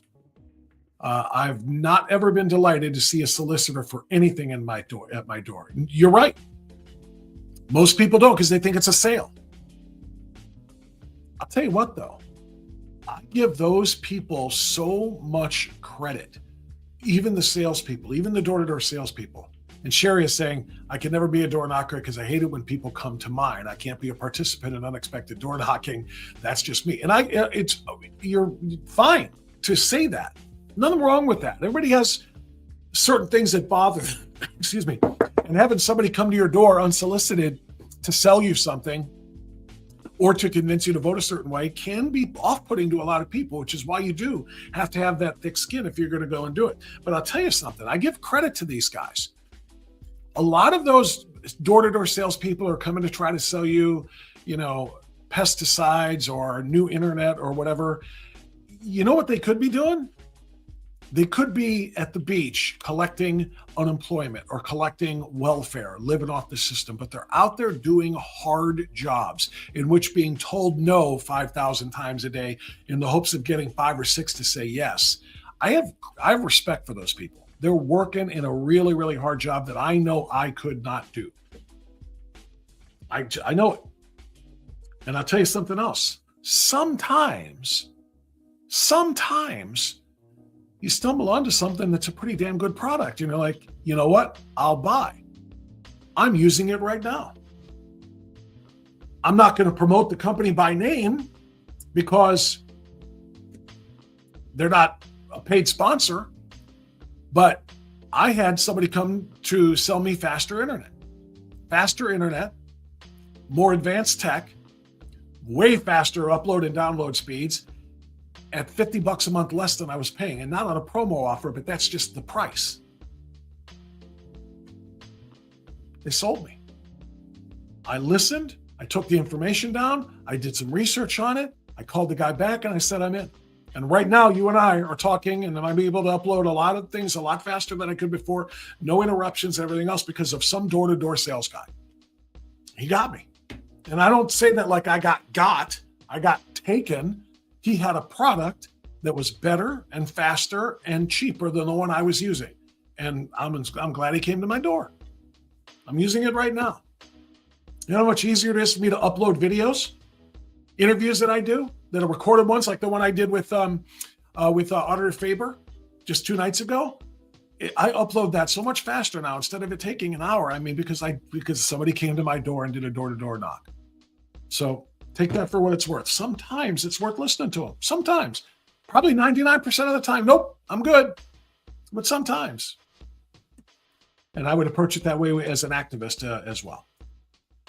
I've not ever been delighted to see a solicitor for anything at my door. You're right. Most people don't, because they think it's a sale. I'll tell you what, though. I give those people so much credit, even the salespeople, even the door-to-door salespeople. And Sherry is saying, I can never be a door knocker because I hate it when people come to mine. I can't be a participant in unexpected door knocking. That's just me. And you're fine to say that. Nothing wrong with that. Everybody has certain things that bother them. Excuse me. And having somebody come to your door unsolicited to sell you something or to convince you to vote a certain way can be off-putting to a lot of people, which is why you do have to have that thick skin if you're going to go and do it. But I'll tell you something. I give credit to these guys. A lot of those door-to-door salespeople are coming to try to sell you, pesticides or new internet or whatever. You know what they could be doing? They could be at the beach collecting unemployment or collecting welfare, living off the system, but they're out there doing hard jobs in which being told no 5,000 times a day in the hopes of getting 5 or 6 to say yes. I have respect for those people. They're working in a really, really hard job that I know I could not do. I know it. And I'll tell you something else. Sometimes you stumble onto something that's a pretty damn good product. You know what? I'll buy. I'm using it right now. I'm not going to promote the company by name because they're not a paid sponsor, but I had somebody come to sell me faster internet, more advanced tech, way faster upload and download speeds at $50 a month less than I was paying, and not on a promo offer, but that's just the price. They sold me. I listened. I took the information down. I did some research on it. I called the guy back and I said, I'm in. And right now, you and I are talking, and I'm able to upload a lot of things a lot faster than I could before. No interruptions, everything else, because of some door-to-door sales guy. He got me. And I don't say that like I got taken. He had a product that was better and faster and cheaper than the one I was using. And I'm glad he came to my door. I'm using it right now. You know how much easier it is for me to upload videos, interviews that I do, that are recorded ones, like the one I did with Auditor Faber just 2 nights ago. I upload that so much faster now instead of it taking an hour. I mean, because somebody came to my door and did a door-to-door knock. So take that for what it's worth. Sometimes it's worth listening to them. Sometimes, probably 99% of the time, nope, I'm good. But sometimes. And I would approach it that way as an activist as well.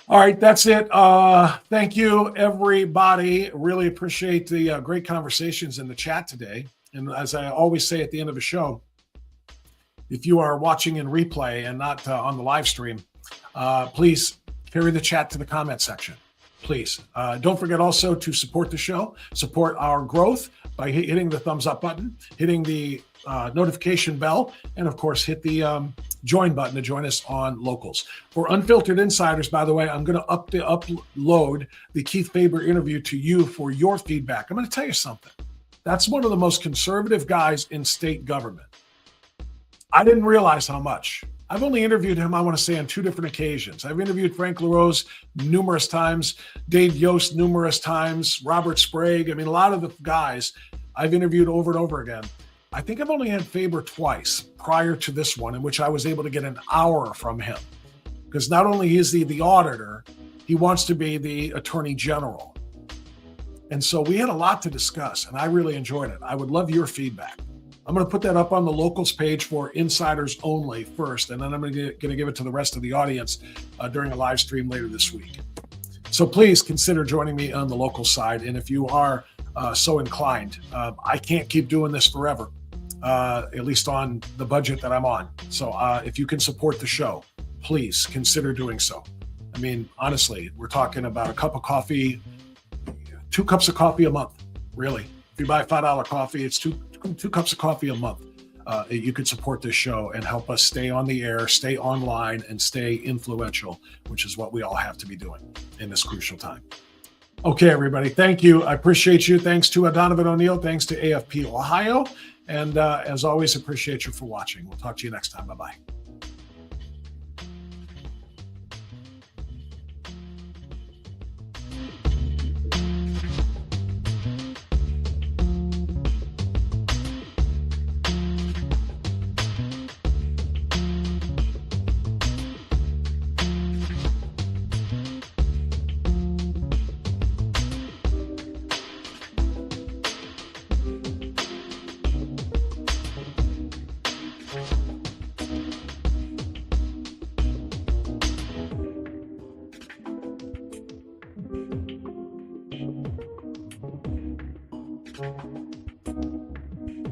All right, that's it. Thank you, everybody. Really appreciate the great conversations in the chat today. And as I always say at the end of a show, if you are watching in replay and not on the live stream, please carry the chat to the comment section. Please. Don't forget also to support the show, support our growth by hitting the thumbs up button, hitting the notification bell, and of course, hit the join button to join us on Locals. For Unfiltered Insiders, by the way, I'm going to upload the Keith Faber interview to you for your feedback. I'm going to tell you something. That's one of the most conservative guys in state government. I didn't realize how much. I've only interviewed him, I want to say, on 2 different occasions. I've interviewed Frank LaRose numerous times, Dave Yost numerous times, Robert Sprague. I mean, a lot of the guys I've interviewed over and over again. I think I've only had Faber twice prior to this one, in which I was able to get an hour from him. Because not only is he the auditor, he wants to be the attorney general. And so we had a lot to discuss, and I really enjoyed it. I would love your feedback. I'm going to put that up on the Locals page for insiders only first, and then I'm going to give it to the rest of the audience during a live stream later this week. So please consider joining me on the local side. And if you are so inclined, I can't keep doing this forever, at least on the budget that I'm on. So if you can support the show, please consider doing so. I mean, honestly, we're talking about a cup of coffee, 2 cups of coffee a month, really. If you buy a $5 coffee, it's two cups of coffee a month. You could support this show and help us stay on the air, stay online, and stay influential, which is what we all have to be doing in this crucial time. Okay, everybody. Thank you. I appreciate you. Thanks to Donovan O'Neill. Thanks to AFP Ohio. And as always, appreciate you for watching. We'll talk to you next time. Bye-bye. Thank you.